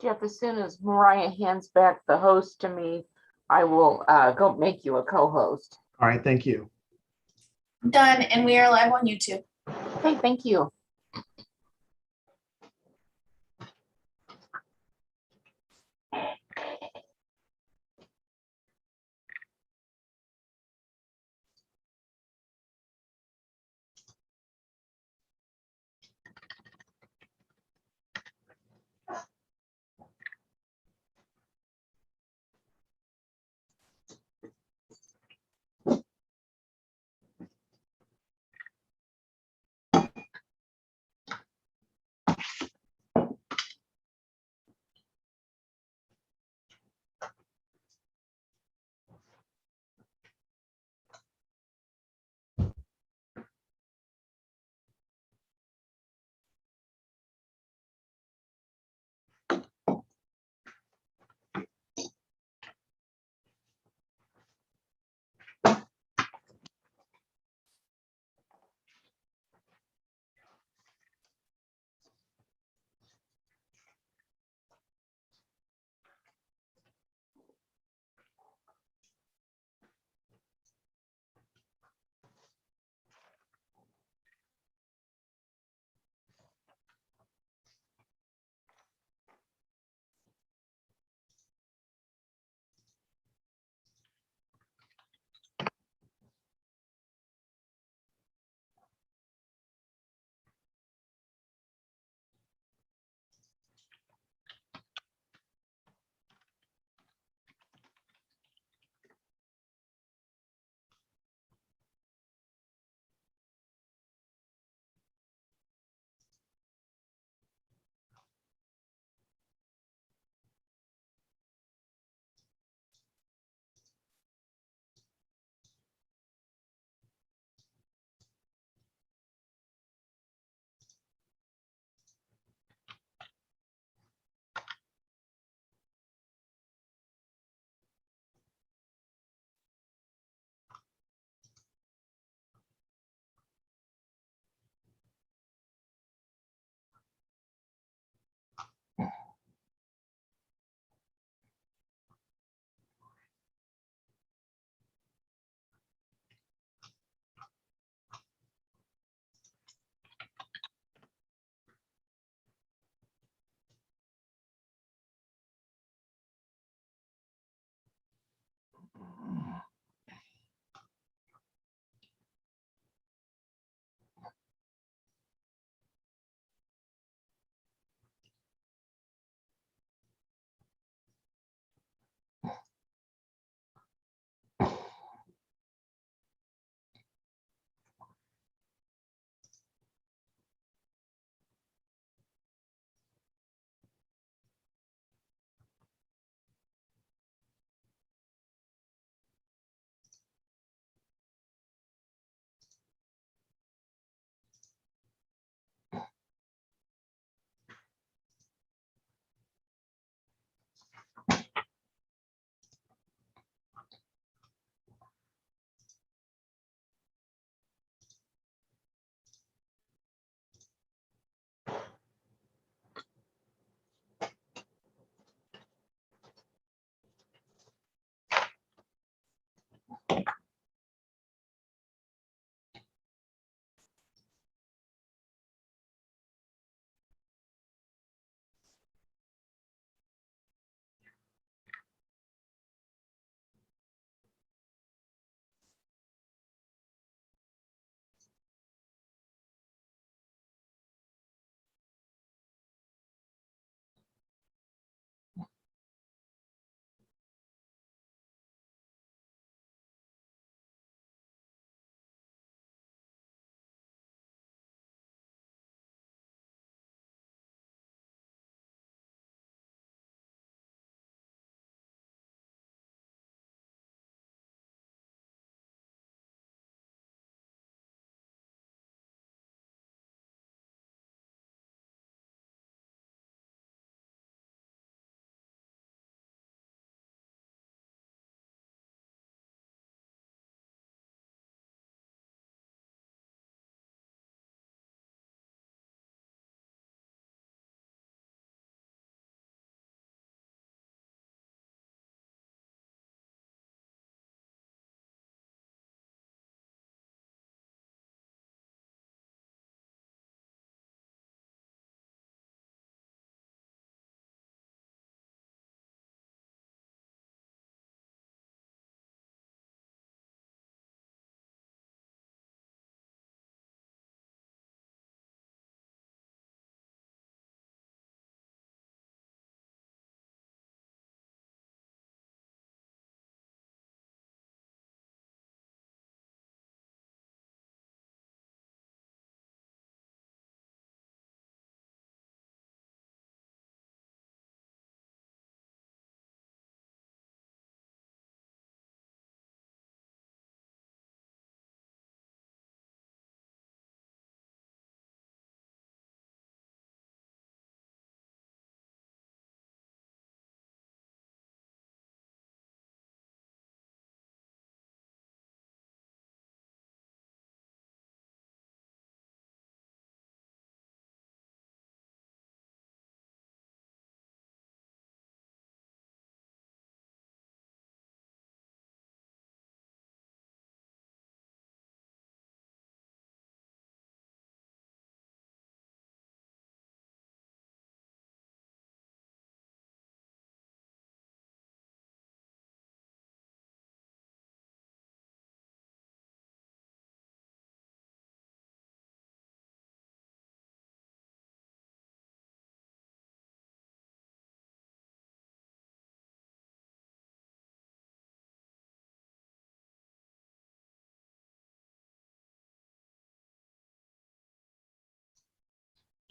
Jeff, as soon as Mariah hands back the host to me, I will go make you a co-host. All right, thank you. Done, and we are live on YouTube. Okay, thank you.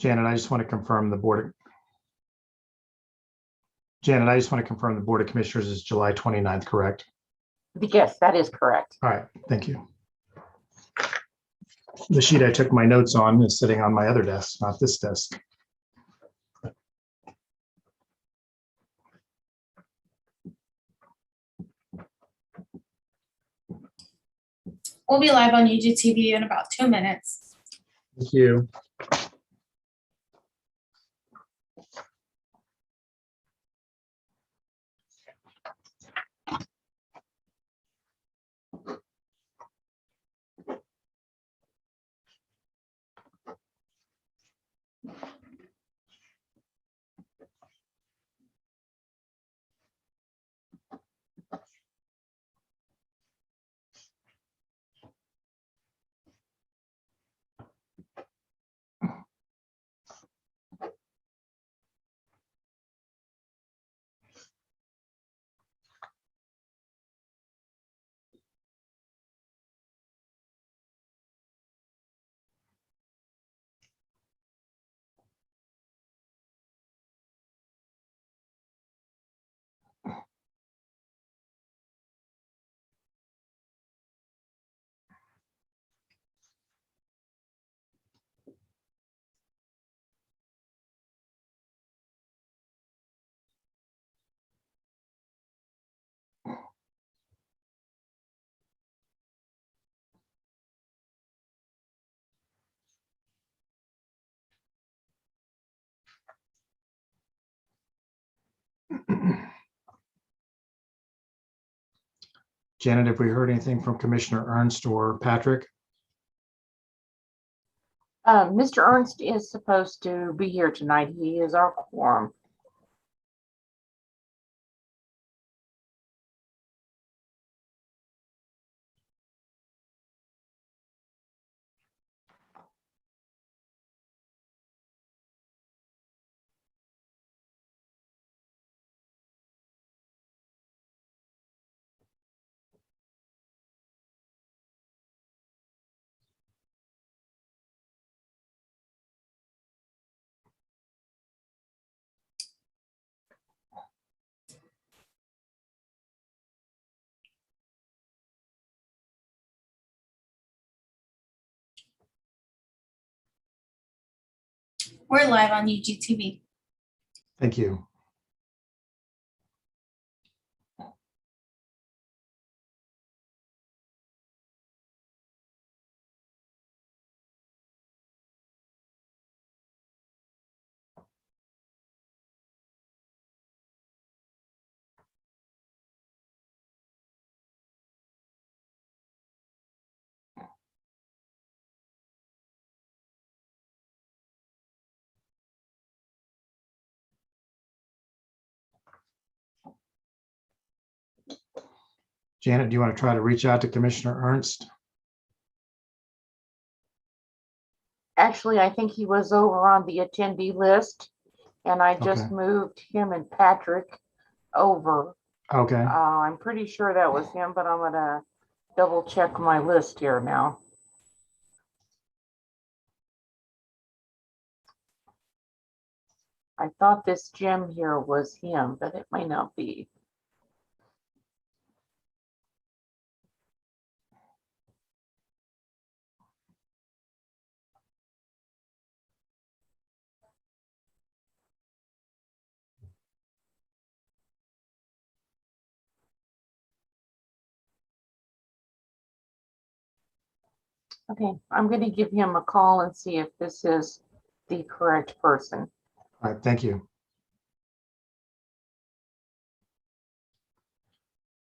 Janet, I just want to confirm the Board of Commissioners is July 29th, correct? Yes, that is correct. All right, thank you. The sheet I took my notes on is sitting on my other desk, not this desk. We'll be live on YouTube TV in about 2 minutes. Thank you. Janet, have we heard anything from Commissioner Ernst or Patrick? Mr. Ernst is supposed to be here tonight. He is our quorum. We're live on YouTube TV. Thank you. Janet, do you want to try to reach out to Commissioner Ernst? Actually, I think he was over on the attendee list, and I just Okay. moved him and Patrick over. Okay. I'm pretty sure that was him, but I'm gonna double check my list here now. I thought this Jim here was him, but it may not be. Okay, I'm gonna give him a call and see if this is the correct person. All right, thank you.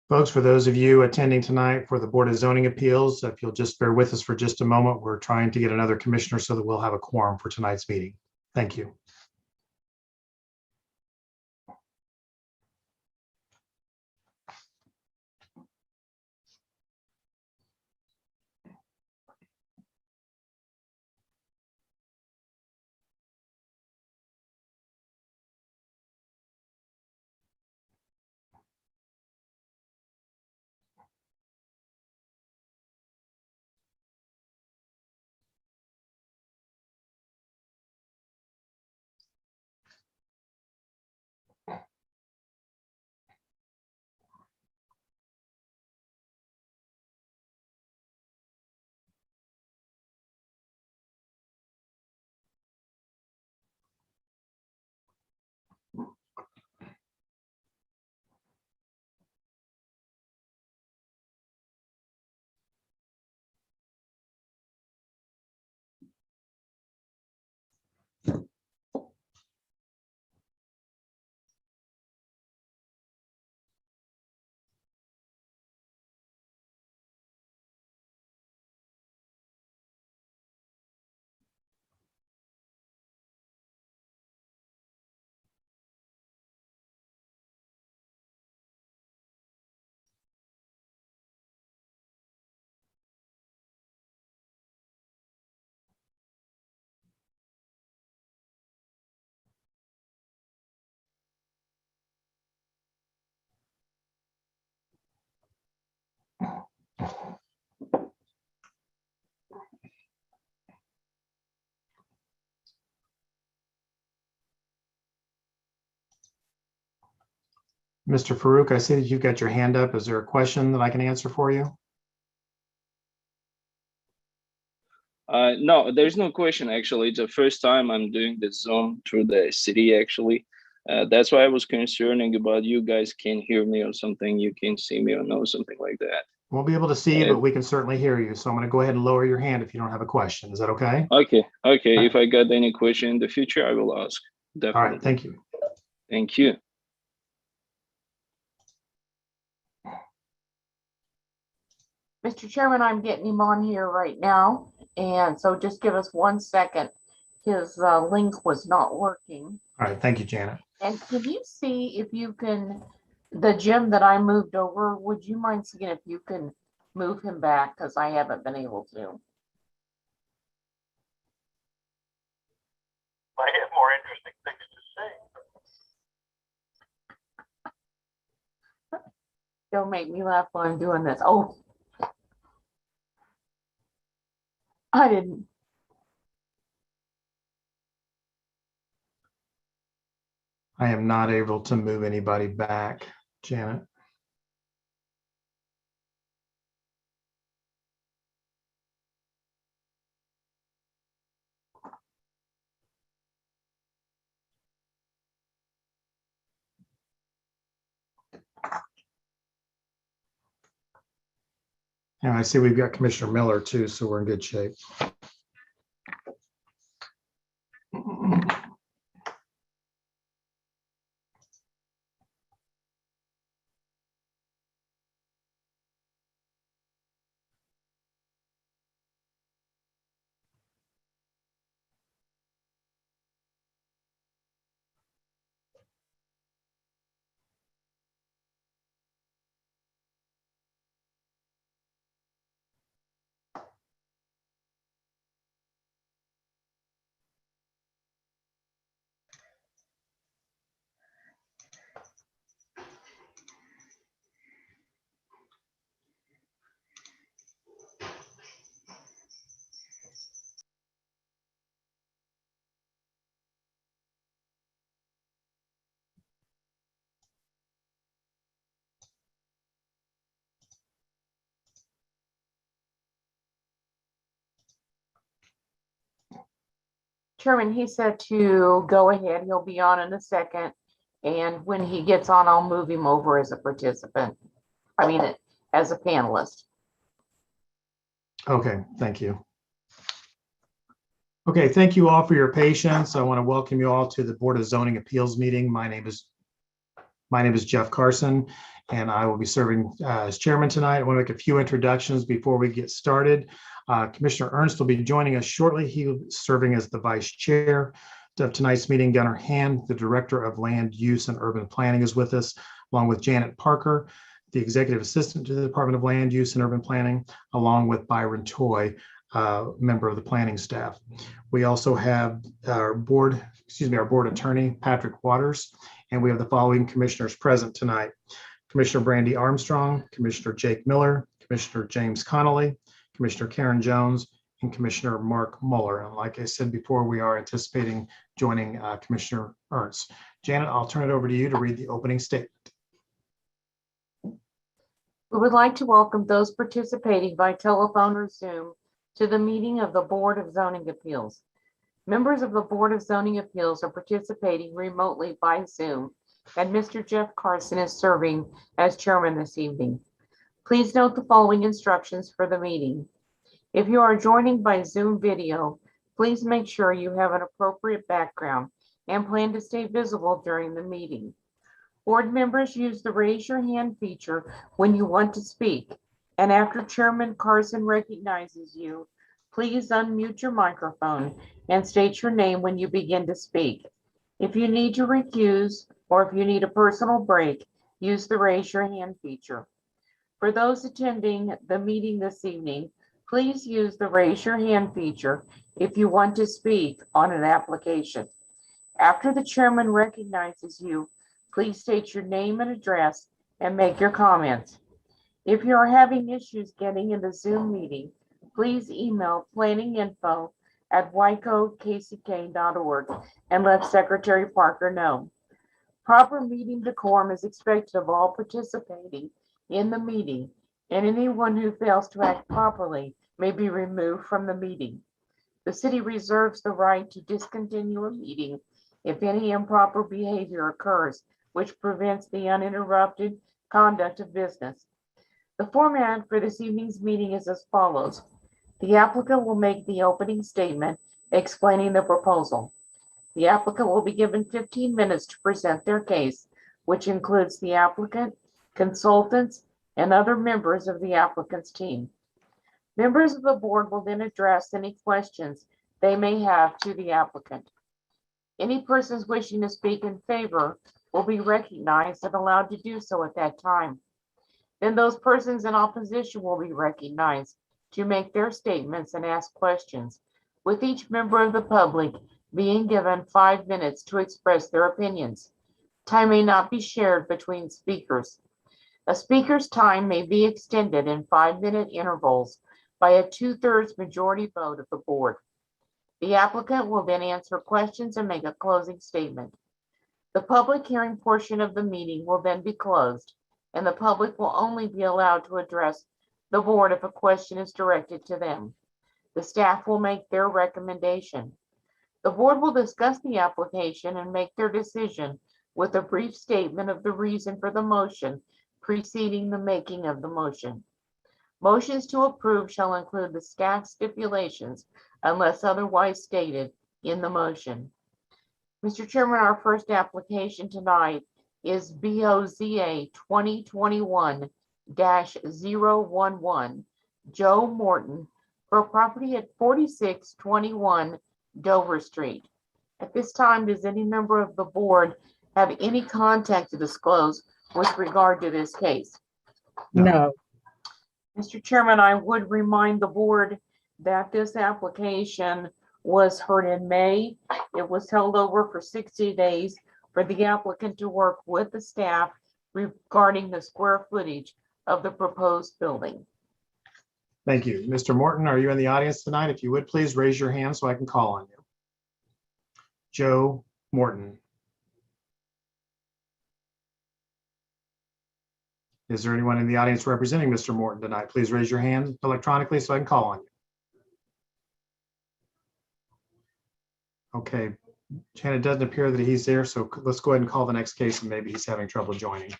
Folks, for those of you attending tonight for the Board of Zoning Appeals, if you'll just bear with us for just a moment, we're trying to get another commissioner so that we'll have a quorum for tonight's meeting. Thank you. Mr. Farouk, I see that you've got your hand up. Is there a question that I can answer for you? No, there's no question actually. It's the first time I'm doing the Zoom through the city actually. That's why I was concerning about you guys can't hear me or something. You can't see me or know something like that. Won't be able to see you, but we can certainly hear you. So I'm going to go ahead and lower your hand if you don't have a question. Is that okay? Okay. If I got any question in the future, I will ask. All Definitely. right. Thank you. Thank you. Mr. Chairman, I'm getting him on here right now, and so just give us 1 second. His link was not working. All right. Thank you, Janet. And can you see if you can, the Jim that I moved over, would you mind seeing if you can move him back? Because I haven't been able to. I have more interesting things to say. Don't make me laugh while I'm doing this. Oh. I didn't. I am not able to move anybody back, Janet. And I see we've got Commissioner Miller too, so we're in good shape. Chairman, he said to go ahead. He'll be on in a second. And when he gets on, I'll move him over as a participant. I mean, as a panelist. Okay, thank you. Okay, thank you all for your patience. I want to welcome you all to the Board of Zoning Appeals meeting. My name is Jeff Carson, and I will be serving as chairman tonight. I want to make a few introductions before we get started. Commissioner Ernst will be joining us shortly. He will be serving as the vice chair of tonight's meeting. Gunnar Hand, the director of land use and urban planning, is with us, along with Janet Parker, the executive assistant to the Department of Land Use and Urban Planning, along with Byron Toy, member of the planning staff. We also have our board attorney, Patrick Waters, and we have the following commissioners present tonight: Commissioner Brandy Armstrong, Commissioner Jake Miller, Commissioner James Connolly, Commissioner Karen Jones, and Commissioner Mark Muller. And like I said before, we are anticipating joining Commissioner Ernst. Janet, I'll turn it over to you to read the opening statement. We would like to welcome those participating by telephone or Zoom to the meeting of the Board of Zoning Appeals. Members of the Board of Zoning Appeals are participating remotely by Zoom, and Mr. Jeff Carson is serving as chairman this evening. Please note the following instructions for the meeting. If you are joining by Zoom video, please make sure you have an appropriate background and plan to stay visible during the meeting. Board members use the raise your hand feature when you want to speak, and after Chairman Carson recognizes you, please unmute your microphone and state your name when you begin to speak. If you need to recuse or if you need a personal break, use the raise your hand feature. For those attending the meeting this evening, please use the raise your hand feature if you want to speak on an application. After the chairman recognizes you, please state your name and address and make your comments. If you are having issues getting in the Zoom meeting, please email planninginfo@wicokck.org and let Secretary Parker know. Proper meeting decorum is expected of all participating in the meeting, and anyone who fails to act properly may be removed from the meeting. The city reserves the right to discontinue a meeting if any improper behavior occurs which prevents the uninterrupted conduct of business. The format for this evening's meeting is as follows. The applicant will make the opening statement explaining the proposal. The applicant will be given 15 minutes to present their case, which includes the applicant, consultants, and other members of the applicant's team. Members of the board will then address any questions they may have to the applicant. Any persons wishing to speak in favor will be recognized and allowed to do so at that time. Then those persons in opposition will be recognized to make their statements and ask questions, with each member of the public being given 5 minutes to express their opinions. Time may not be shared between speakers. A speaker's time may be extended in 5-minute intervals by a 2/3 majority vote of the board. The applicant will then answer questions and make a closing statement. The public hearing portion of the meeting will then be closed, and the public will only be allowed to address the board if a question is directed to them. The staff will make their recommendation. The board will discuss the application and make their decision with a brief statement of the reason for the motion preceding the making of the motion. Motions to approve shall include the staff stipulations unless otherwise stated in the motion. Mr. Chairman, our first application tonight is BOZA 2021-011, Joe Morton, for property at 4621 Dover Street. At this time, does any member of the board have any contact to disclose with regard to this case? No. Mr. Chairman, I would remind the board that this application was heard in May. It was held over for 60 days for the applicant to work with the staff regarding the square footage of the proposed building. Thank you. Mr. Morton, are you in the audience tonight? If you would, please raise your hand so I can call on you. Joe Morton. Is there anyone in the audience representing Mr. Morton tonight? Please raise your hand electronically so I can call on you. Okay, Jan, it doesn't appear that he's there, so let's go ahead and call the next case, and maybe he's having trouble joining.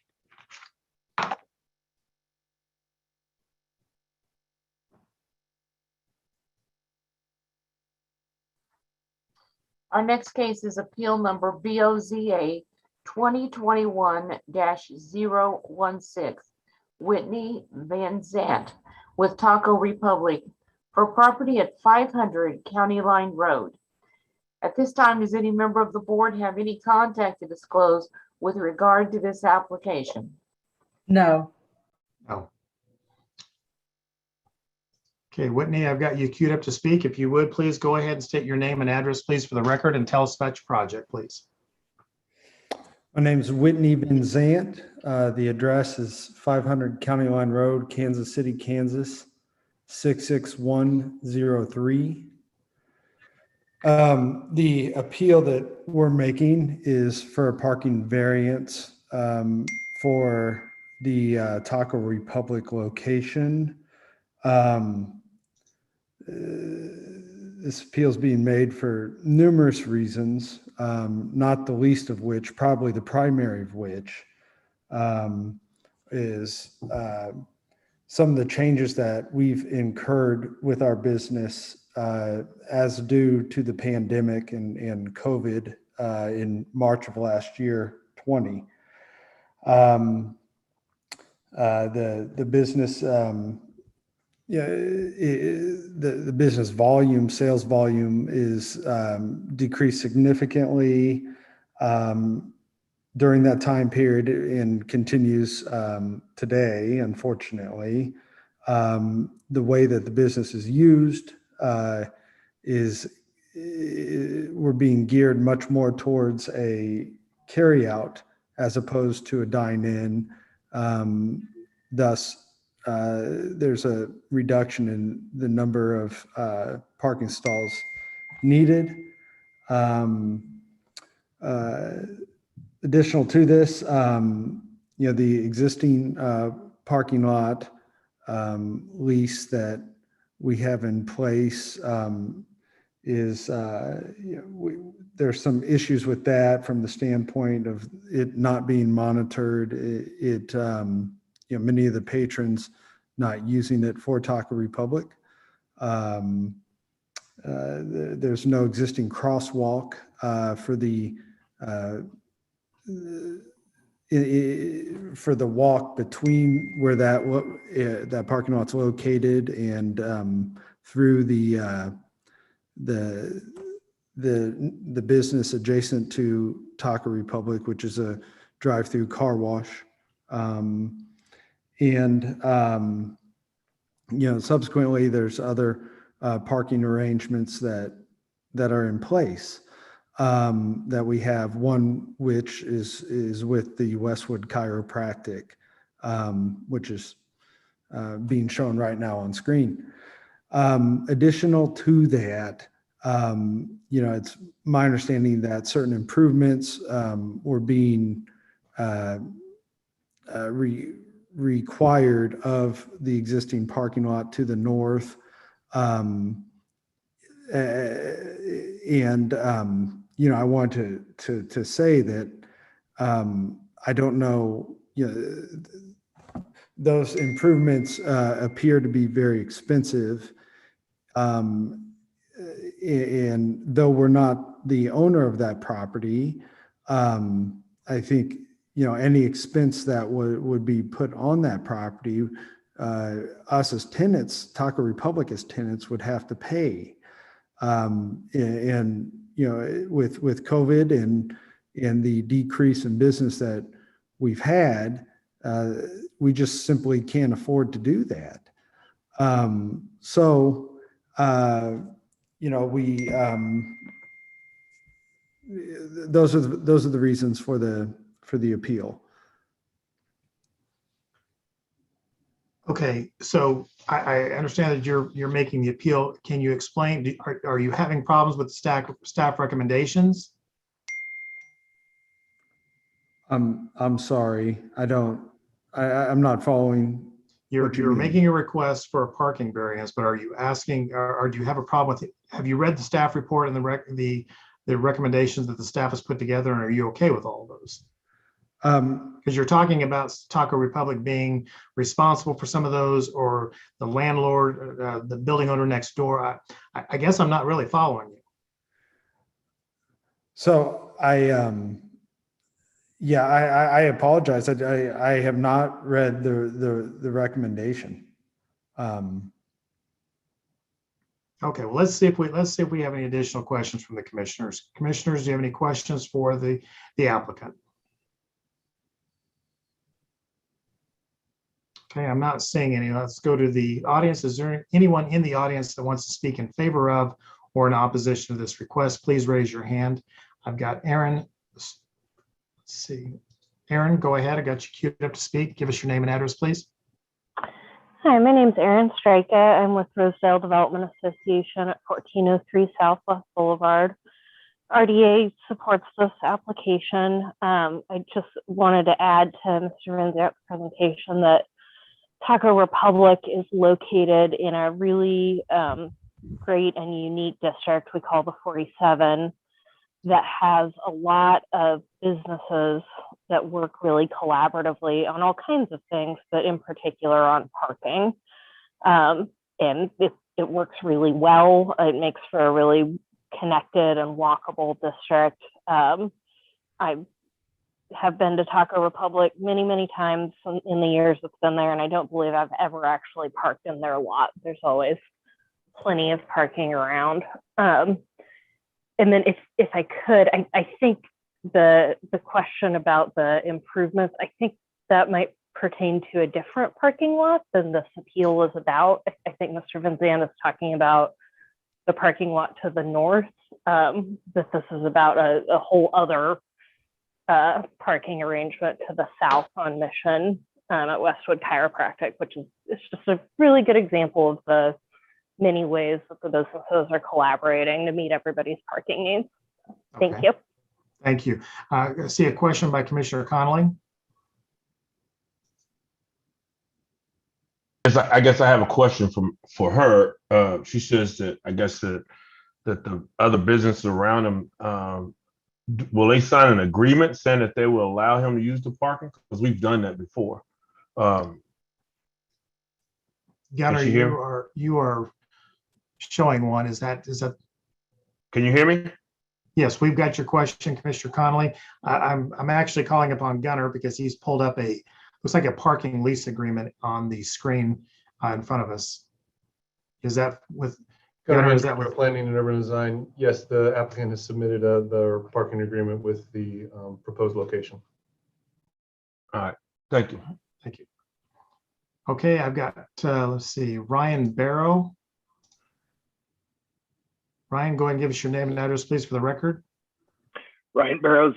Our next case is appeal number BOZA 2021-016, Whitney Van Zant with Taco Republic for property at 500 County Line Road. At this time, does any member of the board have any contact to disclose with regard to this application? No. No. Okay, Whitney, I've got you queued up to speak. If you would, please go ahead and state your name and address, please, for the record, and tell us about your project, please. My name is Whitney Van Zant. The address is 500 County Line Road, Kansas City, Kansas, 66103. The appeal that we're making is for a parking variance for the Taco Republic location. This appeal is being made for numerous reasons, not the least of which, probably the primary of which, is some of the changes that we've incurred with our business as due to the pandemic and COVID in March of last year, 20. The business, the business volume, sales volume is decreased significantly during that time period and continues today, unfortunately. The way that the business is used we're being geared much more towards a carryout as opposed to a dine-in. Thus, there's a reduction in the number of parking stalls needed. additional to this, the existing parking lot lease that we have in place is, there's some issues with that from the standpoint of it not being monitored. Many of the patrons not using it for Taco Republic. There's no existing crosswalk for the walk between where that parking lot's located and through the business adjacent to Taco Republic, which is a drive-through car wash. Subsequently, there's other parking arrangements that are in place that we have. One which is with the Westwood Chiropractic, which is being shown right now on screen. Additional to that, it's my understanding that certain improvements were being required of the existing parking lot to the north. I want to say that I don't know, those improvements appear to be very expensive. And though we're not the owner of that property, I think, any expense that would be put on that property, us as tenants, Taco Republic as tenants, would have to pay. With COVID and the decrease in business that we've had, we just simply can't afford to do that. Those are the reasons for the appeal. Okay, so I understand that you're making the appeal. Can you explain, are you having problems with staff recommendations? I'm sorry, I'm not following. You're making a request for a parking variance, but are you asking, or do you have a problem with it? Have you read the staff report and the recommendations that the staff has put together, and are you okay with all of those? Because you're talking about Taco Republic being responsible for some of those, or the landlord, the building owner next door. I guess I'm not really following you. So I apologize. I have not read the recommendation. Okay, well, let's see if we have any additional questions from the commissioners. Commissioners, do you have any questions for the applicant? Okay, I'm not seeing any. Let's go to the audience. Is there anyone in the audience that wants to speak in favor of or in opposition to this request? Please raise your hand. I've got Aaron. Let's see. Aaron, go ahead. I got you queued up to speak. Give us your name and address, please. Hi, my name's Erin Strika. I'm with Rosedale Development Association at 1403 Southwest Boulevard. RDA supports this application. I just wanted to add to Mr. Renziak's presentation that Taco Republic is located in a really great and unique district we call the 47 that has a lot of businesses that work really collaboratively on all kinds of things, but in particular on parking. And it works really well. It makes for a really connected and walkable district. I have been to Taco Republic many, many times in the years it's been there, and I don't believe I've ever actually parked in their lot. There's always plenty of parking around. And then if I could, I think the question about the improvements, I think that might pertain to a different parking lot than this appeal is about. I think Mr. Vinzan is talking about the parking lot to the north, that this is about a whole other parking arrangement to the south on Mission at Westwood Chiropractic, which is just a really good example of the many ways that the businesses are collaborating to meet everybody's parking needs. Thank you. Thank you. I see a question by Commissioner Connolly. I guess I have a question for her. She says that I guess that the other businesses around them, will they sign an agreement saying that they will allow him to use the parking? Because we've done that before. Gunnar, she hear? you are showing one. Is that? Can you hear me? Yes, we've got your question, Commissioner Connolly. I'm actually calling upon Gunnar because he's pulled up looks like a parking lease agreement on the screen in front of us. Is that with? Gunnar, is that with planning and urban design? Yes, the applicant has submitted their parking agreement with the proposed location. All right, thank you. Thank you. Okay, I've got, let's see, Ryan Barrow. Ryan, go ahead and give us your name and address, please, for the record. Ryan Barrows,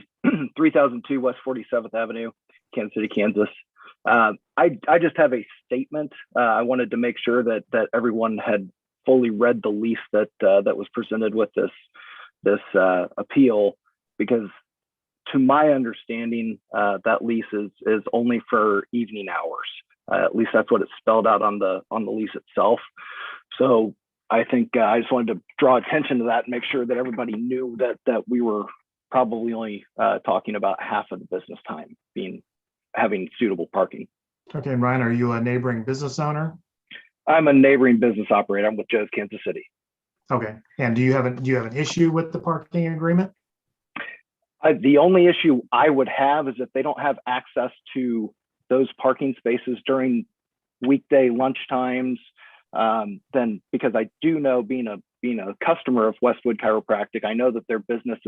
3002 West 47th Avenue, Kansas City, Kansas. I just have a statement. I wanted to make sure that everyone had fully read the lease that was presented with this appeal, because to my understanding, that lease is only for evening hours. At least that's what it's spelled out on the lease itself. So I think I just wanted to draw attention to that and make sure that everybody knew that we were probably only talking about half of the business time having suitable parking. Okay, and Ryan, are you a neighboring business owner? I'm a neighboring business operator. I'm with Joe's Kansas City. Okay, and do you have an issue with the parking agreement? The only issue I would have is if they don't have access to those parking spaces during weekday lunch times, then, because I do know, being a customer of Westwood Chiropractic, I know that their business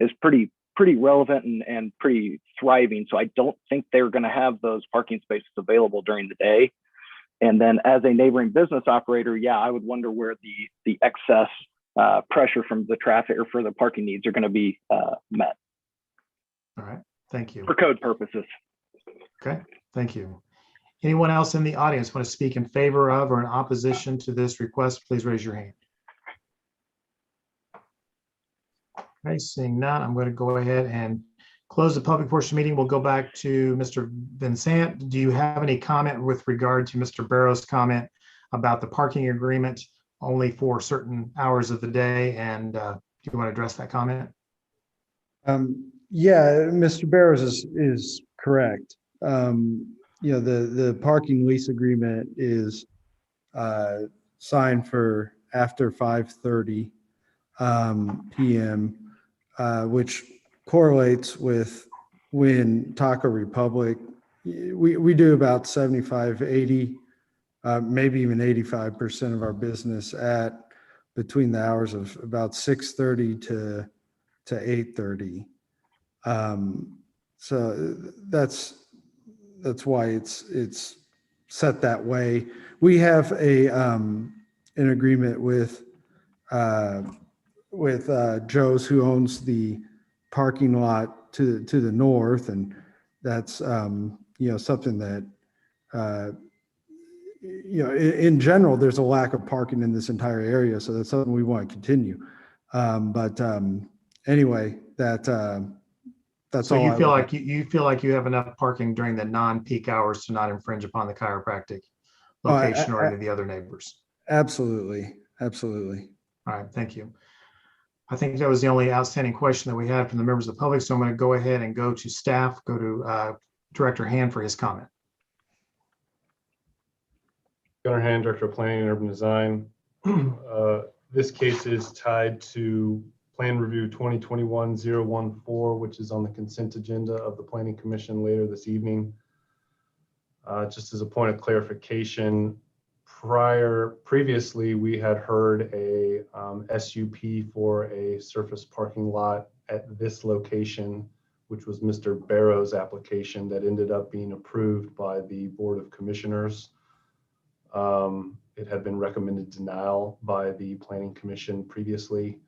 is pretty relevant and pretty thriving. So I don't think they're going to have those parking spaces available during the day. And then as a neighboring business operator, yeah, I would wonder where the excess pressure from the traffic or for the parking needs are going to be met. All right, thank you. For code purposes. Okay, thank you. Anyone else in the audience want to speak in favor of or in opposition to this request? Please raise your hand. Okay, seeing none, I'm going to go ahead and close the public portion meeting. We'll go back to Mr. Vincent. Do you have any comment with regard to Mr. Barrow's comment about the parking agreement only for certain hours of the day? And do you want to address that comment? Yeah, Mr. Barrows is correct. You know, the parking lease agreement is signed for after 5:30 p.m., which correlates with when Taco Republic, we do about 75, 80, maybe even 85% of our business at between the hours of about 6:30 to 8:30. So that's why it's set that way. We have an agreement with Joe's, who owns the parking lot to the north, and that's something that in general there's a lack of parking in this entire area, so that's something we want to continue. Anyway, that's so all. You feel like you have enough parking during the non-peak hours to not infringe upon the chiropractic location or any of the other neighbors? Absolutely. All right, thank you. I think that was the only outstanding question that we had from the members of the public. So I'm going to go ahead and go to staff, go to Director Hand for his comment. Gunnar Hand, Director of Planning and Urban Design. This case is tied to Plan Review 2021-014, which is on the consent agenda of the Planning Commission later this evening. Just as a point of clarification, previously we had heard a SUP for a surface parking lot at this location, which was Mr. Barrow's application that ended up being approved by the Board of Commissioners. It had been recommended denial by the Planning Commission previously.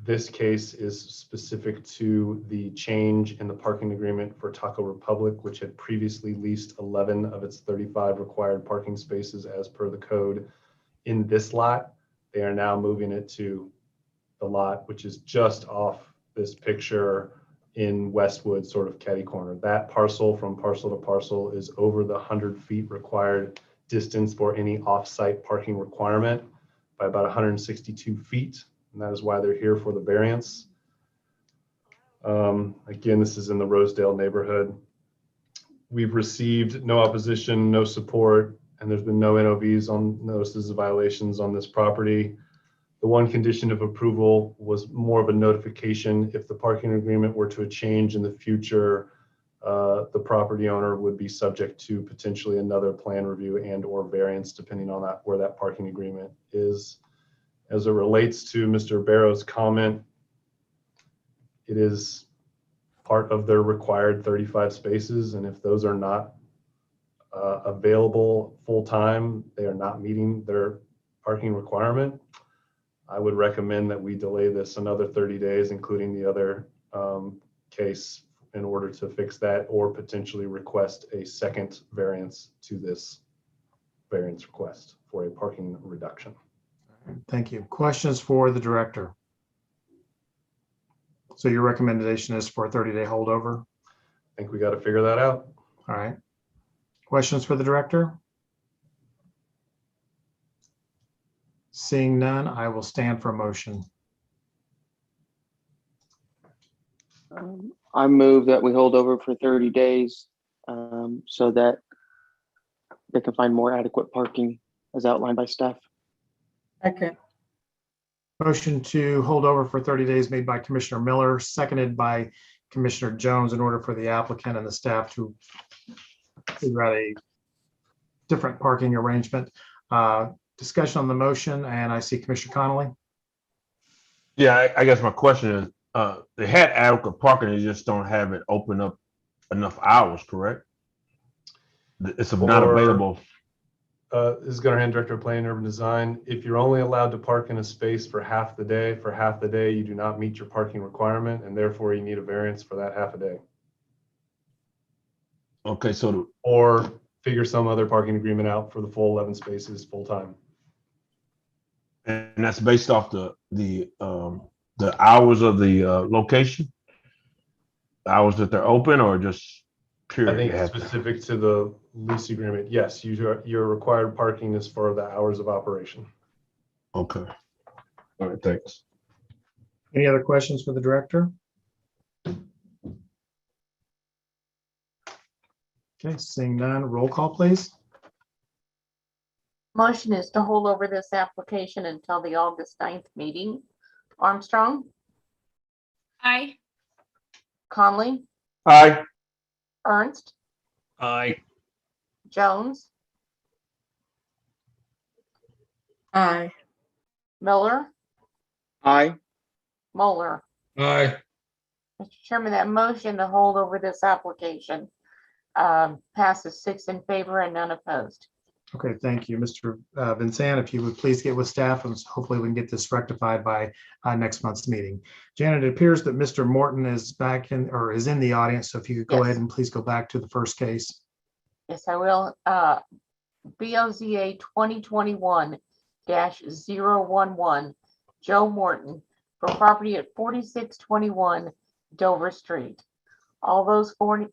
This case is specific to the change in the parking agreement for Taco Republic, which had previously leased 11 of its 35 required parking spaces as per the code in this lot. They are now moving it to the lot, which is just off this picture in Westwood, sort of catty corner. That parcel from parcel to parcel is over the 100 feet required distance for any off-site parking requirement by about 162 feet. And that is why they're here for the variance. Again, this is in the Rosedale neighborhood. We've received no opposition, no support, and there's been no NOVs on notices of violations on this property. The one condition of approval was more of a notification. If the parking agreement were to change in the future, the property owner would be subject to potentially another plan review and or variance, depending on that, where that parking agreement is. As it relates to Mr. Barrow's comment, it is part of their required 35 spaces. And if those are not available full-time, they are not meeting their parking requirement, I would recommend that we delay this another 30 days, including the other case, in order to fix that, or potentially request a second variance to this variance request for a parking reduction. Thank you. Questions for the director? So your recommendation is for a 30-day holdover? I think we got to figure that out. All right. Questions for the director? Seeing none, I will stand for a motion. I move that we hold over for 30 days so that they can find more adequate parking as outlined by staff. Second. Motion to hold over for 30 days made by Commissioner Miller, seconded by Commissioner Jones, in order for the applicant and the staff to figure out a different parking arrangement. Discussion on the motion, and I see Commissioner Connolly. Yeah, I guess my question is, they had adequate parking, they just don't have it open up enough hours, correct? It's not available. This is Gunnar Hand, Director of Planning and Urban Design. If you're only allowed to park in a space for half the day, you do not meet your parking requirement, and therefore you need a variance for that half a day. Okay, so or figure some other parking agreement out for the full 11 spaces full time. and that's based off the hours of the location, the hours that they're open, or just period? I think it's specific to the lease agreement. Yes, your required parking is for the hours of operation. Okay. All right, thanks. Any other questions for the director? Okay, seeing none, roll call, please. Motion is to hold over this application until the August 9th meeting. Armstrong, Aye. Conley, Aye. Ernst, Aye. Jones, Aye. Miller, Aye. Mueller. Aye. Mr. Chairman, that motion to hold over this application passes 6 in favor and none opposed. Okay, thank you. Mr. Vincent, if you would please get with staff, and hopefully we can get this rectified by next month's meeting. Janet, it appears that Mr. Morton is back in, or is in the audience, so if you could go ahead and please go back to the first case. Yes, I will. BOZA 2021-011, Joe Morton, for property at 4621 Dover Street. All those 40,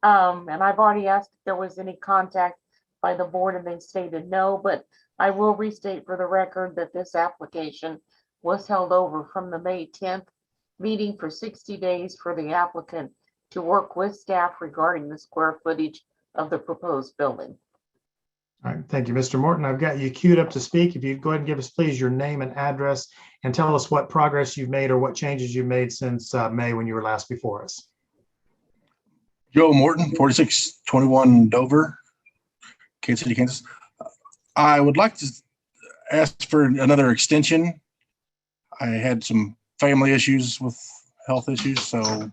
and I've already asked if there was any contact by the board, and they stated no, but I will restate for the record that this application was held over from the May 10th meeting for 60 days for the applicant to work with staff regarding the square footage of the proposed building. All right, thank you, Mr. Morton. I've got you queued up to speak. If you go ahead and give us, please, your name and address, and tell us what progress you've made or what changes you've made since May when you were last before us. Joe Morton, 4621 Dover, Kansas City, Kansas. I would like to ask for another extension. I had some family issues with health issues, so I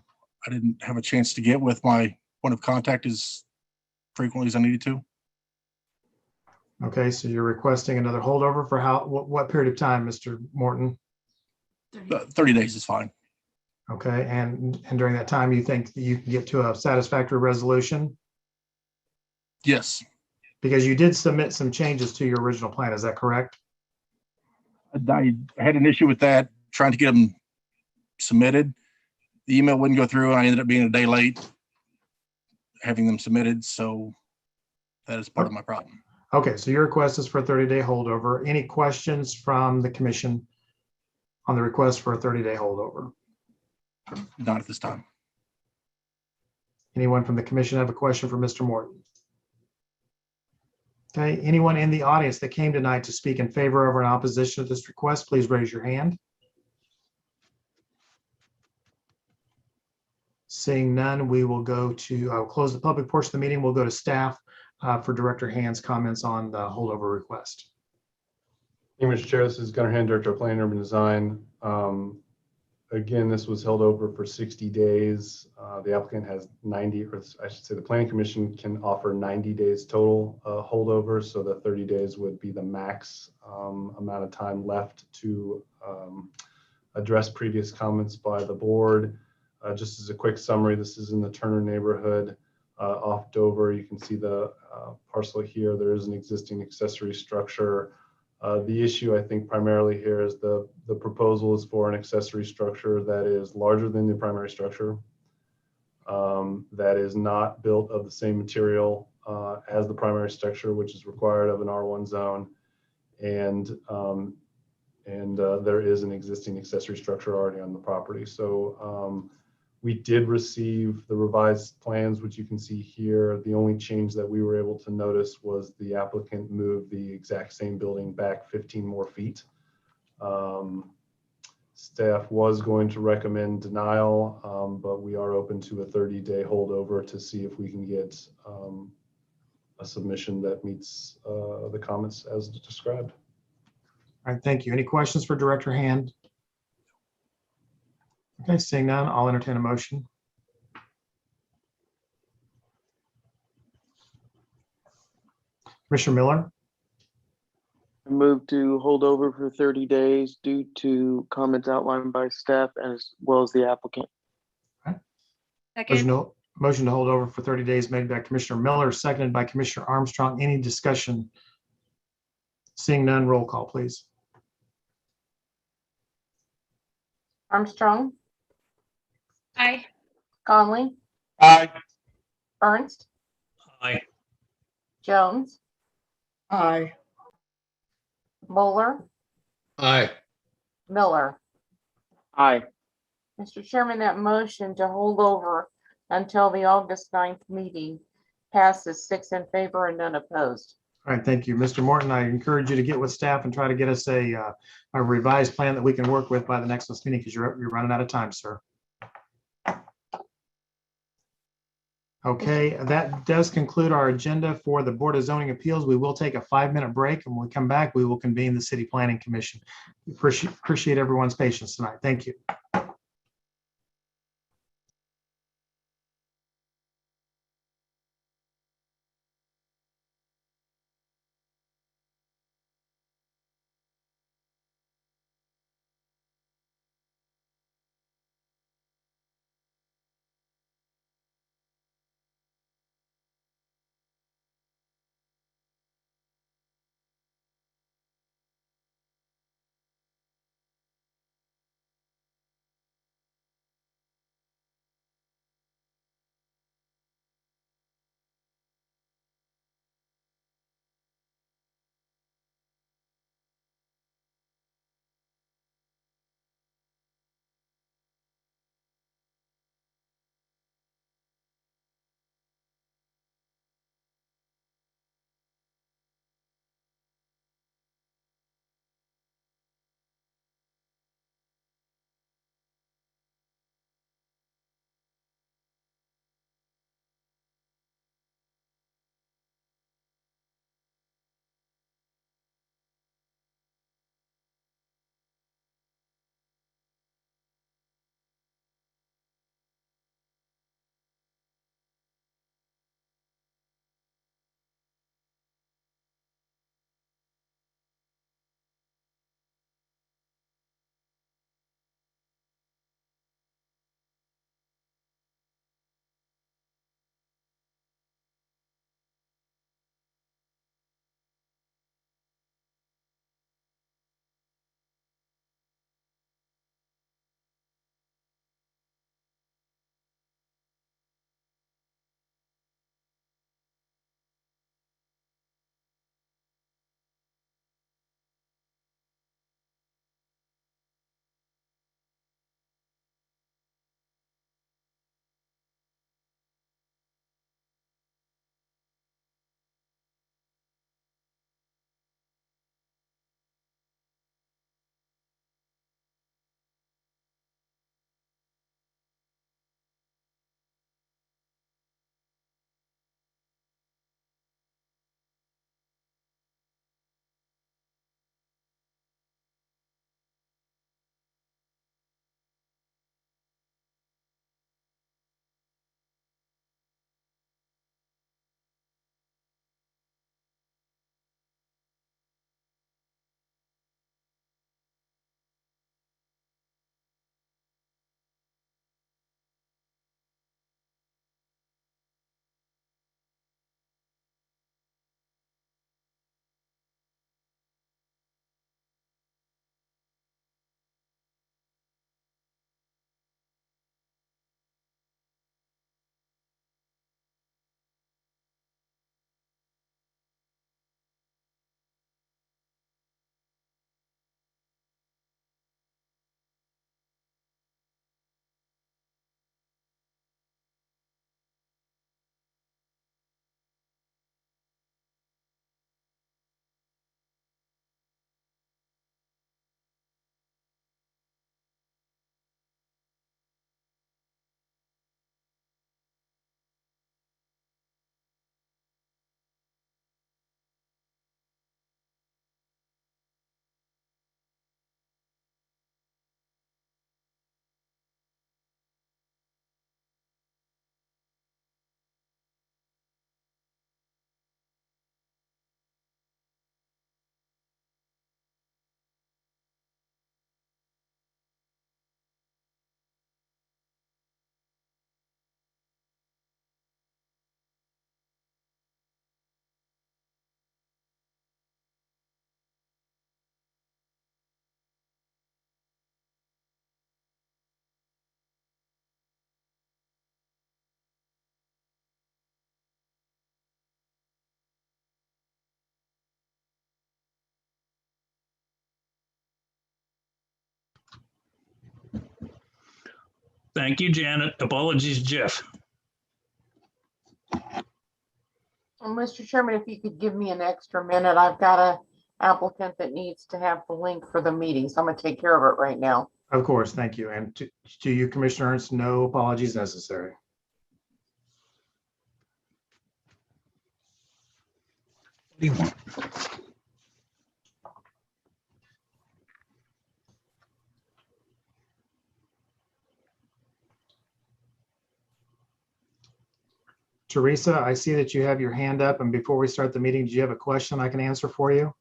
didn't have a chance to get with my point of contact as frequently as I needed to. Okay, so you're requesting another holdover for what period of time, Mr. Morton? 30 days is fine. Okay, and during that time, you think that you can get to a satisfactory resolution? Yes. Because you did submit some changes to your original plan, is that correct? I had an issue with that, trying to get them submitted. The email wouldn't go through. I ended up being a day late having them submitted. So that is part of my problem. Okay, so your request is for a 30-day holdover. Any questions from the commission on the request for a 30-day holdover? Not at this time. Anyone from the commission have a question for Mr. Morton? Okay, anyone in the audience that came tonight to speak in favor of or in opposition to this request, please raise your hand. Seeing none, we will go to, I'll close the public portion of the meeting. We'll go to staff for Director Hand's comments on the holdover request. Thank you, Mr. Chair. This is Gunnar Hand, Director of Planning and Urban Design. Again, this was held over for 60 days. The applicant has 90, or I should say the Planning Commission can offer 90 days total holdover. So the 30 days would be the max amount of time left to address previous comments by the board. Just as a quick summary, this is in the Turner neighborhood off Dover. You can see the parcel here. There is an existing accessory structure. The issue, I think, primarily here is the proposal is for an accessory structure that is larger than the primary structure, that is not built of the same material as the primary structure, which is required of an R1 zone, and there is an existing accessory structure already on the property. So we did receive the revised plans, which you can see here. The only change that we were able to notice was the applicant moved the exact same building back 15 more feet. Staff was going to recommend denial, but we are open to a 30-day holdover to see if we can get a submission that meets the comments as described. All right, thank you. Any questions for Director Hand? Okay, seeing none, I'll entertain a motion. Commissioner Miller, I move to hold over for 30 days due to comments outlined by staff as well as the applicant. motion to hold over for 30 days made by Commissioner Miller, seconded by Commissioner Armstrong. Any discussion? Seeing none, roll call, please. Armstrong, Aye. Conley, Aye. Ernst, Aye. Jones, Aye. Bowler, Aye. Miller. Aye. Mr. Chairman, that motion to hold over until the August 9th meeting passes 6 in favor and none opposed. All right, thank you. Mr. Morton, I encourage you to get with staff and try to get us a revised plan that we can work with by the next meeting because you're running out of time, sir. Okay, that does conclude our agenda for the Board of Zoning Appeals. We will take a 5-minute break, and when we come back, we will convene the City Planning Commission. Appreciate everyone's patience tonight. Thank you. Thank you, Janet. Apologies, Jeff. Well, Mr. Chairman, if you could give me an extra minute, I've got a applicant that needs to have the link for the meeting, so I'm gonna take care of it right now. Of course, thank you. And to you, Commissioner Ernst, no apologies necessary. What do you want? Teresa, I see that you have your hand up, and before we start the meeting, do you have a question I can answer for you?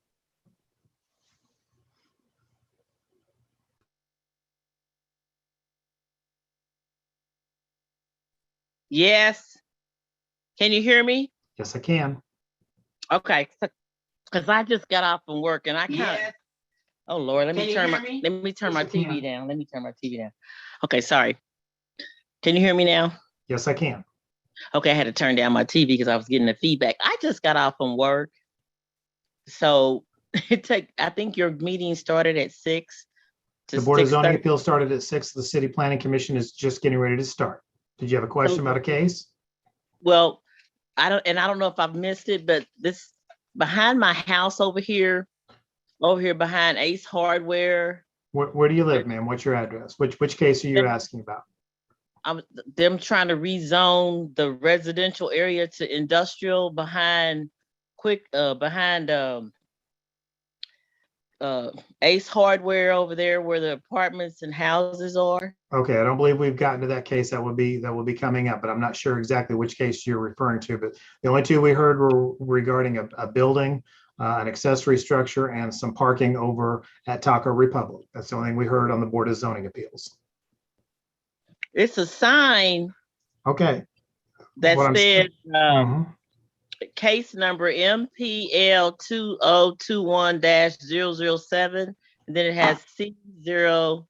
Yes. Can you hear me? Yes, I can. Okay, because I just got off from work and I kind of. Yes. Oh Lord, let Can me you turn hear my me? let me turn Yes, my I can. TV down. Let me turn my TV down. Okay, sorry. Can you hear me now? Yes, I can. Okay, I had to turn down my TV because I was getting the feedback. I just got off from work, so I think your meeting started at 6 to The Board of Zoning 6:30. Appeals started at 6. The City Planning Commission is just getting ready to start. Did you have a question about a case? Well, I don't know if I've missed it, but this behind my house over here behind Ace Hardware, Where do you live, ma'am? What's your address? Which case are you asking about? them trying to rezone the residential area to industrial behind Ace Hardware over there where the apartments and houses are. Okay, I don't believe we've gotten to that case. That will be coming up, but I'm not sure exactly which case you're referring to. But the only two we heard were regarding a building, an accessory structure, and some parking over at Taco Republic. That's the only thing we heard on the Board of Zoning Appeals. It's a sign Okay. that What I'm s- says Mhm. case number MPL 2021-007, and then it has C0.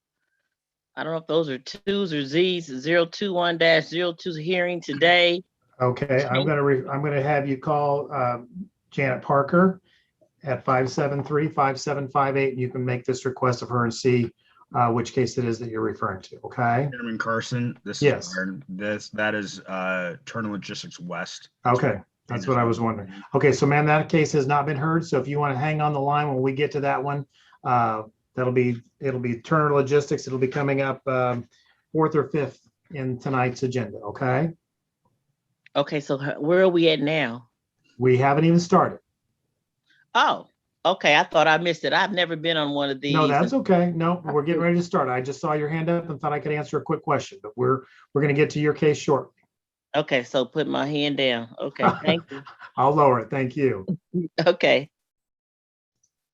I don't know if those are twos or Z's. 021-02 hearing today. Okay, I'm gonna have you call Janet Parker at 573-5758, and you can make this request of her and see which case it is that you're referring to, okay? Chairman Carson, this Yes. is Byron. That is Turner Logistics West. Okay, that's what I was wondering. Okay, so ma'am, that case has not been heard, so if you want to hang on the line when we get to that one, it'll be Turner Logistics. It'll be coming up 4th or 5th in tonight's agenda, okay? Okay, so where are we at now? We haven't even started. Oh, okay. I thought I missed it. I've never been on one of these. No, that's okay. No, we're getting ready to start. I just saw your hand up and thought I could answer a quick question, but we're going to get to your case shortly. Okay, so put my hand down. Okay, thank you. I'll lower it. Thank you. Okay.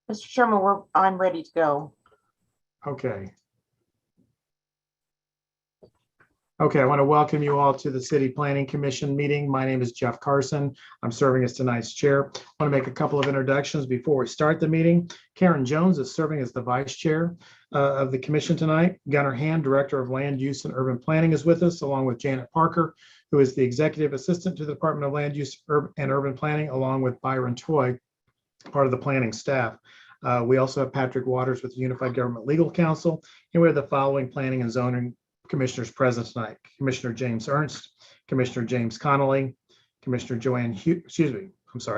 Mr. Chairman, I'm ready to go. Okay. Okay, I want to welcome you all to the City Planning Commission meeting. My name is Jeff Carson. I'm serving as tonight's chair. I want to make a couple of introductions before we start the meeting. Karen Jones is serving as the vice chair of the commission tonight. Gunnar Hand, Director of Land Use and Urban Planning, is with us, along with Janet Parker, who is the Executive Assistant to the Department of Land Use and Urban Planning, along with Byron Toy, part of the planning staff. We also have Patrick Waters with the Unified Government Legal Counsel, and we have the following planning and zoning commissioners present tonight: Commissioner James Ernst, Commissioner James Connolly, Commissioner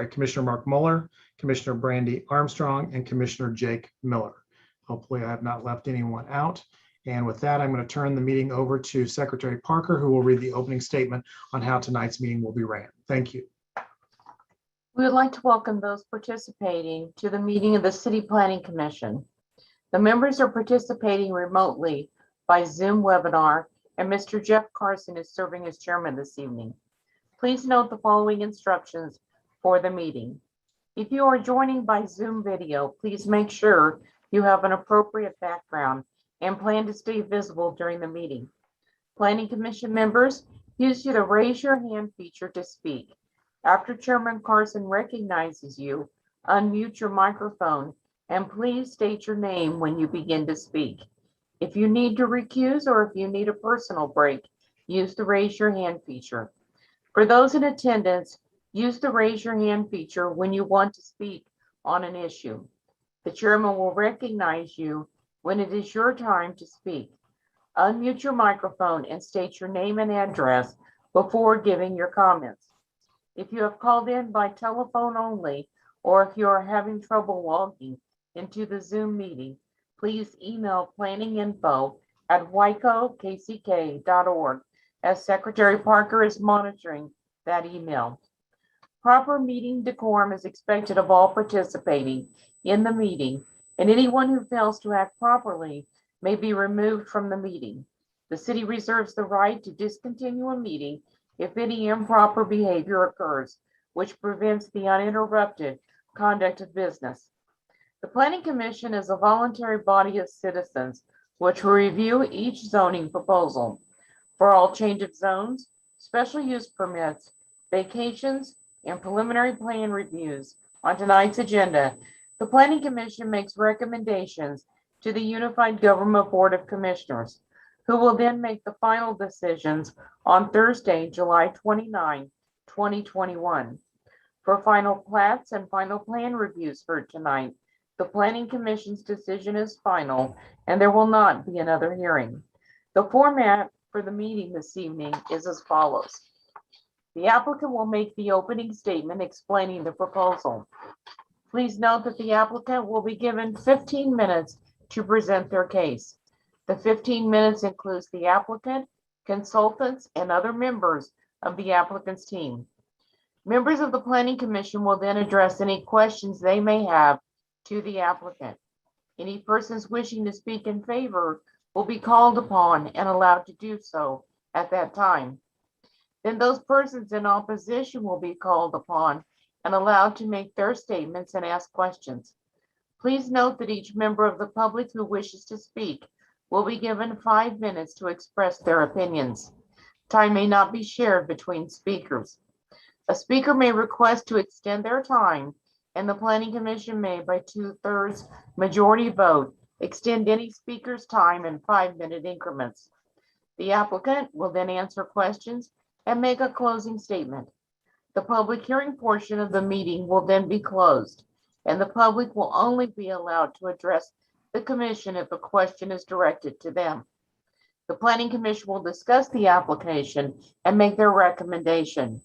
Commissioner Mark Muller, Commissioner Brandy Armstrong, and Commissioner Jake Miller. Hopefully I have not left anyone out. And with that, I'm going to turn the meeting over to Secretary Parker, who will read the opening statement on how tonight's meeting will be ran. Thank you. We would like to welcome those participating to the meeting of the City Planning Commission. The members are participating remotely by Zoom webinar, and Mr. Jeff Carson is serving as chairman this evening. Please note the following instructions for the meeting. If you are joining by Zoom video, please make sure you have an appropriate background and plan to stay visible during the meeting. Planning Commission members, use the raise your hand feature to speak. After Chairman Carson recognizes you, unmute your microphone and please state your name when you begin to speak. If you need to recuse or if you need a personal break, use the raise your hand feature. For those in attendance, use the raise your hand feature when you want to speak on an issue. The chairman will recognize you when it is your time to speak. Unmute your microphone and state your name and address before giving your comments. If you have called in by telephone only, or if you are having trouble logging into the Zoom meeting, please email planninginfo@wycokck.org, as Secretary Parker is monitoring that email. Proper meeting decorum is expected of all participating in the meeting, and anyone who fails to act properly may be removed from the meeting. The city reserves the right to discontinue a meeting if any improper behavior occurs, which prevents the uninterrupted conduct of business. The Planning Commission is a voluntary body of citizens which will review each zoning proposal. For all change of zones, special use permits, vacations, and preliminary plan reviews on tonight's agenda, the Planning Commission makes recommendations to the Unified Government Board of Commissioners, who will then make the final decisions on Thursday, July 29, 2021. For final plats and final plan reviews for tonight, the Planning Commission's decision is final, and there will not be another hearing. The format for the meeting this evening is as follows. The applicant will make the opening statement explaining the proposal. Please note that the applicant will be given 15 minutes to present their case. The 15 minutes includes the applicant, consultants, and other members of the applicant's team. Members of the Planning Commission will then address any questions they may have to the applicant. Any persons wishing to speak in favor will be called upon and allowed to do so at that time. Then those persons in opposition will be called upon and allowed to make their statements and ask questions. Please note that each member of the public who wishes to speak will be given 5 minutes to express their opinions. Time may not be shared between speakers. A speaker may request to extend their time, and the Planning Commission may, by 2/3 majority vote, extend any speaker's time in 5-minute increments. The applicant will then answer questions and make a closing statement. The public hearing portion of the meeting will then be closed, and the public will only be allowed to address the commission if a question is directed to them. The Planning Commission will discuss the application and make their recommendation.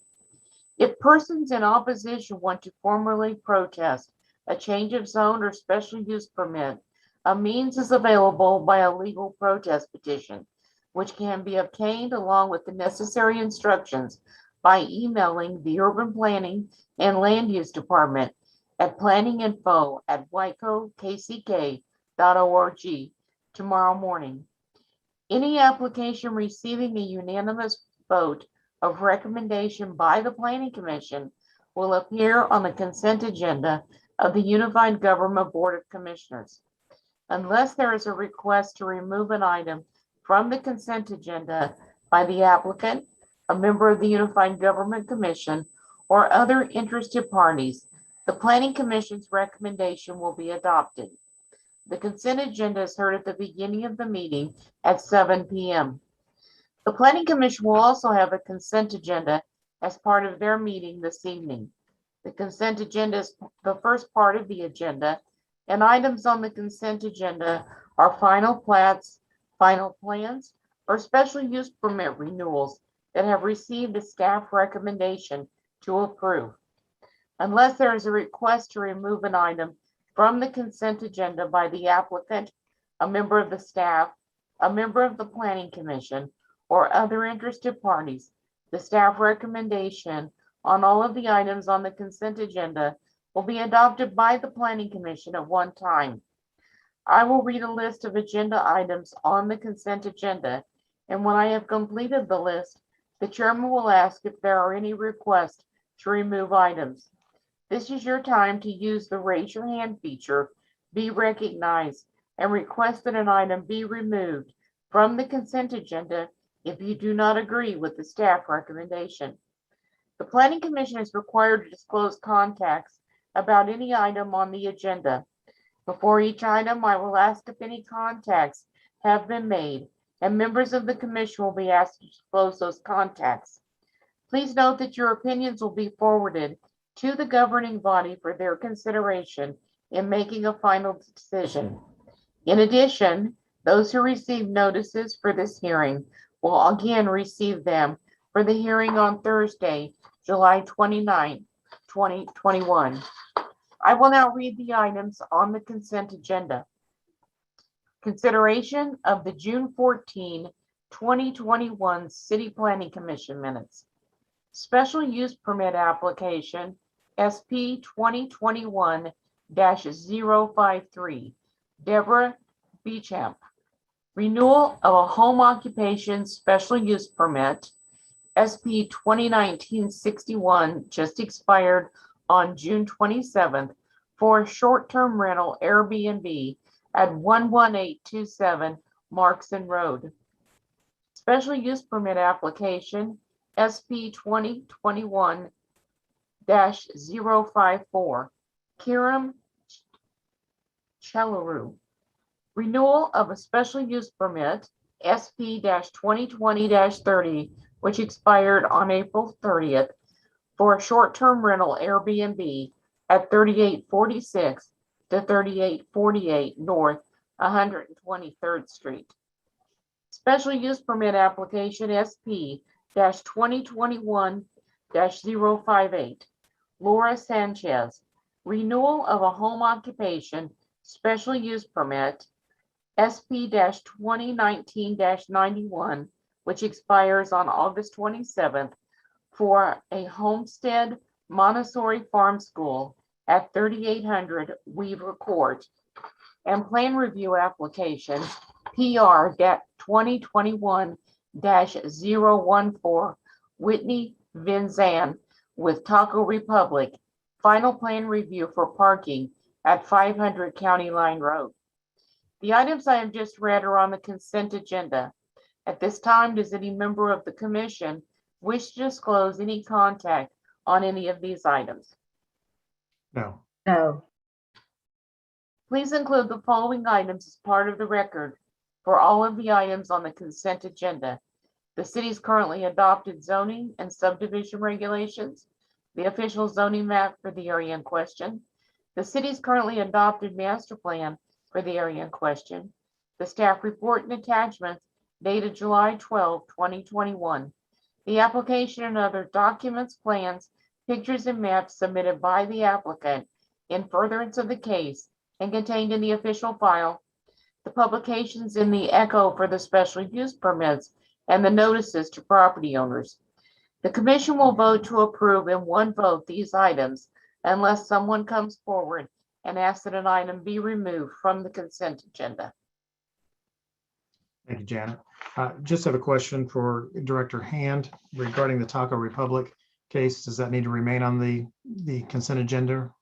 If persons in opposition want to formally protest a change of zone or special use permit, a means is available by a legal protest petition, which can be obtained along with the necessary instructions by emailing the Urban Planning and Land Use Department at planninginfo@wycokck.org tomorrow morning. Any application receiving a unanimous vote of recommendation by the Planning Commission will appear on the consent agenda of the Unified Government Board of Commissioners. Unless there is a request to remove an item from the consent agenda by the applicant, a member of the Unified Government Commission, or other interested parties, the Planning Commission's recommendation will be adopted. The consent agenda is heard at the beginning of the meeting at 7 p.m. The Planning Commission will also have a consent agenda as part of their meeting this evening. The consent agenda is the first part of the agenda, and items on the consent agenda are final plats, final plans, or special use permit renewals that have received a staff recommendation to approve. Unless there is a request to remove an item from the consent agenda by the applicant, a member of the staff, a member of the Planning Commission, or other interested parties, the staff recommendation on all of the items on the consent agenda will be adopted by the Planning Commission at one time. I will read a list of agenda items on the consent agenda, and when I have completed the list, the chairman will ask if there are any requests to remove items. This is your time to use the raise your hand feature, be recognized, and request that an item be removed from the consent agenda if you do not agree with the staff recommendation. The Planning Commission is required to disclose contacts about any item on the agenda. Before each item, I will ask if any contacts have been made, and members of the commission will be asked to disclose those contacts. Please note that your opinions will be forwarded to the governing body for their consideration in making a final decision. In addition, Those who receive notices for this hearing will again receive them for the hearing on Thursday, July 29, 2021. I will now read the items on the consent agenda. Consideration of the June 14, 2021 City Planning Commission minutes. Special use permit application SP 2021-053, Deborah Beechamp. Renewal of a home occupation special use permit, SP 2019-61, just expired on June 27th for a short-term rental Airbnb at 11827 Markson Road. Special use permit application SP 2021-054, Kiram Chelaru. Renewal of a special use permit SP-2020-30, which expired on April 30th for a short-term rental Airbnb at 3846 to 3848 North 123rd Street. Special use permit application SP-2021-058, Laura Sanchez. Renewal of a home occupation special use permit SP-2019-91, which expires on August 27th for a homestead Montessori farm school at 3800 Weaver Court, and plan review application PR-2021-014 Whitney Vinzan with Taco Republic, final plan review for parking at 500 County Line Road. The items I have just read are on the consent agenda. At this time, does any member of the commission wish to disclose any contact on any of these items? No. No. Please include the following items as part of the record for all of the items on the consent agenda: the city's currently adopted zoning and subdivision regulations, the official zoning map for the area in question, the city's currently adopted master plan for the area in question, the staff report and attachments dated July 12, 2021, the application and other documents, plans, pictures, and maps submitted by the applicant in furtherance of the case and contained in the official file, the publications in the ECHO for the special use permits, and the notices to property owners. The commission will vote to approve in one vote these items unless someone comes forward and asks that an item be removed from the consent agenda. Thank you, Janet. Just have a question for Director Hand regarding the Taco Republic case. Does that need to remain on the consent agenda?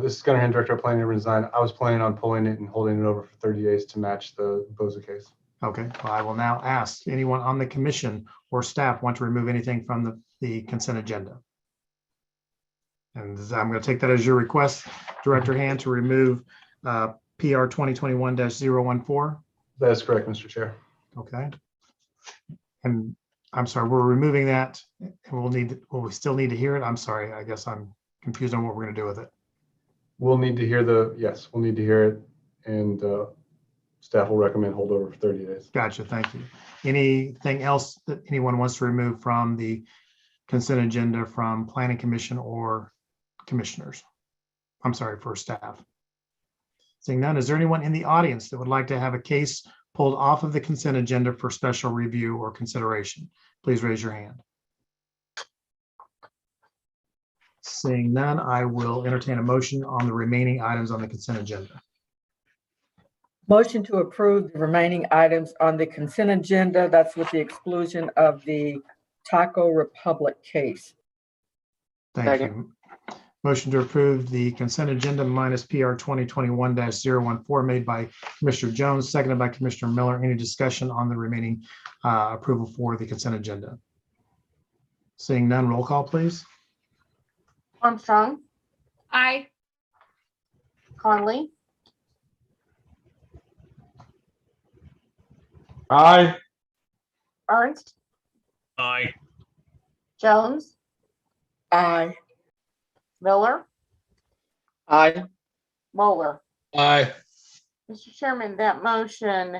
This is Gunnar Hand, Director of Planning and Design. I was planning on pulling it and holding it over for 30 days to match the Boza case. Okay, well, I will now ask anyone on the commission or staff want to remove anything from the consent agenda. And I'm going to take that as your request, Director Hand, to remove PR 2021-014. That is correct, Mr. Chair. Okay. And I'm sorry, we're removing that, and will we still need to hear it? I'm sorry, I guess I'm confused on what we're going to do with it. We'll need to hear we'll need to hear it, and staff will recommend hold over for 30 days. Gotcha, thank you. Anything else that anyone wants to remove from the consent agenda from Planning Commission or commissioners? I'm sorry, for staff. Seeing none, is there anyone in the audience that would like to have a case pulled off of the consent agenda for special review or consideration? Please raise your hand. Seeing none, I will entertain a motion on the remaining items on the consent agenda. Motion to approve the remaining items on the consent agenda. That's with the exclusion of the Taco Republic case. Thank you. Motion to approve the consent agenda minus PR 2021-014 made by Commissioner Jones, seconded by Commissioner Miller. Any discussion on the remaining approval for the consent agenda? Seeing none, roll call, please. Armstrong, Aye. Conley, Aye. Ernst, Aye. Jones, Aye. Miller, Aye. Moeller. Aye. Mr. Chairman, that motion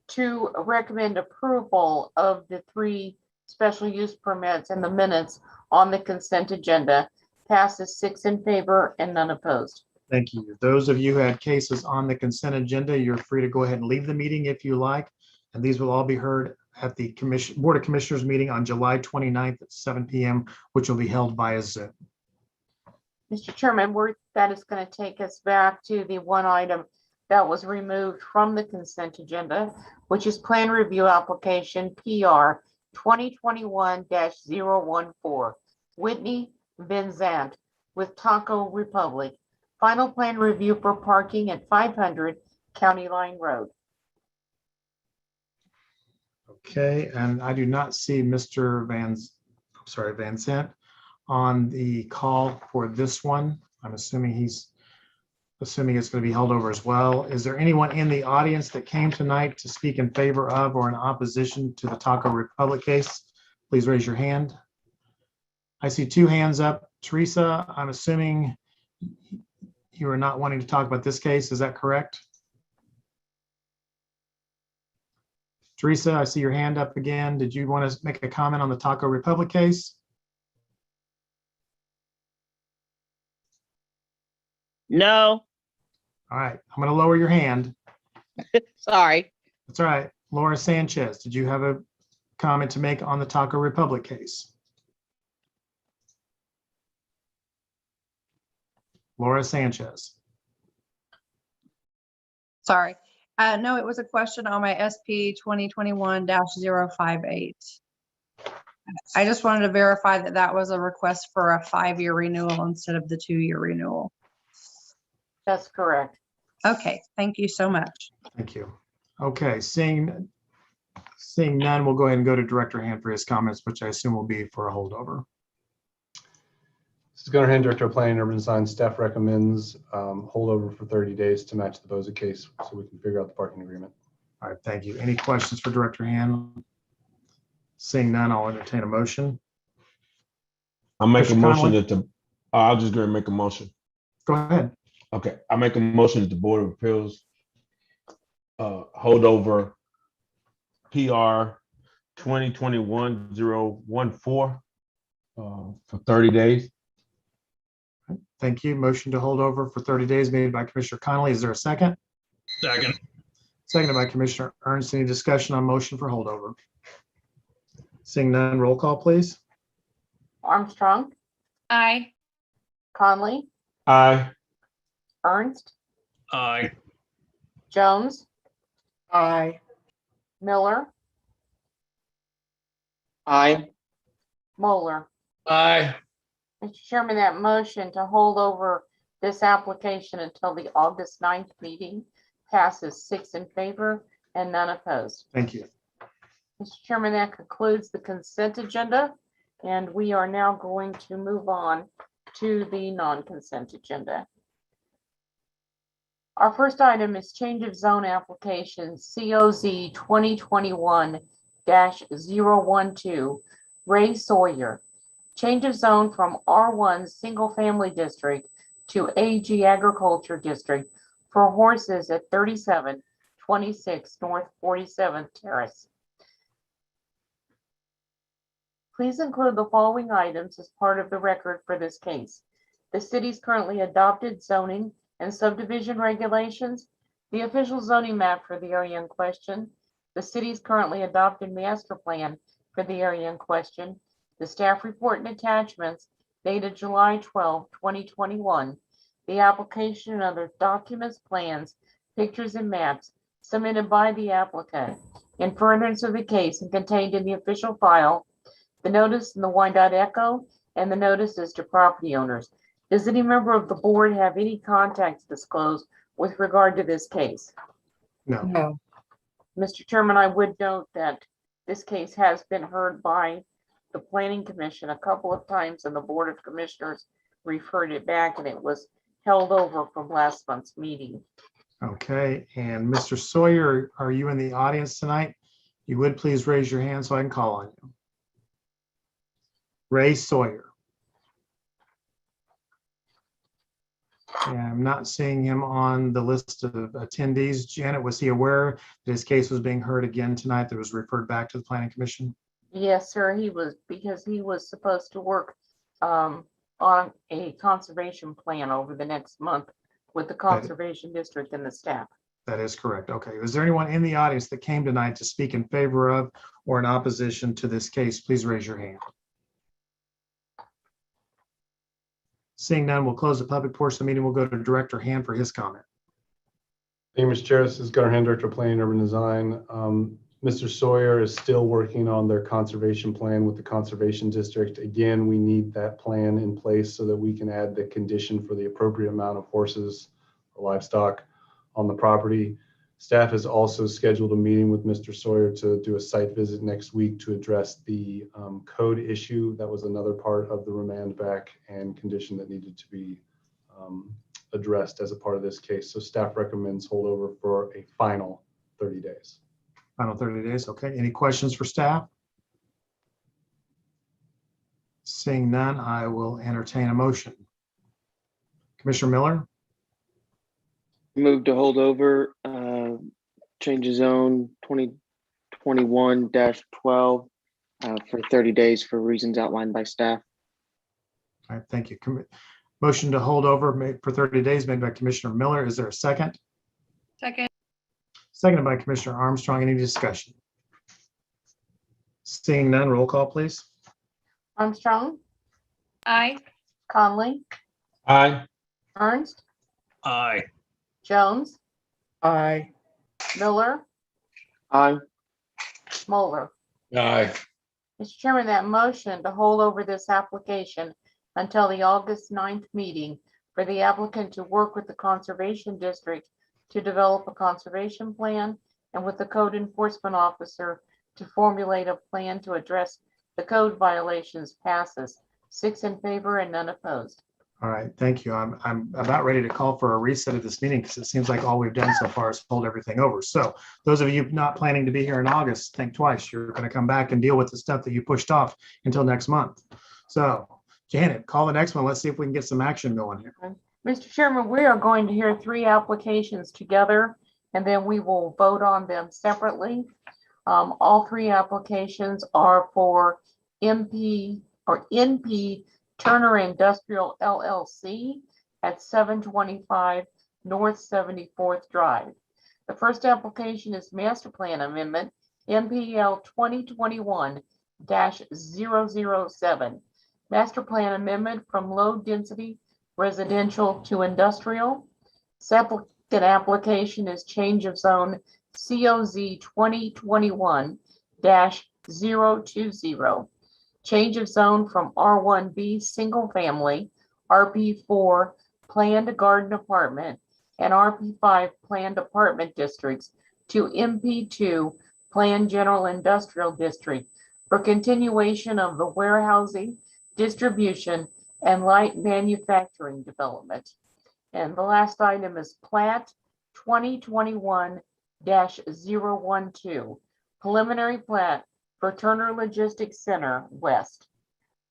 to recommend approval of the 3 special use permits and the minutes on the consent agenda passes 6 in favor and none opposed. Thank you. Those of you who had cases on the consent agenda, you're free to go ahead and leave the meeting if you like. And these will all be heard at the Board of Commissioners meeting on July 29th at 7 p.m., which will be held via Zoom. Mr. Chairman, that is going to take us back to the one item that was removed from the consent agenda, which is plan review application PR 2021-014, Whitney Benzant with Taco Republic. Final plan review for parking at 500 County Line Road. Okay, and I do not see Mr. Van Sant on the call for this one. I'm assuming it's going to be held over as well. Is there anyone in the audience that came tonight to speak in favor of or in opposition to the Taco Republic case? Please raise your hand. I see 2 hands up. Teresa, I'm assuming you are not wanting to talk about this case. Is that correct? Teresa, I see your hand up again. Did you want to make a comment on the Taco Republic case? No, All right, I'm going to lower your hand. sorry. That's all right. Laura Sanchez, did you have a comment to make on the Taco Republic case? Laura Sanchez. Sorry. No, it was a question on my SP 2021-058. I just wanted to verify that that was a request for a 5-year renewal instead of the 2-year renewal. That's correct. Okay, thank you so much. Thank you. Okay, seeing none, we'll go ahead and go to Director Hand for his comments, which I assume will be for a holdover. This is Gunnar Hand, Director of Planning and Urban Design. Staff recommends holdover for 30 days to match the Boza case so we can figure out the parking agreement. All right, thank you. Any questions for Director Hand? Seeing none, I'll entertain a motion. I'll make a Mr. motion Conley? that I'll just go and make a motion. Go ahead. Okay, I make a motion that the Board of Appeals hold over PR 2021-014 for 30 days. Thank you. Motion to hold over for 30 days made by Commissioner Connolly. Is there a second? Second. Seconded by Commissioner Ernst. Any discussion on motion for holdover? Seeing none, roll call, please. Armstrong, Aye. Conley, Aye. Ernst, Aye. Jones, Aye. Miller, Aye. Moeller. Aye. Mr. Chairman, that motion to hold over this application until the August 9th meeting passes 6 in favor and none opposed. Thank you. Mr. Chairman, that concludes the consent agenda, and we are now going to move on to the non-consent agenda. Our first item is change of zone application COZ 2021-012, Ray Sawyer. Change of zone from R1 Single Family District to AG Agriculture District for horses at 3726 North 47th Terrace. Please include the following items as part of the record for this case: the city's currently adopted zoning and subdivision regulations, the official zoning map for the area in question, the city's currently adopted master plan for the area in question, the staff report and attachments dated July 12, 2021, the application and other documents, plans, pictures, and maps submitted by the applicant in furtherance of the case and contained in the official file, the notice in the Wyandotte Echo, and the notices to property owners. Does any member of the board have any contacts disclosed with regard to this case? No. No. Mr. Chairman, I would note that this case has been heard by the Planning Commission a couple of times, and the Board of Commissioners referred it back, and it was held over from last month's meeting. Okay, and Mr. Sawyer, are you in the audience tonight? You would please raise your hand so I can call on you. Ray Sawyer. And I'm not seeing him on the list of attendees. Janet, was he aware that his case was being heard again tonight that was referred back to the planning commission? Yes, sir, he was, because he was supposed to work on a conservation plan over the next month with the conservation district and the staff. That is correct. Okay. Is there anyone in the audience that came tonight to speak in favor of or in opposition to this case? Please raise your hand. Seeing none, we'll close the public portion of the meeting. We'll go to Director Hand for his comment. Thank you, Mr. Chair. This is Gunnar Hand, Director of Planning and Urban Design. Mr. Sawyer is still working on their conservation plan with the Conservation District. Again, we need that plan in place so that we can add the condition for the appropriate amount of horses or livestock on the property. Staff has also scheduled a meeting with Mr. Sawyer to do a site visit next week to address the code issue. That was another part of the remand back and condition that needed to be addressed as a part of this case. So staff recommends holdover for a final 30 days. Final 30 days. Okay. Any questions for staff? Seeing none, I will entertain a motion. Commissioner Miller, Move to hold over, change of zone 2021-12 for 30 days for reasons outlined by staff. all right, thank you. Motion to hold over made for 30 days made by Commissioner Miller. Is there a second? Second. Seconded by Commissioner Armstrong. Any discussion? Seeing none, roll call, please. Armstrong, Aye. Conley, Aye. Ernst, Aye. Jones, Aye. Miller, Aye. Moeller. Aye. Mr. Chairman, that motion to hold over this application until the August 9th meeting for the applicant to work with the Conservation District to develop a conservation plan and with the code enforcement officer to formulate a plan to address the code violations passes. 6 in favor and none opposed. All right, thank you. I'm about ready to call for a reset of this meeting because it seems like all we've done so far is hold everything over. So those of you not planning to be here in August, think twice. You're going to come back and deal with the stuff that you pushed off until next month. So Janet, call the next one. Let's see if we can get some action going here. Mr. Chairman, we are going to hear 3 applications together and then we will vote on them separately. All 3 applications are for NP Turner Industrial LLC at 725 North 74th Drive. The first application is Master Plan Amendment MPL 2021-007. Master Plan Amendment from Low Density Residential to Industrial. Second application is Change of Zone COZ 2021-020. Change of zone from R1B Single Family, RP4 Planned Garden Apartment, and RP5 Planned Apartment Districts to MP2 Planned General Industrial District for continuation of the warehousing, distribution, and light manufacturing development. And the last item is Plat 2021-012, preliminary plat for Turner Logistics Center West.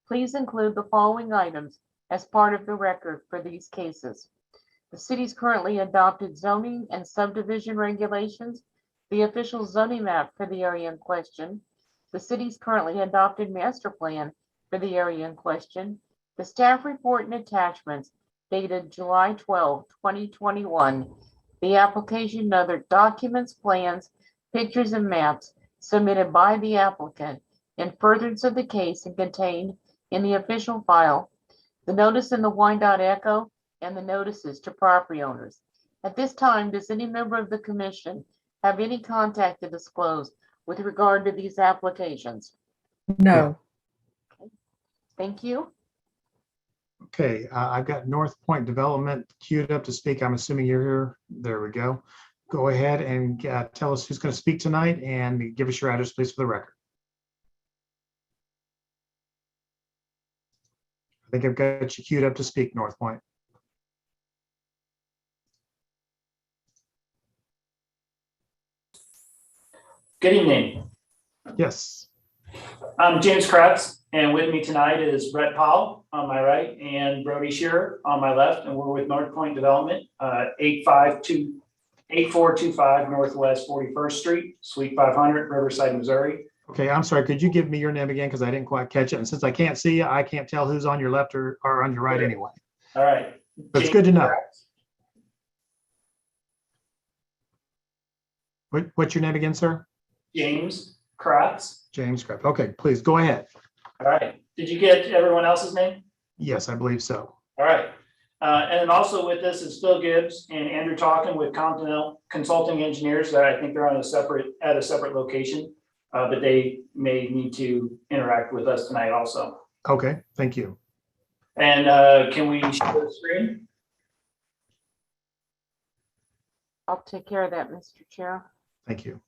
Please include the following items as part of the record for these cases. The city's currently adopted zoning and subdivision regulations, the official zoning map for the area in question, the city's currently adopted master plan for the area in question, the staff report and attachments dated July 12, 2021, the application and other documents, plans, pictures, and maps submitted by the applicant in furtherance of the case and contained in the official file, the notice in the Wyandotte Echo, and the notices to property owners. At this time, does any member of the commission have any contact to disclose with regard to these applications? No. Thank you. Okay, I've got North Point Development queued up to speak. I'm assuming you're here. There we go. Go ahead and tell us who's going to speak tonight and give us your address, please, for the record. I think I've got you queued up to speak, North Point. Good evening. Yes. I'm James Kratz, and with me tonight is Brett Powell on my right and Brody Shearer on my left, and we're with North Point Development, 8425 Northwest 41st Street, Suite 500, Riverside, Missouri. Okay, I'm sorry. Could you give me your name again? Because I didn't quite catch it. And since I can't see you, I can't tell who's on your left or on your right anyway. All right. But it's good to know. What's your name again, sir? James Kratz. James Kratz. Okay, please go ahead. All right. Did you get everyone else's name? Yes, I believe so. All right. And then also with this is Phil Gibbs and Andrew Talkin with Continental Consulting Engineers. That I think they're on a separate location, but they may need to interact with us tonight also. Okay, thank you. And can we share the screen? I'll take care of that, Mr. Chair. Thank you.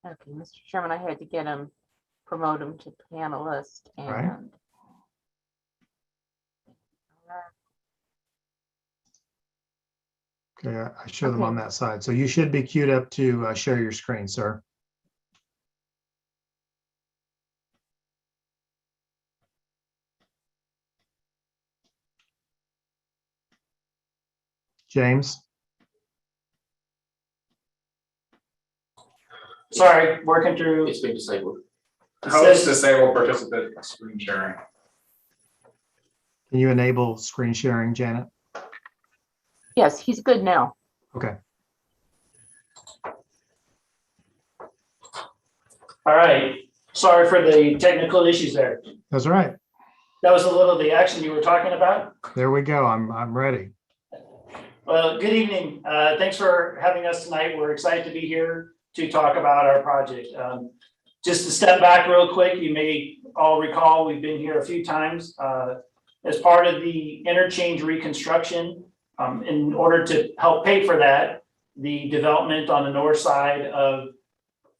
Okay, Mr. Chairman, I had to get him, promote him to panelist right. and. Okay, I show them Okay. on that side. So you should be queued up to share your screen, sir. James? Sorry, working through. It's been disabled. It Host says- disabled participant screen sharing. Can you enable screen sharing, Janet? Yes, he's good now. Okay. All right. Sorry for the technical issues there. That's all right. That was a little of the action you were talking about. There we go. I'm ready. Well, good evening. Thanks for having us tonight. We're excited to be here to talk about our project. Just to step back real quick, you may all recall we've been here a few times as part of the interchange reconstruction. In order to help pay for that, the development on the north side of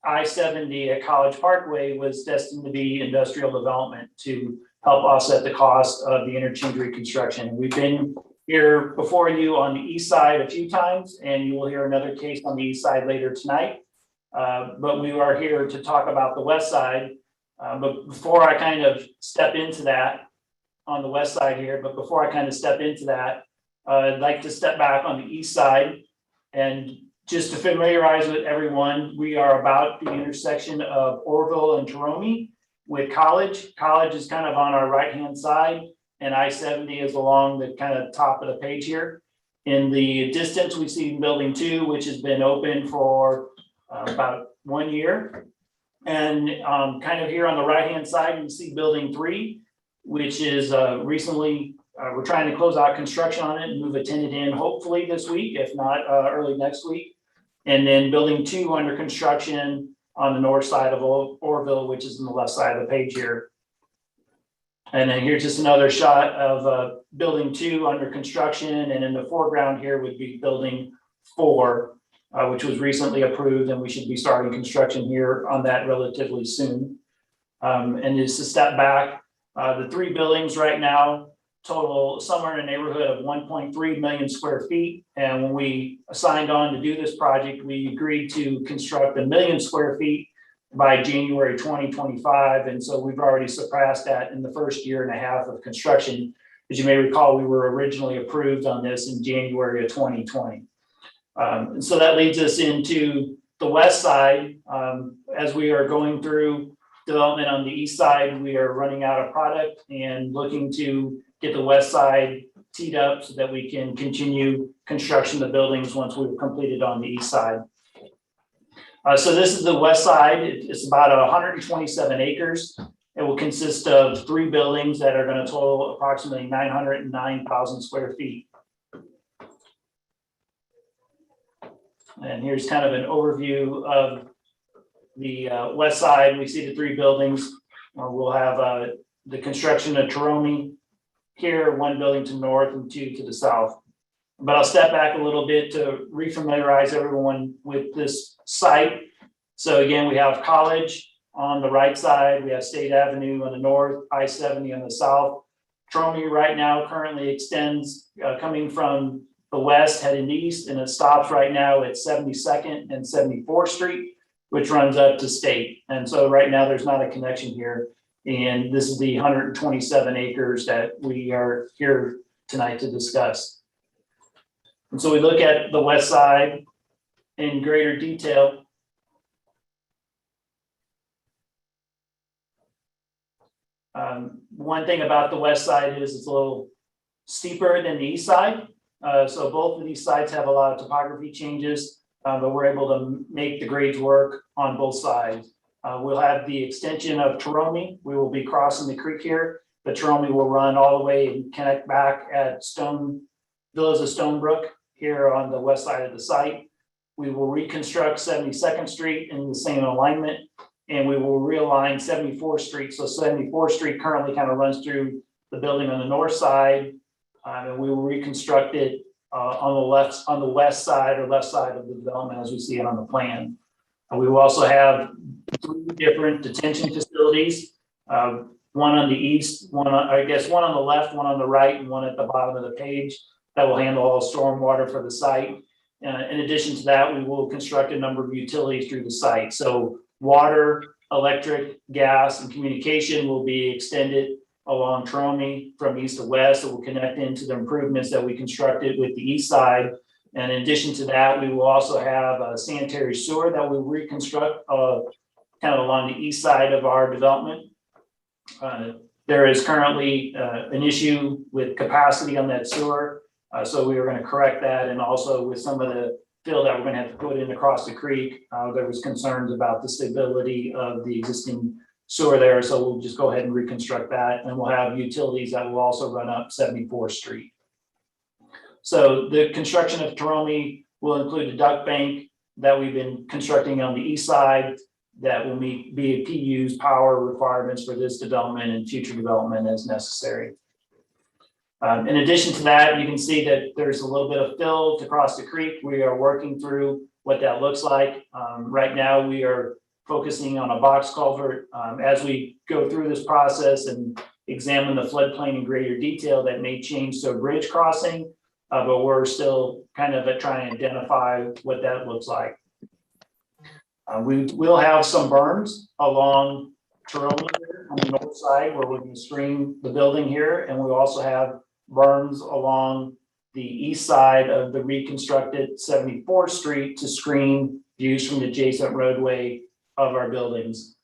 I-70 at College Parkway was destined to be industrial development to help offset the cost of the interchange reconstruction. We've been here before you on the east side a few times, and you will hear another case on the east side later tonight. But we are here to talk about the west side. But before I kind of step into that on the west side here, I'd like to step back on the east side. And just to familiarize with everyone, we are about the intersection of Orville and Jerome with College. College is kind of on our right-hand side, and I-70 is along the kind of top of the page here. In the distance, we see Building 2, which has been open for about 1 year. And kind of here on the right-hand side, you see Building 3, which is recently, we're trying to close out construction on it and move a tenant in hopefully this week, if not early next week. And then Building 2 under construction on the north side of Orville, which is on the left side of the page here. And then here's just another shot of Building 2 under construction. And in the foreground here would be Building 4, which was recently approved, and we should be starting construction here on that relatively soon. And just to step back, the 3 buildings right now total somewhere in the neighborhood of 1.3 million square feet. And when we signed on to do this project, we agreed to construct 1 million square feet by January 2025. And so we've already surpassed that in the first year and a half of construction. As you may recall, we were originally approved on this in January of 2020. And so that leads us into the west side. As we are going through development on the east side, we are running out of product and looking to get the west side teed up so that we can continue construction of the buildings once we've completed on the east side. So this is the west side. It's about 127 acres. It will consist of 3 buildings that are going to total approximately 909,000 square feet. And here's kind of an overview of the west side. We see the 3 buildings. We'll have the construction of Jerome, here, one building to north and two to the south. But I'll step back a little bit to refamiliarize everyone with this site. So again, we have College on the right side, we have State Avenue on the north, I-70 on the south. Tromie right now currently extends coming from the west heading east, and it stops right now at 72nd and 74th Street, which runs up to State. And so right now there's not a connection here. And this is the 127 acres that we are here tonight to discuss. And so we look at the west side in greater detail. One thing about the west side is it's a little steeper than the east side. So both of these sites have a lot of topography changes, but we're able to make the grades work on both sides. We'll have the extension of Tromie. We will be crossing the creek here, but Tromie will run all the way and connect back at Villas of Stonebrook here on the west side of the site. We will reconstruct 72nd Street in the same alignment, and we will realign 74th Street. So 74th Street currently kind of runs through the building on the north side, and we will reconstruct it on the west side or left side of the development as we see it on the plan. We will also have 3 different detention facilities, one on the east, one on the left, one on the right, and one at the bottom of the page that will handle all stormwater for the site. In addition to that, we will construct a number of utilities through the site. So water, electric, gas, and communication will be extended along Tromie from east to west. It will connect into the improvements that we constructed with the east side. And in addition to that, we will also have a sanitary sewer that we reconstruct kind of along the east side of our development. There is currently an issue with capacity on that sewer. So we are going to correct that. And also with some of the fill that we're going to have to put in across the creek, there was concerns about the stability of the existing sewer there. So we'll just go ahead and reconstruct that. And we'll have utilities that will also run up 74th Street. So the construction of Tromie will include a duct bank that we've been constructing on the east side that will meet BPU's power requirements for this development and future development as necessary. In addition to that, you can see that there's a little bit of fill to cross the creek. We are working through what that looks like. Right now, we are focusing on a box culvert. As we go through this process and examine the floodplain in greater detail, that may change to a bridge crossing. But we're still kind of trying to identify what that looks like. We will have some berms along Tromie on the north side where we can screen the building here. And we also have berms along the east side of the reconstructed 74th Street to screen views from the adjacent roadway of our buildings.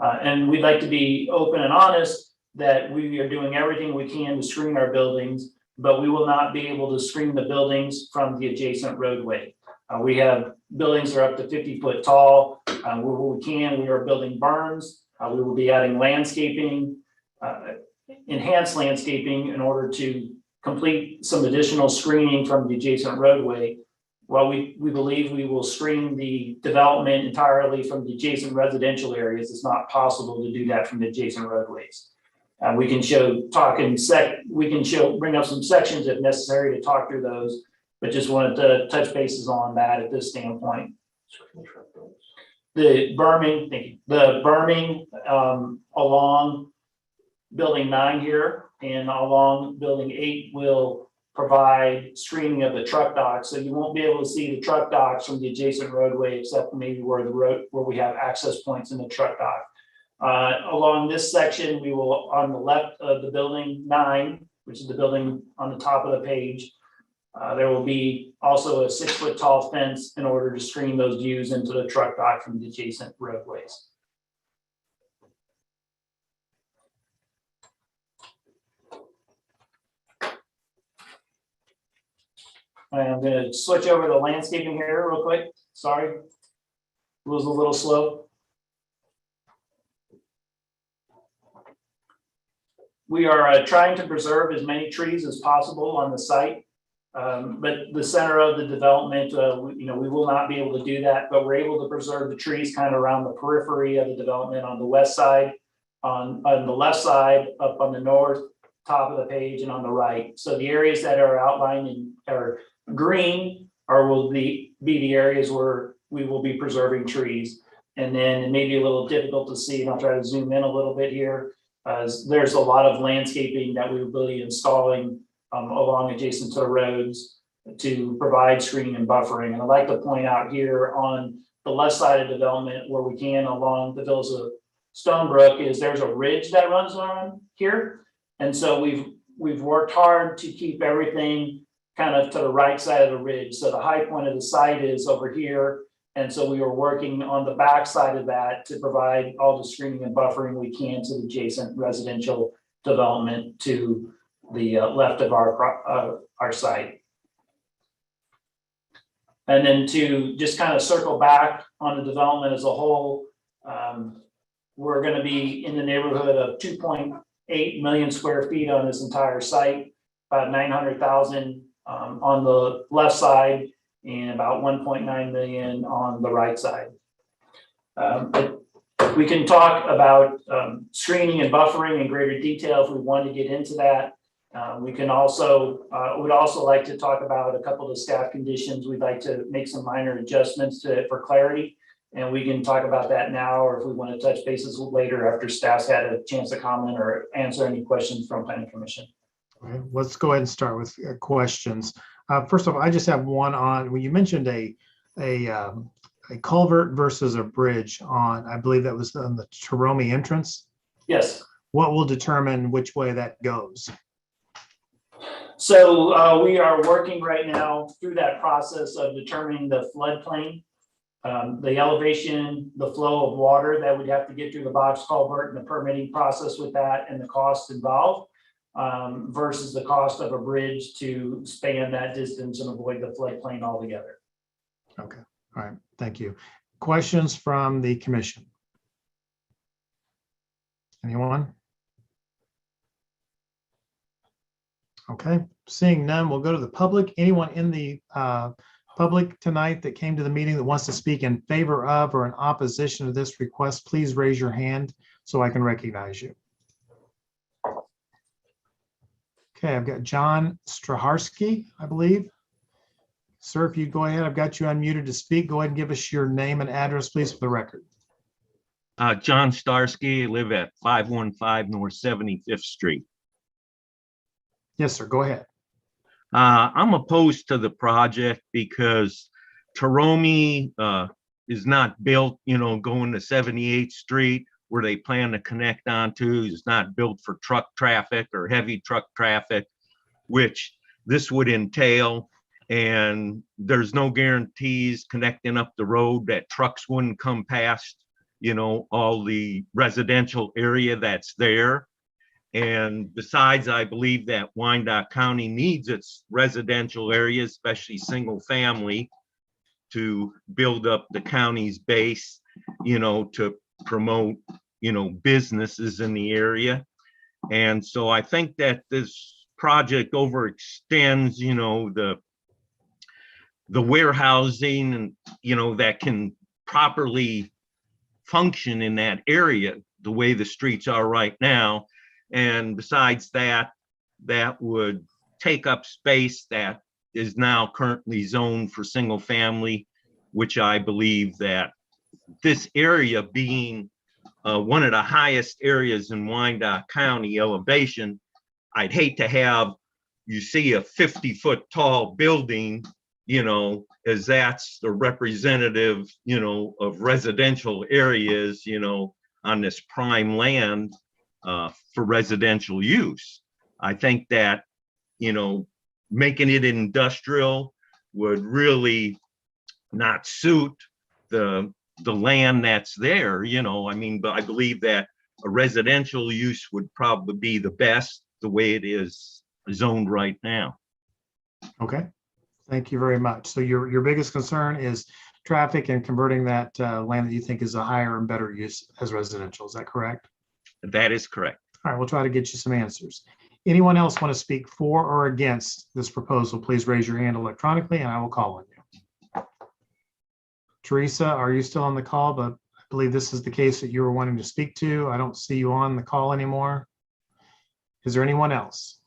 And we'd like to be open and honest that we are doing everything we can to screen our buildings, but we will not be able to screen the buildings from the adjacent roadway. We have buildings that are up to 50 foot tall. Where we can, we are building berms. We will be adding landscaping, enhanced landscaping in order to complete some additional screening from the adjacent roadway. While we believe we will screen the development entirely from the adjacent residential areas, it's not possible to do that from the adjacent roadways. We can bring up some sections if necessary to talk through those, but just wanted to touch bases on that at this standpoint. The berming, thank you. The berming along building 9 here and along building 8 will provide screening of the truck docks. So you won't be able to see the truck docks from the adjacent roadway, except maybe where we have access points in the truck dock. Along this section, we will, on the left of the building 9, which is the building on the top of the page, there will be also a 6 foot tall fence in order to screen those views into the truck dock from the adjacent roadways. I'm going to switch over to landscaping here real quick. Sorry, it was a little slow. We are trying to preserve as many trees as possible on the site, but the center of the development, we will not be able to do that, but we're able to preserve the trees kind of around the periphery of the development on the west side, on the left side, up on the north, top of the page and on the right. So the areas that are outlined in, are green will be the areas where we will be preserving trees. And then it may be a little difficult to see, and I'll try to zoom in a little bit here, as there's a lot of landscaping that we will be installing along adjacent to the roads to provide screening and buffering. And I'd like to point out here on the left side of development where we can along the Villas of Stonebrook is there's a ridge that runs on here. And so we've worked hard to keep everything kind of to the right side of the ridge. So the high point of the site is over here. And so we were working on the back side of that to provide all the screening and buffering we can to the adjacent residential development to the left of our site. And then to just kind of circle back on the development as a whole, we're going to be in the neighborhood of 2.8 million square feet on this entire site, about 900,000 on the left side and about 1.9 million on the right side. We can talk about screening and buffering in greater detail if we want to get into that. We can also, would also like to talk about a couple of the staff conditions. We'd like to make some minor adjustments to it for clarity. And we can talk about that now, or if we want to touch bases later after staff's had a chance to comment or answer any questions from Planning Commission. Okay, let's go ahead and start with questions. First of all, I just have one on, when you mentioned a culvert versus a bridge on, I believe that was on the Torome entrance. Yes. What will determine which way that goes? So we are working right now through that process of determining the floodplain, the elevation, the flow of water that would have to get through the box culvert and the permitting process with that and the cost involved versus the cost of a bridge to span that distance and avoid the floodplain altogether. Okay, all right, thank you. Questions from the commission? Anyone? Okay, seeing none, we'll go to the public. Anyone in the public tonight that came to the meeting that wants to speak in favor of or in opposition to this request, please raise your hand so I can recognize you. Okay, I've got John Straharski, I believe. Sir, if you go ahead, I've got you unmuted to speak. Go ahead and give us your name and address, please, for the record. John Starsky, I live at 515 North 75th Street. Yes, sir, go ahead. I'm opposed to the project because Torome is not built, going to 78th Street where they plan to connect onto. Is not built for truck traffic or heavy truck traffic, which this would entail. And there's no guarantees connecting up the road that trucks wouldn't come past, all the residential area that's there. And besides, I believe that Wyandotte County needs its residential areas, especially single family, to build up the county's base, to promote, businesses in the area. And so I think that this project overextends, the warehousing and, that can properly function in that area the way the streets are right now. And besides that, that would take up space that is now currently zoned for single family, which I believe that this area being one of the highest areas in Wyandotte County elevation, I'd hate to have you see a 50-foot tall building, as that's the representative, of residential areas, on this prime land for residential use. I think that, making it industrial would really not suit the land that's there, but I believe that a residential use would probably be the best the way it is zoned right now. Okay, thank you very much. So your biggest concern is traffic and converting that land that you think is a higher and better use as residential. Is that correct? That is correct. All right, we'll try to get you some answers. Anyone else want to speak for or against this proposal? Please raise your hand electronically and I will call on you. Teresa, are you still on the call? But I believe this is the case that you were wanting to speak to. I don't see you on the call anymore. Is there anyone else?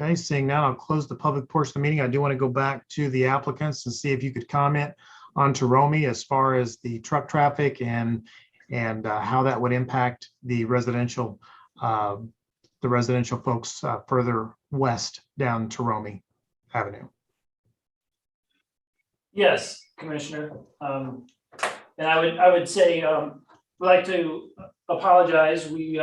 Okay, seeing none, I'll close the public portion of the meeting. I do want to go back to the applicants and see if you could comment on Taromie as far as the truck traffic and how that would impact the residential folks further west down Taromie Avenue. Yes, Commissioner. And I would say, we'd like to apologize. We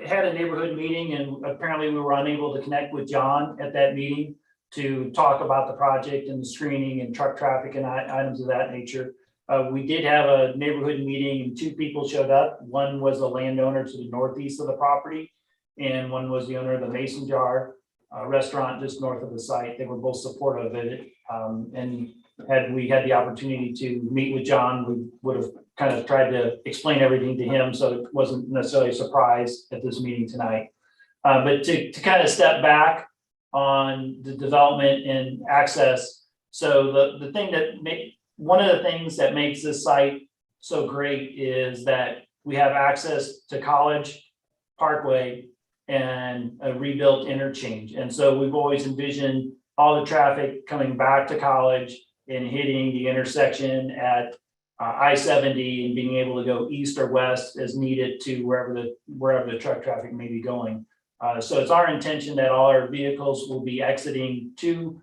had a neighborhood meeting and apparently we were unable to connect with John at that meeting to talk about the project and the screening and truck traffic and items of that nature. We did have a neighborhood meeting and 2 people showed up. One was a landowner to the northeast of the property and one was the owner of the Mason Jar restaurant just north of the site. They were both supportive of it. And had we had the opportunity to meet with John, we would have kind of tried to explain everything to him, so it wasn't necessarily a surprise at this meeting tonight. But to kind of step back on the development and access. So the thing that one of the things that makes this site so great is that we have access to College Parkway and a rebuilt interchange. And so we've always envisioned all the traffic coming back to College and hitting the intersection at I-70 and being able to go east or west as needed to wherever the truck traffic may be going. So it's our intention that all our vehicles will be exiting to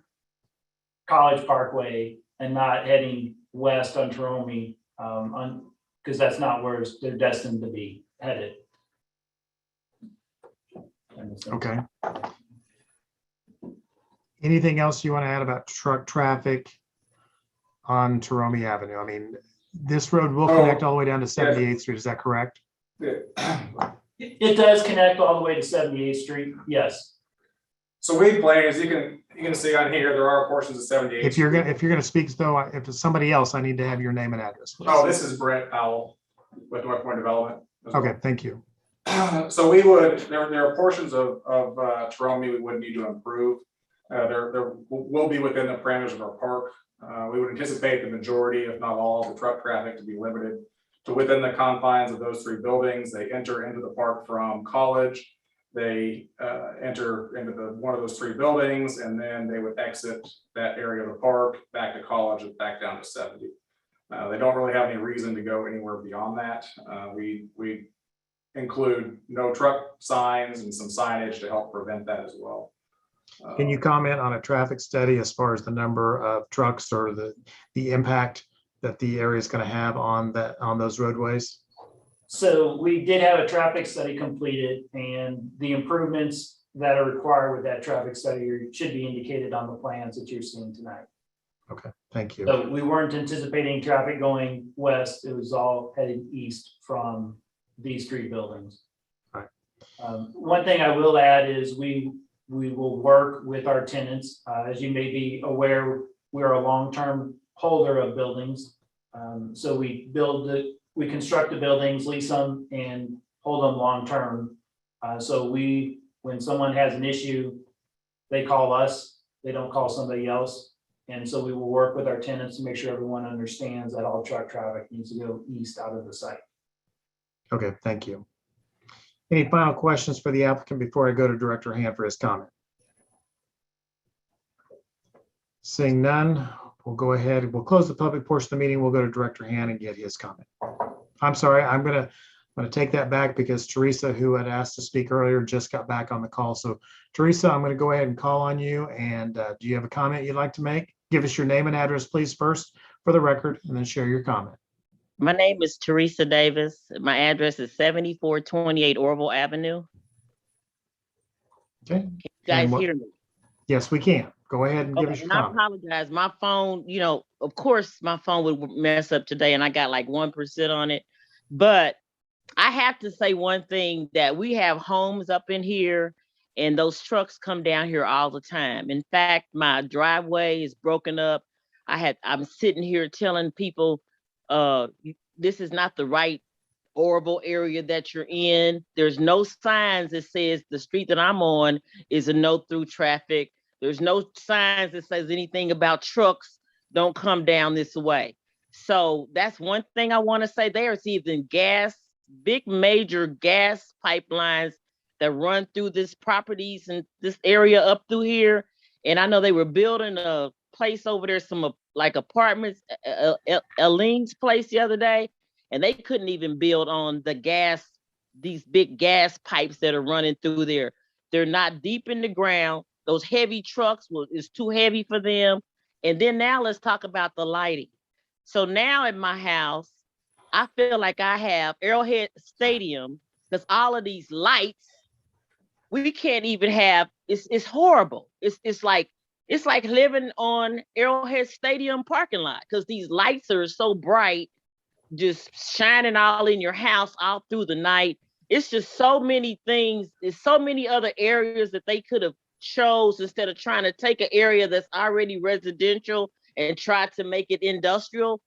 College Parkway and not heading west on Taromie, because that's not where they're destined to be headed. Okay. Anything else you want to add about truck traffic on Taromie Avenue? I mean, this road will connect all the way down to 78th Street. Is that correct? It does connect all the way to 78th Street. Yes. So we plan, as you can see on here, there are portions of 78th. If you're gonna speak though, if it's somebody else, I need to have your name and address, please. Oh, this is Brett Powell with North Point Development. Okay, thank you. So we would, there are portions of Taromie we would need to improve. There will be within the parameters of our park. We would anticipate the majority, if not all, of the truck traffic to be limited to within the confines of those 3 buildings. They enter into the park from College. They enter into one of those 3 buildings, and then they would exit that area of the park back to College and back down to 70. They don't really have any reason to go anywhere beyond that. We include no truck signs and some signage to help prevent that as well. Can you comment on a traffic study as far as the number of trucks or the impact that the area is going to have on those roadways? So we did have a traffic study completed, and the improvements that are required with that traffic study should be indicated on the plans that you're seeing tonight. Okay, thank you. So we weren't anticipating traffic going west. It was all headed east from these 3 buildings. All right. One thing I will add is we will work with our tenants. As you may be aware, we're a long-term holder of buildings. So we construct the buildings, lease them, and hold them long-term. So when someone has an issue, they call us, they don't call somebody else. And so we will work with our tenants to make sure everyone understands that all truck traffic needs to go east out of the site. Okay, thank you. Any final questions for the applicant before I go to Director Hand for his comment? Seeing none, we'll go ahead. We'll close the public portion of the meeting. We'll go to Director Hand and get his comment. I'm sorry, I'm gonna take that back because Teresa, who had asked to speak earlier, just got back on the call. So Teresa, I'm gonna go ahead and call on you. And do you have a comment you'd like to make? Give us your name and address, please, first for the record, and then share your comment. My name is Teresa Davis. My address is 7428 Orville Avenue. Okay. Can you guys hear me? Yes, we can. Go ahead and give us your And I comment. apologize. My phone, of course, my phone would mess up today and I got like 1% on it. But I have to say one thing, that we have homes up in here and those trucks come down here all the time. In fact, my driveway is broken up. I'm sitting here telling people, this is not the right Orville area that you're in. There's no signs that says the street that I'm on is a no through traffic. There's no signs that says anything about trucks don't come down this way. So that's one thing I want to say. There's even gas big major gas pipelines that run through this properties and this area up through here. And I know they were building a place over there, some like apartments, Elaine's place the other day, and they couldn't even build on the gas, these big gas pipes that are running through there. They're not deep in the ground. Those heavy trucks is too heavy for them. And then now let's talk about the lighting. So now at my house, I feel like I have Arrowhead Stadium because all of these lights, we can't even have, it's horrible. It's like living on Arrowhead Stadium parking lot because these lights are so bright, just shining all in your house all through the night. It's just so many things. There's so many other areas that they could have chose instead of trying to take an area that's already residential and try to make it industrial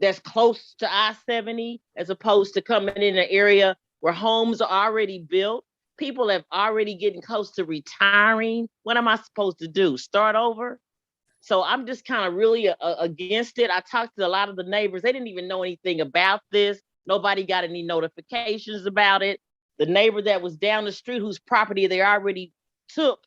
that's close to I-70 as opposed to coming in an area where homes are already built. People have already getting close to retiring. What am I supposed to do? Start over? So I'm just kind of really against it. I talked to a lot of the neighbors. They didn't even know anything about this. Nobody got any notifications about it. The neighbor that was down the street whose property they already took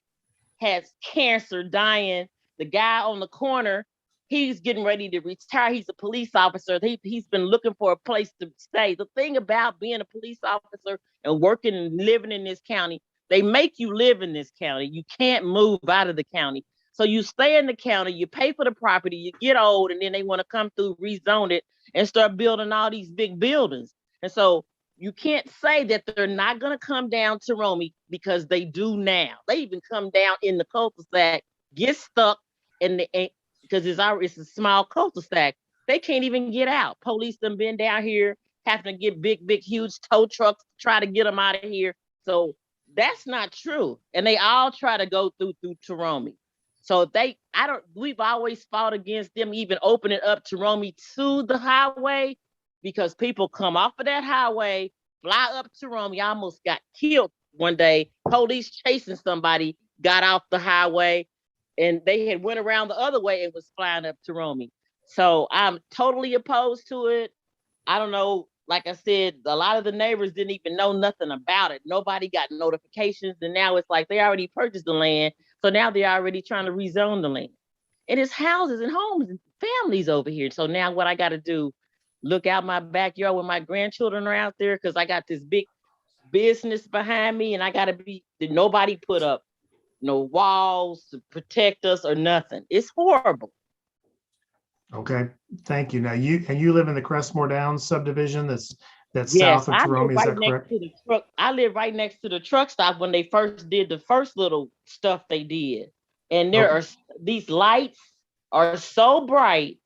has cancer, dying. The guy on the corner, he's getting ready to retire. He's a police officer. He's been looking for a place to stay. The thing about being a police officer and working and living in this county, they make you live in this county. You can't move out of the county. So you stay in the county, you pay for the property, you get old, and then they want to come through, rezone it, and start building all these big buildings. And so you can't say that they're not going to come down to Romey because they do now. They even come down in the cul-de-sac, get stuck, and because it's a small cul-de-sac. They can't even get out. Police done been down here having to get big, huge tow trucks to try to get them out of here. So that's not true. And they all try to go through Romey. So we've always fought against them even opening up Romey to the highway because people come off of that highway, fly up to Romey. I almost got killed one day. Police chasing somebody, got off the highway, and they had went around the other way and was flying up to Romey. So I'm totally opposed to it. I don't know. Like I said, a lot of the neighbors didn't even know nothing about it. Nobody got notifications. And now it's like they already purchased the land. So now they're already trying to rezone the land. And it's houses and homes and families over here. So now what I got to do, look out my backyard when my grandchildren are out there because I got this big business behind me and I got to nobody put up no walls to protect us or nothing. It's horrible. Okay, thank you. Now you live in the Crestmore Downs subdivision that's Yes, south of I live Romey, is right that next correct? to the truck. I live right next to the truck stop when they first did the first little stuff they did. And there Okay. are these lights are so bright.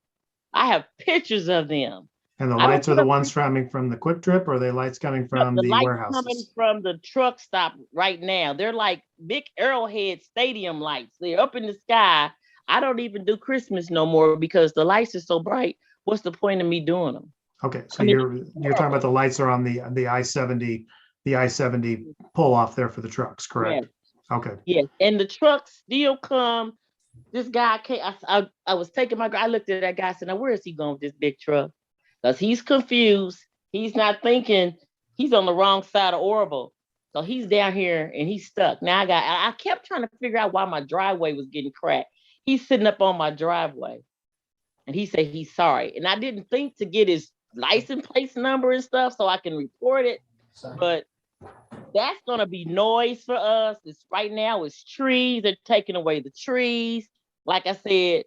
I have pictures of them. And the I don't lights are get the up ones coming from the Quick Trip, or are they lights coming from the the lights coming warehouses? from the truck stop right now. They're like big Arrowhead Stadium lights. They're up in the sky. I don't even do Christmas no more because the lights are so bright. What's the point of me doing them? Okay, so I mean, you're talking about the lights are on the I-70 pull off there for the trucks, correct? Okay, Yes, and the trucks still come. This guy came. I was taking I looked at that guy. I said, "Now where is he going with this big truck?" Because he's confused. He's not thinking. He's on the wrong side of Orville. So he's down here and he's stuck. Now I kept trying to figure out why my driveway was getting cracked. He's sitting up on my driveway, and he said he's sorry. And I didn't think to get his license plate number and stuff so I can report it, but that's gonna be noise for us. Right now it's trees. They're taking away the trees. Like I said,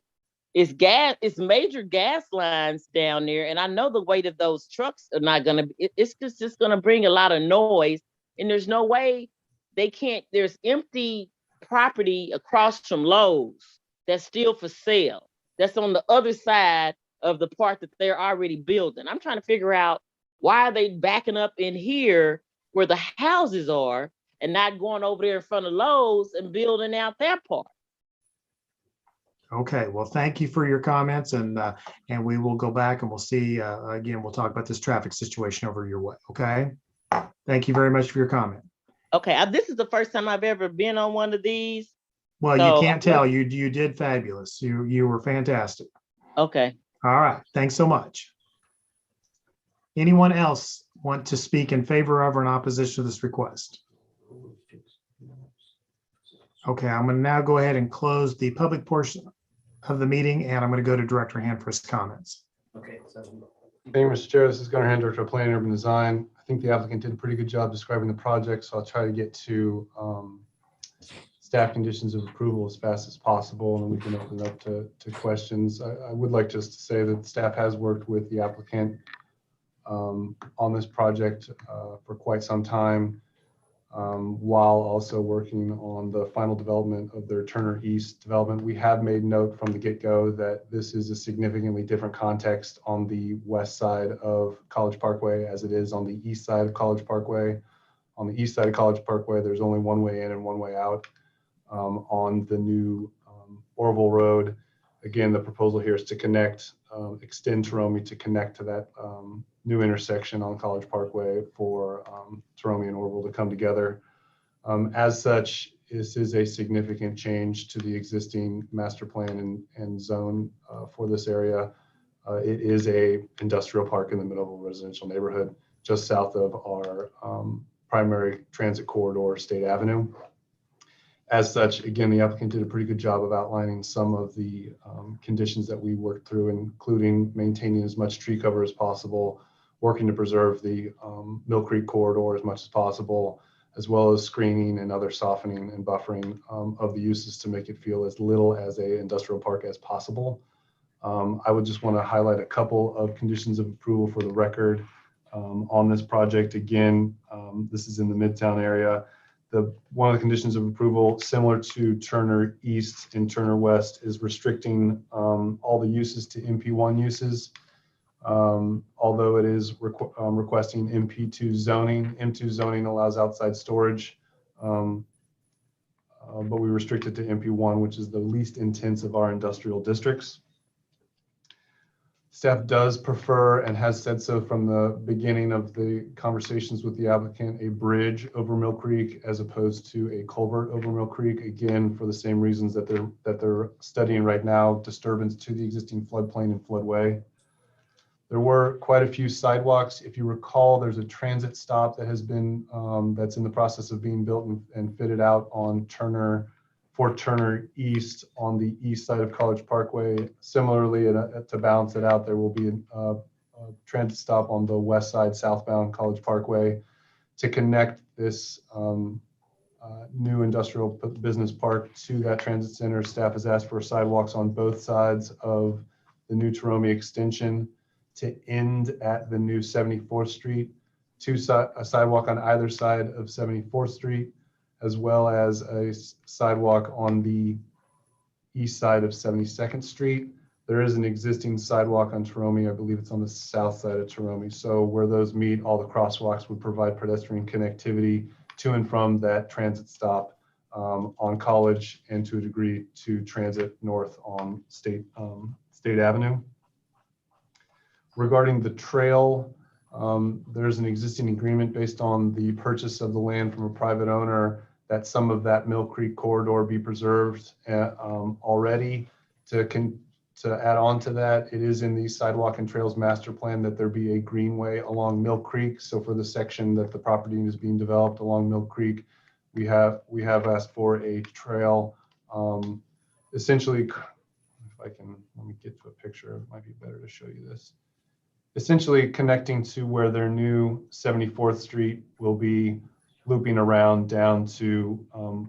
it's major gas lines down there, and I know the weight of those trucks are not gonna. It's just gonna bring a lot of noise, and there's no way they can't. There's empty property across from Lowe's that's still for sale. That's on the other side of the part that they're already building. I'm trying to figure out why are they backing up in here where the houses are and not going over there in front of Lowe's and building out that part. okay. Well, thank you for your comments, and we will go back and we'll see, again, we'll talk about this traffic situation over your way, okay? Thank you very much for your comment. Okay, this is the first time I've ever been on one of these. Well, So, you can't tell. You did fabulous. You were fantastic. Okay. All right. Thanks so much. Anyone else want to speak in favor of or in opposition to this request? Okay, I'm going to now go ahead and close the public portion of the meeting, and I'm going to go to Director Hand for his comments. Okay, so Thank you, Mr. Chair. This is Gunnar Hand, Director of Planning and Urban Design. I think the applicant did a pretty good job describing the project, so I'll try to get to staff conditions of approval as fast as possible, and then we can open it up to questions. I would like just to say that staff has worked with the applicant on this project for quite some time, while also working on the final development of their Turner East development. We have made note from the get-go that this is a significantly different context on the west side of College Parkway as it is on the east side of College Parkway. On the east side of College Parkway, there's only one way in and one way out. On the new Orville Road, again, the proposal here is to connect, extend Torome to connect to that new intersection on College Parkway for Torome and Orville to come together. As such, this is a significant change to the existing master plan and zone for this area. It is a industrial park in the middle of a residential neighborhood just south of our primary transit corridor, State Avenue. As such, again, the applicant did a pretty good job of outlining some of the conditions that we worked through, including maintaining as much tree cover as possible, working to preserve the Mill Creek corridor as much as possible, as well as screening and other softening and buffering of the uses to make it feel as little as a industrial park as possible. I would just want to highlight a couple of conditions of approval for the record on this project. Again, this is in the Midtown area. One of the conditions of approval, similar to Turner East and Turner West, is restricting all the uses to MP1 uses. Although it is requesting MP2 zoning. M2 zoning allows outside storage, but we restrict it to MP1, which is the least intense of our industrial districts. Staff does prefer, and has said so from the beginning of the conversations with the applicant, a bridge over Mill Creek as opposed to a culvert over Mill Creek, again, for the same reasons that they're studying right now, disturbance to the existing floodplain and floodway. There were quite a few sidewalks. If you recall, there's a transit stop that has been, that's in the process of being built and fitted out on Fort Turner East on the east side of College Parkway. Similarly, to balance it out, there will be a transit stop on the west side, southbound College Parkway, to connect this new industrial business park to that transit center. Staff has asked for sidewalks on both sides of the new Torome extension to end at the new 74th Street, a sidewalk on either side of 74th Street, as well as a sidewalk on the east side of 72nd Street. There is an existing sidewalk on Torome. I believe it's on the south side of Torome. So where those meet, all the crosswalks would provide pedestrian connectivity to and from that transit stop on College, and to a degree to transit north on State Avenue. Regarding the trail, there's an existing agreement based on the purchase of the land from a private owner that some of that Mill Creek corridor be preserved already. To add on to that, it is in the Sidewalk and Trails Master Plan that there be a greenway along Mill Creek. So for the section that the property is being developed along Mill Creek, we have asked for a trail. Essentially, if I can, let me get to a picture. It might be better to show you this. Essentially connecting to where their new 74th Street will be, looping around down to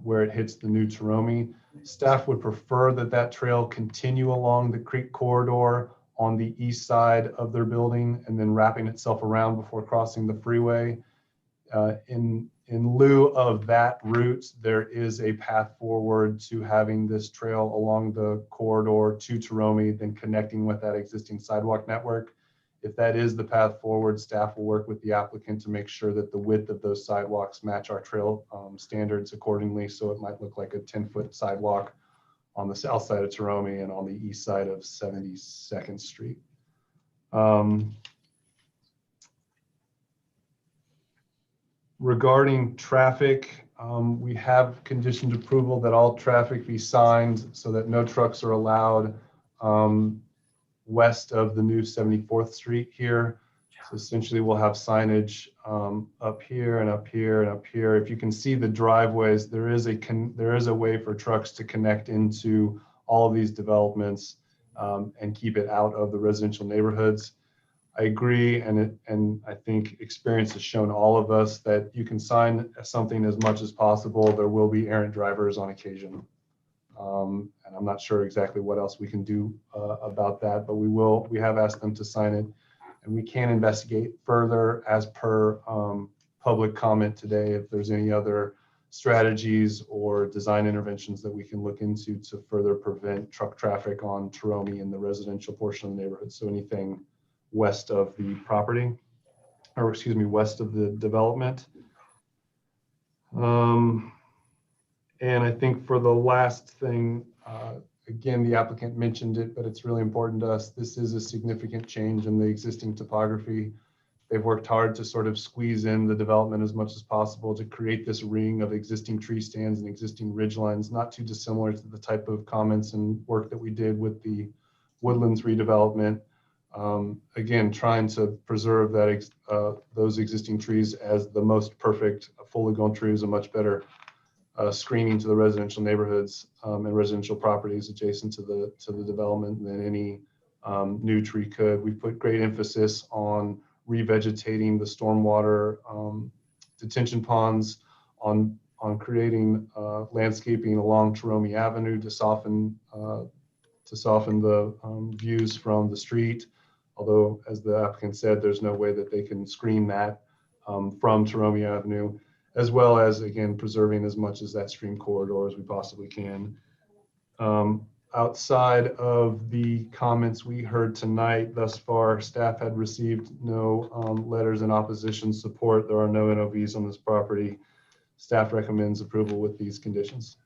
where it hits the new Torome. Staff would prefer that trail continue along the creek corridor on the east side of their building and then wrapping itself around before crossing the freeway. In lieu of that route, there is a path forward to having this trail along the corridor to Torome, then connecting with that existing sidewalk network. If that is the path forward, staff will work with the applicant to make sure that the width of those sidewalks match our trail standards accordingly. So it might look like a 10-foot sidewalk on the south side of Torome and on the east side of 72nd Street. Regarding traffic, we have conditioned approval that all traffic be signed so that no trucks are allowed west of the new 74th Street here. So essentially, we'll have signage up here and up here and up here. If you can see the driveways, there is a way for trucks to connect into all of these developments and keep it out of the residential neighborhoods. I agree, and I think experience has shown all of us that you can sign something as much as possible. There will be errant drivers on occasion. And I'm not sure exactly what else we can do about that, but we have asked them to sign it, and we can investigate further as per public comment today if there's any other strategies or design interventions that we can look into to further prevent truck traffic on Torome in the residential portion of the neighborhood. So anything west of the property, or excuse me, west of the development. And I think for the last thing, again, the applicant mentioned it, but it's really important to us. This is a significant change in the existing topography. They've worked hard to sort of squeeze in the development as much as possible to create this ring of existing tree stands and existing ridge lines, not too dissimilar to the type of comments and work that we did with the Woodlands redevelopment. Again, trying to preserve that those existing trees as the most perfect fully grown trees, a much better screening to the residential neighborhoods and residential properties adjacent to the development than any new tree could. We put great emphasis on revegetating the stormwater detention ponds, on creating landscaping along Torome Avenue to soften the views from the street. Although, as the applicant said, there's no way that they can screen that from Torome Avenue, as well as, again, preserving as much as that stream corridor as we possibly can. Outside of the comments we heard tonight, thus far, staff had received no letters in opposition support. There are no NOVs on this property. Staff recommends approval with these conditions.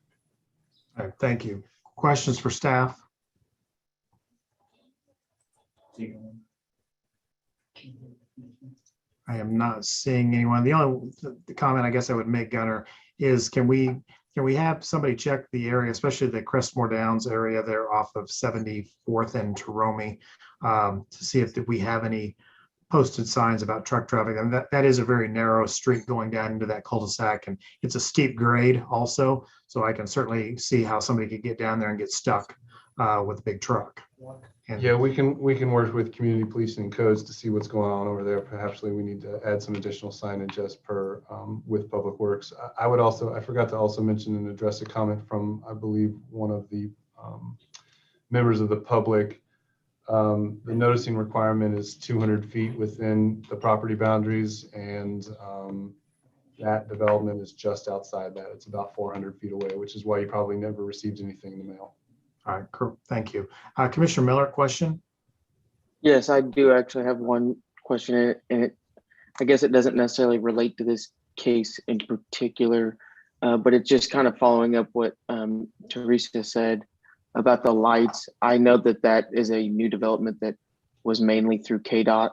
All right, thank you. Questions for staff? I am not seeing anyone. The only comment I guess I would make, Gunnar, is can we have somebody check the area, especially the Crestmore Downs area there off of 74th and Torome, to see if we have any posted signs about truck traffic. And that is a very narrow street going down into that cul-de-sac, and it's a steep grade also. So I can certainly see how somebody could get down there and get stuck with a big truck. And yeah, we can work with community policing and codes to see what's going on over there. Perhaps we need to add some additional signage as per with Public Works. I forgot to also mention and address a comment from, I believe, one of the members of the public. The noticing requirement is 200 feet within the property boundaries, and that development is just outside that. It's about 400 feet away, which is why you probably never received anything in the mail. all right, cool. Thank you. Commissioner Miller, question? Yes, I do actually have one question, and I guess it doesn't necessarily relate to this case in particular, but it's just kind of following up what Teresa said about the lights. I know that is a new development that was mainly through KDOT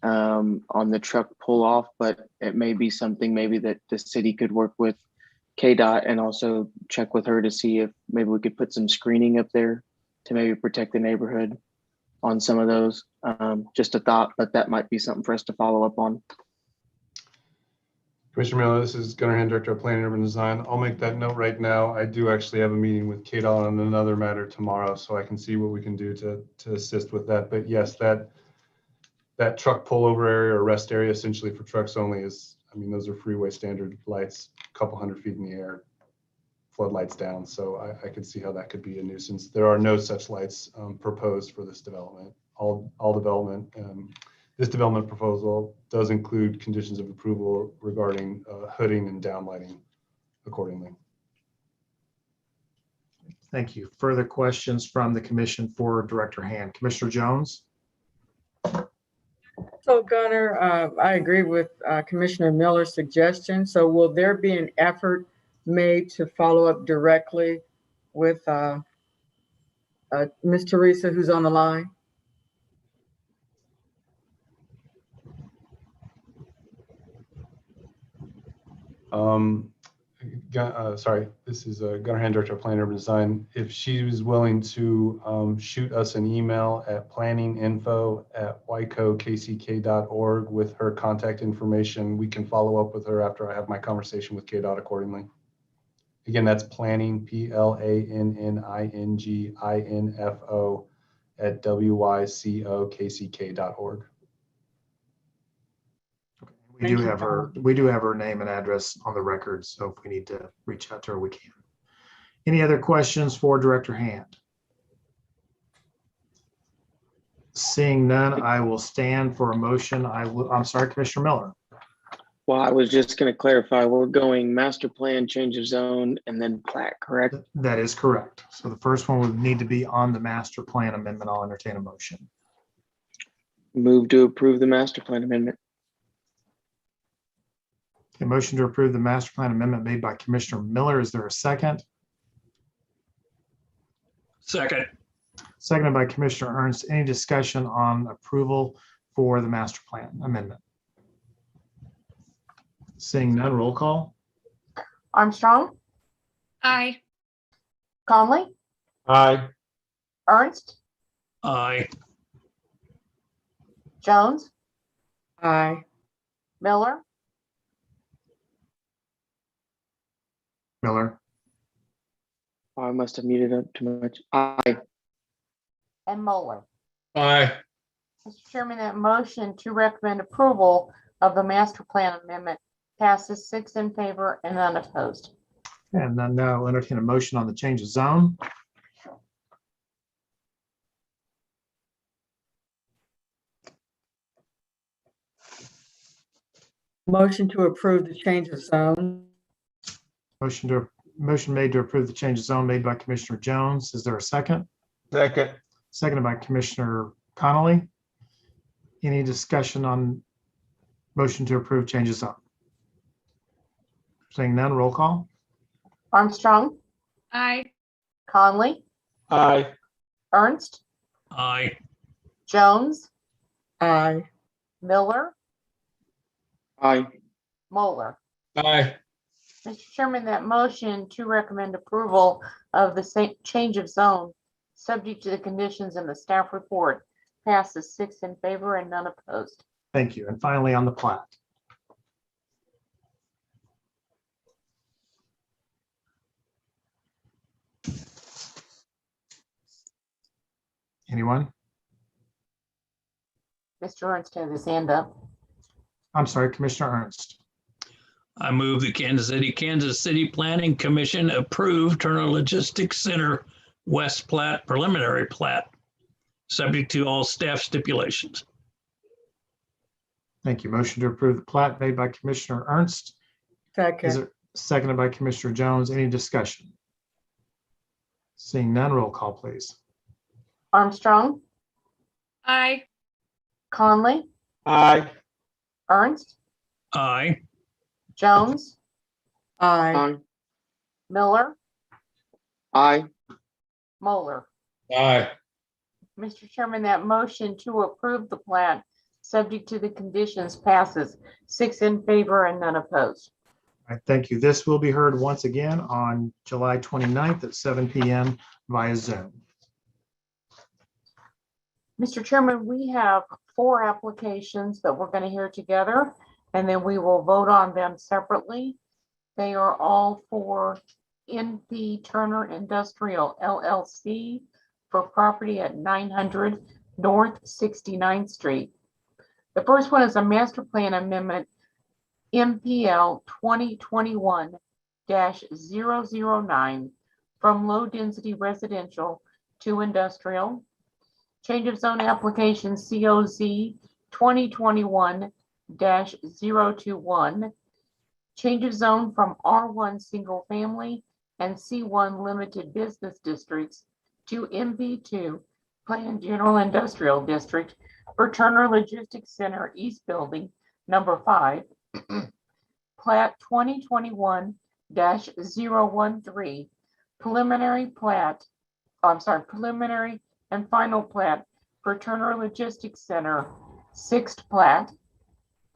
on the truck pull off, but it may be something maybe that the city could work with KDOT and also check with her to see if maybe we could put some screening up there to maybe protect the neighborhood on some of those. Just a thought, but that might be something for us to follow up on. Commissioner Miller, this is Gunnar Hand, Director of Planning and Urban Design. I'll make that note right now. I do actually have a meeting with KDOT on another matter tomorrow, so I can see what we can do to assist with that. But yes, that truck pullover area or rest area essentially for trucks only is, I mean, those are freeway standard lights, a couple hundred feet in the air, floodlights down. So I could see how that could be a nuisance. There are no such lights proposed for this development. All development, this development proposal does include conditions of approval regarding hooding and downlighting accordingly. Thank you. Further questions from the commission for Director Hand? Commissioner Jones? So Gunnar, I agree with Commissioner Miller's suggestion. So will there be an effort made to follow up directly with Ms. Teresa, who's on the line? This is Gunnar Hand, Director of Plan Urban Design. If she was willing to shoot us an email at planninginfo@wycokck.org with her contact information, we can follow up with her after I have my conversation with KDOT accordingly. Again, that's planning, planninginfo@wycokck.org. We do have her name and address on the record, so if we need to reach out to her, we can. Any other questions for Director Hand? Seeing none, I will stand for a motion. I'm sorry, Commissioner Miller. Well, I was just going to clarify, we're going master plan, change of zone, and then plat, correct? That is correct. So the first one would need to be on the master plan amendment. I'll entertain a motion. Move to approve the master plan amendment. A motion to approve the master plan amendment made by Commissioner Miller. Is there a second? Second. Seconded by Commissioner Ernst. Any discussion on approval for the master plan amendment? Seeing none, roll call. Armstrong, Aye. Conley, Aye. Ernst, Aye. Jones, Aye. Miller, Miller. Oh, I must have muted up too much. Aye. and Moeller. Aye. Mr. Chairman, that motion to recommend approval of the master plan amendment passes 6 in favor and none opposed. And then now I'll entertain a motion on the change of zone. Motion to approve the change of zone. Motion made to approve the change of zone made by Commissioner Jones. Is there a second? Second. Seconded by Commissioner Connolly. Any discussion on motion to approve change of zone? Seeing none, roll call. Armstrong, Aye. Conley, Aye. Ernst, Aye. Jones, Aye. Miller, Aye. Moeller. Aye. Mr. Chairman, that motion to recommend approval of the change of zone, subject to the conditions in the staff report, passes 6 in favor and none opposed. Thank you. And finally, on the plat. Anyone? Mr. Ernst has his hand up. I'm sorry, Commissioner Ernst. I move the Kansas City Planning Commission approve Turner Logistics Center West Plat preliminary plat, subject to all staff stipulations. Thank you. Motion to approve the plat made by Commissioner Ernst. Is Second. it seconded by Commissioner Jones? Any discussion? Seeing none, roll call, please. Armstrong, Aye. Conley, Aye. Ernst, Aye. Jones, Aye. Aye. Miller, Aye. Moeller. Aye. Mr. Chairman, that motion to approve the plat, subject to the conditions, passes 6 in favor and none opposed. All right, thank you. This will be heard once again on July 29th at 7 p.m. via Zoom. Mr. Chairman, we have 4 applications that we're going to hear together, and then we will vote on them separately. They are all for NP Turner Industrial LLC for property at 900 North 69th Street. The first one is a master plan amendment, MPL 2021-009, from low density residential to industrial. Change of zone application COZ 2021-021. Change of zone from R1 single family and C1 limited business districts to MB2 Planned General Industrial District for Turner Logistics Center East Building, number 5. Plat 2021-013. Preliminary and final plat for Turner Logistics Center, 6th plat.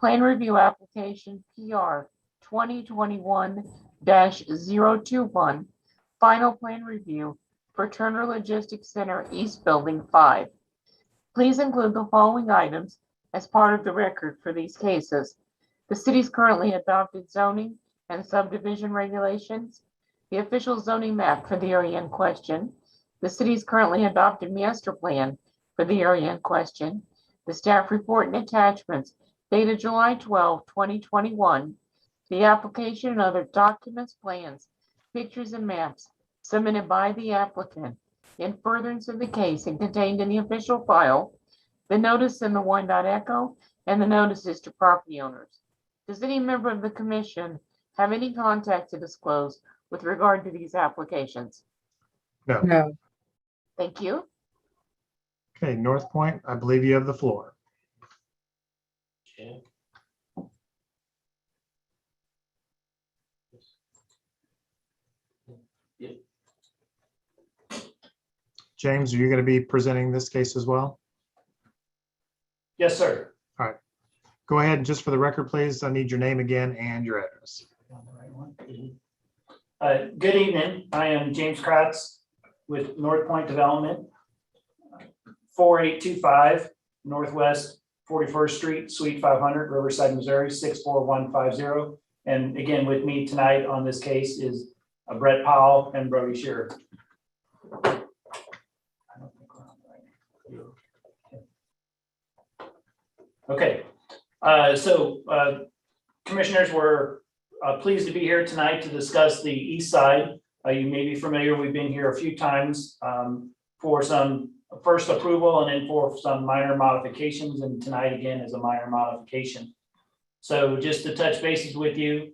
Plan review application PR 2021-021, final plan review for Turner Logistics Center East Building 5. Please include the following items as part of the record for these cases. The city's currently adopted zoning and subdivision regulations, the official zoning map for the area in question, the city's currently adopted master plan for the area in question, the staff report and attachments dated July 12, 2021, the application and other documents, plans, pictures, and maps submitted by the applicant in furtherance of the case and contained in the official file, the notice in the Wyandotte Echo, and the notices to property owners. Does any member of the commission have any contact to disclose with regard to these applications? No. No. Thank you. Okay, North Point, I believe you have the floor. James, are you going to be presenting this case as well? Yes, sir. All right. Go ahead and just for the record, please, I need your name again and your address. Good evening. I am James Kratz with North Point Development, 4825 Northwest 41st Street, Suite 500, Riverside, Missouri, 64150. And again, with me tonight on this case is Brett Powell and Brody Shearer. Okay, commissioners, we're pleased to be here tonight to discuss the east side. You may be familiar, we've been here a few times for some first approval and then for some minor modifications, and tonight again is a minor modification. So just to touch bases with you,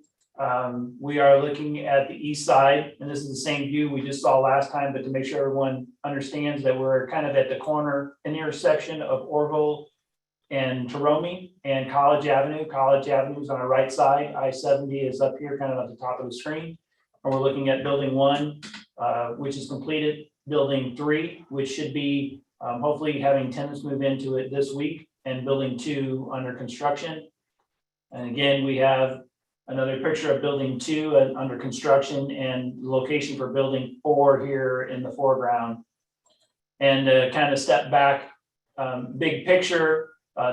we are looking at the east side, and this is the same view we just saw last time, but to make sure everyone understands that we're kind of at the corner intersection of Orville and Torome and College Avenue. College Avenue is on our right side. I-70 is up here kind of at the top of the screen. And we're looking at building 1, which is completed, building 3, which should be hopefully having tenants move into it this week, and building 2 under construction. And again, we have another picture of building 2 under construction and location for building 4 here in the foreground. And kind of step back, big picture,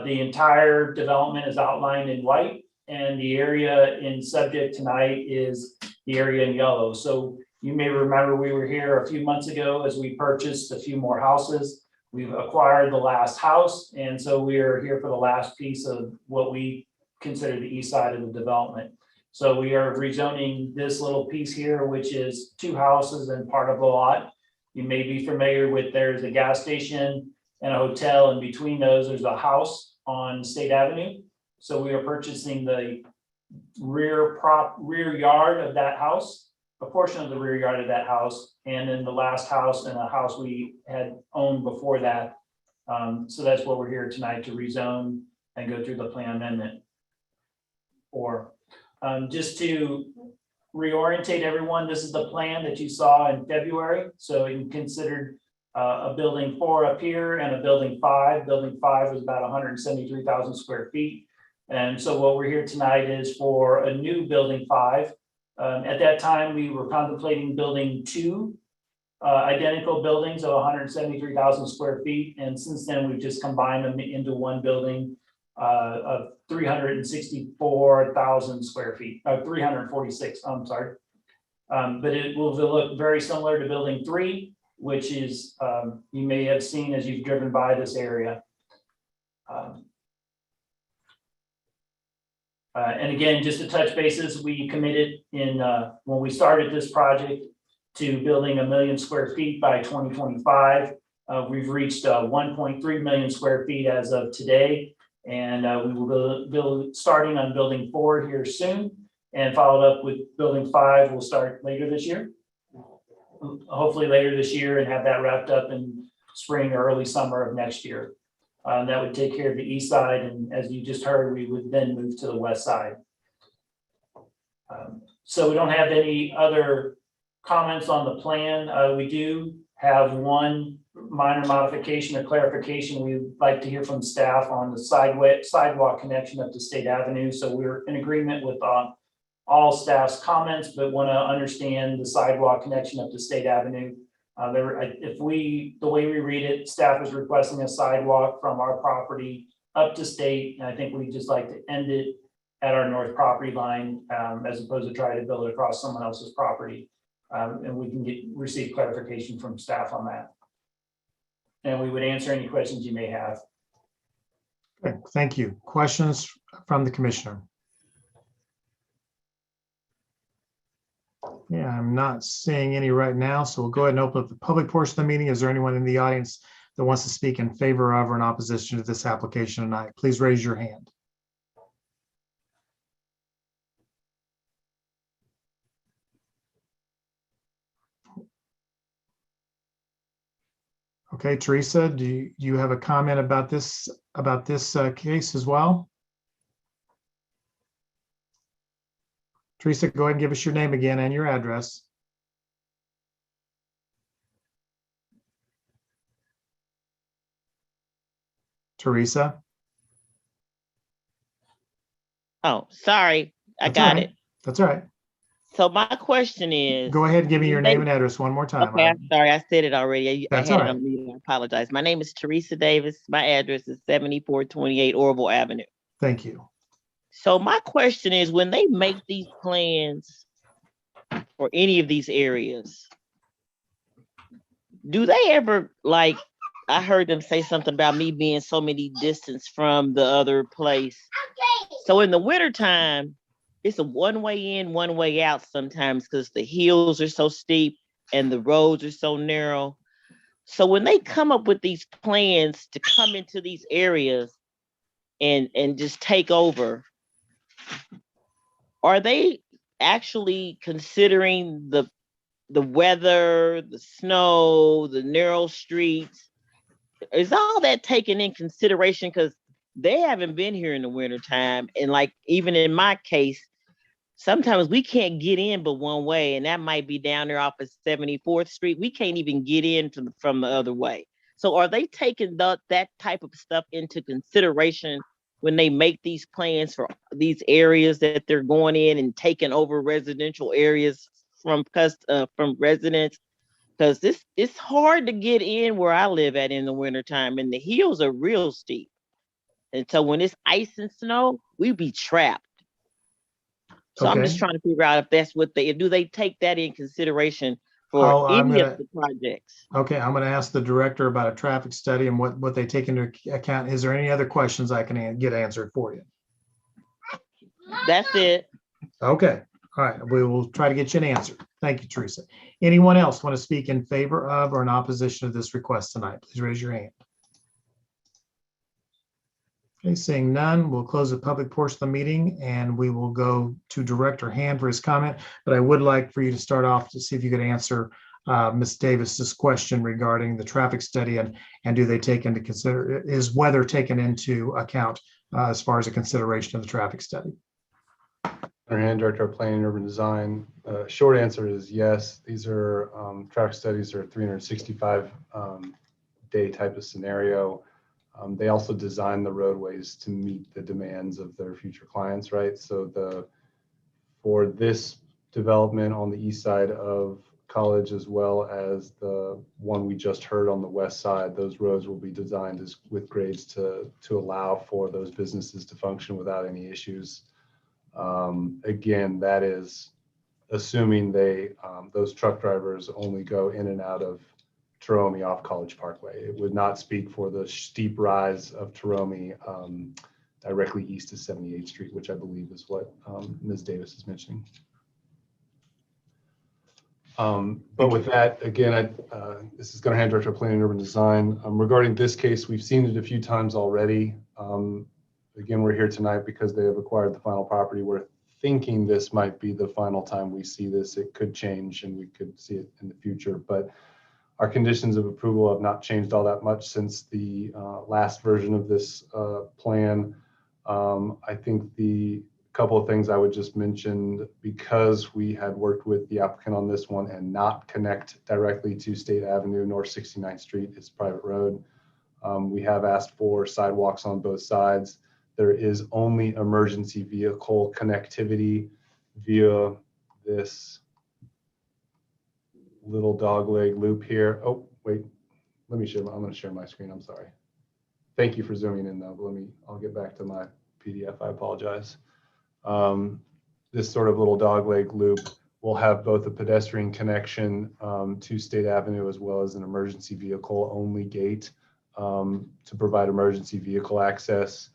the entire development is outlined in white, and the area in subject tonight is the area in yellow. So you may remember we were here a few months ago as we purchased a few more houses. We've acquired the last house, and so we are here for the last piece of what we consider the east side of the development. So we are rezoning this little piece here, which is 2 houses and part of the lot. You may be familiar with, there's a gas station and a hotel, and between those there's a house on State Avenue. So we are purchasing the rear yard of that house, a portion of the rear yard of that house, and then the last house and a house we had owned before that. So that's what we're here tonight to rezone and go through the plan amendment. Or just to reorientate everyone, this is the plan that you saw in February. So you considered a building 4 up here and a building 5. Building 5 was about 173,000 square feet. And so what we're here tonight is for a new building 5. At that time, we were contemplating building 2 identical buildings of 173,000 square feet. And since then, we've just combined them into one building of 364,000 square feet, 346, I'm sorry. But it will look very similar to building 3, which is, you may have seen as you've driven by this area. And again, just to touch bases, we committed in when we started this project to building 1 million square feet by 2025. We've reached 1.3 million square feet as of today, and we will build starting on building 4 here soon, and followed up with building 5 will start later this year. Hopefully later this year, and have that wrapped up in spring or early summer of next year. That would take care of the east side, and as you just heard, we would then move to the west side. So we don't have any other comments on the plan. We do have one minor modification or clarification. We'd like to hear from staff on the sidewalk connection up to State Avenue. So we're in agreement with all staff's comments, but want to understand the sidewalk connection up to State Avenue. The way we read it, staff is requesting a sidewalk from our property up to State, and I think we'd just like to end it at our north property line, as opposed to try to build it across someone else's property. And we can receive clarification from staff on that. And we would answer any questions you may have. Okay, thank you. Questions from the commissioner? Yeah, I'm not seeing any right now, so we'll go ahead and open up the public portion of the meeting. Is there anyone in the audience that wants to speak in favor of or in opposition to this application tonight? Please raise your hand. Okay, Teresa, do you have a comment about this case as well? Teresa, go ahead and give us your name again and your address. Teresa? Oh, sorry, I That's all got right. it. That's all right. So my question is. Go ahead and give me your when they- name and address one more time. Okay, I'm sorry, I said it already. I That's had all it right. on mute. I apologize. My name is Teresa Davis. My address is 7428 Orville Avenue. Thank you. So my question is, when they make these plans for any of these areas, do they ever, like, I heard them say something about me being so many distance from the other place. So in the wintertime, it's a one way in, one way out sometimes because the hills are so steep and the roads are so narrow. So when they come up with these plans to come into these areas and just take over, are they actually considering the weather, the snow, the narrow streets? Is all that taken in consideration? Because they haven't been here in the wintertime. And like, even in my case, sometimes we can't get in but one way, and that might be down there off of 74th Street. We can't even get in from the other way. So are they taking that type of stuff into consideration when they make these plans for these areas that they're going in and taking over residential areas from residents? Because it's hard to get in where I live at in the wintertime, and the hills are real steep. And so when it's ice and snow, we be trapped. So I'm just trying to figure out if that's what do they take that in consideration for any of the projects? Okay, I'm going to ask the director about a traffic study and what they take into account. Is there any other questions I can get answered for you? That's it. Okay, all right. We will try to get you an answer. Thank you, Teresa. Anyone else want to speak in favor of or in opposition to this request tonight? Please raise your hand. Okay, seeing none, we'll close the public portion of the meeting and we will go to Director Hand for his comment. But I would like for you to start off to see if you could answer Ms. Davis's question regarding the traffic study and do they take into is weather taken into account as far as a consideration of the traffic study? Hand, Director of Planning and Urban Design. Short answer is yes. These are traffic studies are 365 day type of scenario. They also design the roadways to meet the demands of their future clients, right? So for this development on the east side of College, as well as the one we just heard on the west side, those roads will be designed with grades to allow for those businesses to function without any issues. Again, that is assuming those truck drivers only go in and out of Turomi off College Parkway. It would not speak for the steep rise of Turomi directly east of 78th Street, which I believe is what Ms. Davis is mentioning. But with that, again, this is going to hand Director of Planning and Urban Design. Regarding this case, we've seen it a few times already. Again, we're here tonight because they have acquired the final property. We're thinking this might be the final time we see this. It could change and we could see it in the future, but our conditions of approval have not changed all that much since the last version of this plan. I think the couple of things I would just mention, because we had worked with the applicant on this one and not connect directly to State Avenue nor 69th Street, it's private road. We have asked for sidewalks on both sides. There is only emergency vehicle connectivity via this little dogleg loop here. Oh, wait, let me share, I'm gonna share my screen, I'm sorry. Thank you for zooming in though, but I'll get back to my PDF, I apologize. This sort of little dogleg loop will have both a pedestrian connection to State Avenue as well as an emergency vehicle only gate to provide emergency vehicle access.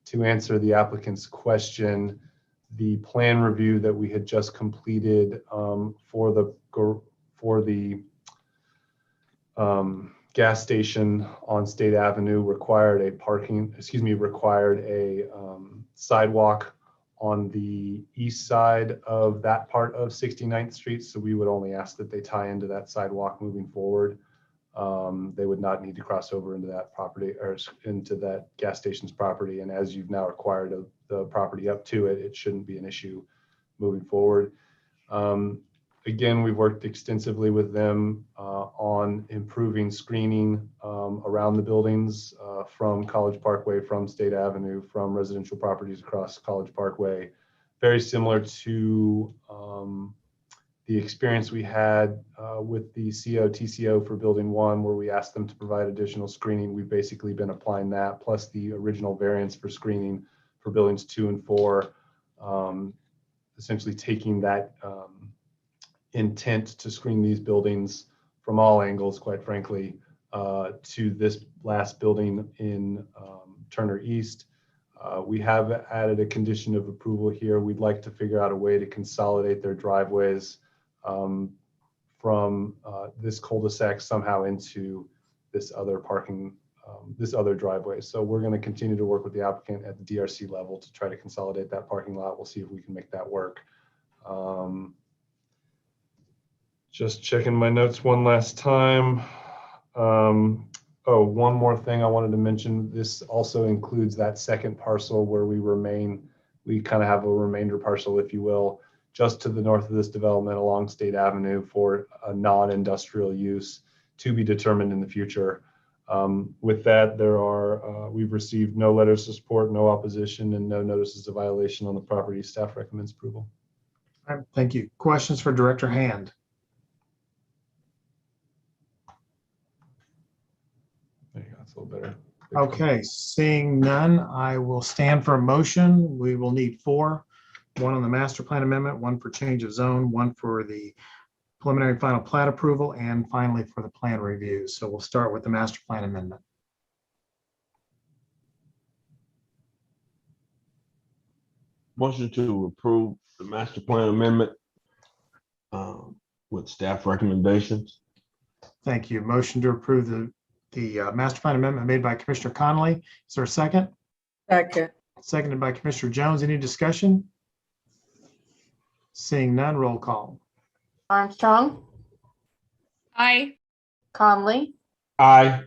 To answer the applicant's question, the plan review that we had just completed for the gas station on State Avenue required a sidewalk on the east side of that part of 69th Street. So we would only ask that they tie into that sidewalk moving forward. They would not need to cross over into that property or into that gas station's property. And as you've now acquired the property up to it, it shouldn't be an issue moving forward. Again, we've worked extensively with them on improving screening around the buildings from College Parkway, from State Avenue, from residential properties across College Parkway. Very similar to the experience we had with the TCO for Building 1, where we asked them to provide additional screening. We've basically been applying that, plus the original variance for screening for Buildings 2 and 4, essentially taking that intent to screen these buildings from all angles, quite frankly, to this last building in Turner East. We have added a condition of approval here. We'd like to figure out a way to consolidate their driveways from this cul-de-sac somehow into this other this other driveway. So we're going to continue to work with the applicant at the DRC level to try to consolidate that parking lot. We'll see if we can make that work. Just checking my notes one last time. Oh, one more thing I wanted to mention. This also includes that second parcel where we kind of have a remainder parcel, if you will, just to the north of this development along State Avenue for a non-industrial use to be determined in the future. With that, we've received no letters of support, no opposition, and no notices of violation on the property. Staff recommends approval. All right, thank you. Questions for Director Hand? There you go, that's a little better. Okay, seeing none, I will stand for a motion. We will need 4, 1 on the master plan amendment, 1 for change of zone, 1 for the preliminary final plat approval, and finally for the plan review. So we'll start with the master plan amendment. Motion to approve the master plan amendment with staff recommendations. Thank you. Motion to approve the master plan amendment made by Commissioner Connolly. Is there a second? Second. Seconded by Commissioner Jones. Any discussion? Seeing none, roll call. Armstrong, Aye. Conley, Aye.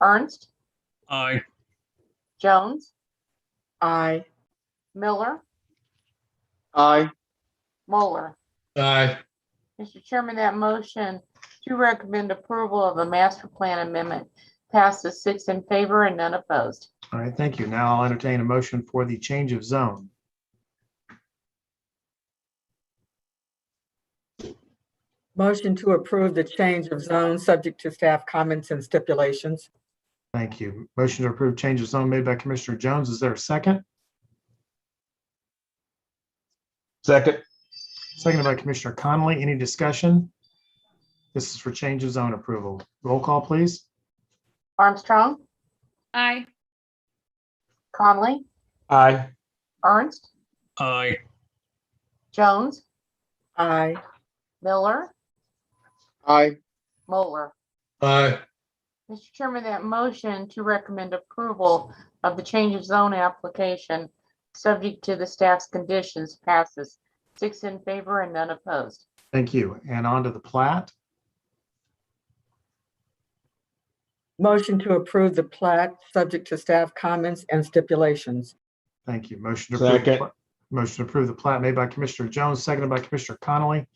Ernst, Aye. Jones, Aye. Miller, Aye. Moeller. Aye. Mr. Chairman, that motion to recommend approval of the master plan amendment passes 6 in favor and none opposed. All right, thank you. Now I'll entertain a motion for the change of zone. Motion to approve the change of zone subject to staff comments and stipulations. Thank you. Motion to approve change of zone made by Commissioner Jones. Is there a second? Second. Seconded by Commissioner Connolly. Any discussion? This is for change of zone approval. Roll call, please. Armstrong, Aye. Conley, Aye. Ernst, Aye. Jones, Aye. Miller, Aye. Moeller. Aye. Mr. Chairman, that motion to recommend approval of the change of zone application subject to the staff's conditions passes 6 in favor and none opposed. Thank you. And on to the plat. Motion to approve the plat subject to staff comments and stipulations. Thank you. Motion to approve. Second. Motion to approve the plat made by Commissioner Jones, seconded by Commissioner Connolly.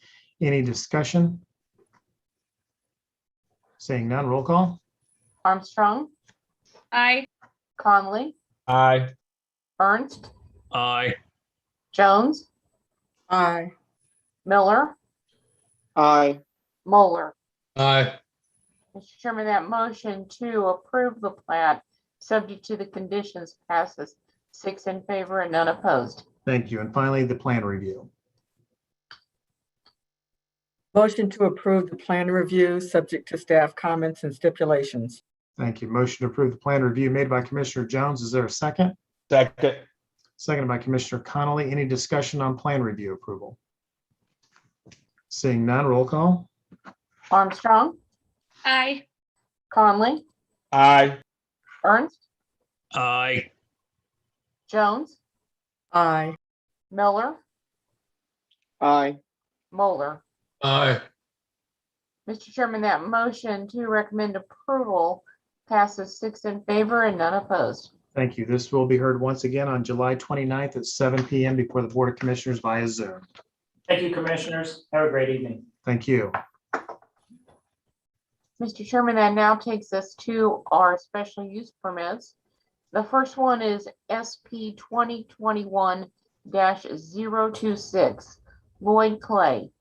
Any discussion? Seeing none, roll call. Armstrong, Aye. Conley, Aye. Ernst, Aye. Jones, Aye. Miller, Aye. Moeller. Aye. Mr. Chairman, that motion to approve the plat, subject to the conditions, passes 6 in favor and none opposed. Thank you. And finally, the plan review. Motion to approve the plan review, subject to staff comments and stipulations. Thank you. Motion to approve the plan review made by Commissioner Jones. Is there a second? Second. Seconded by Commissioner Connolly. Any discussion on plan review approval? Seeing none, roll call. Armstrong, Aye. Conley, Aye. Ernst, Aye. Jones, Aye. Miller, Aye. Moeller. Aye. Mr. Chairman, that motion to recommend approval passes 6 in favor and none opposed. Thank you. This will be heard once again on July 29th at 7 p.m. before the Board of Commissioners via Zoom. Thank you, commissioners. Have a great evening. Thank you. Mr. Chairman, that now takes us to our special use permits. The first one is SP 2021-026, Lloyd Clay.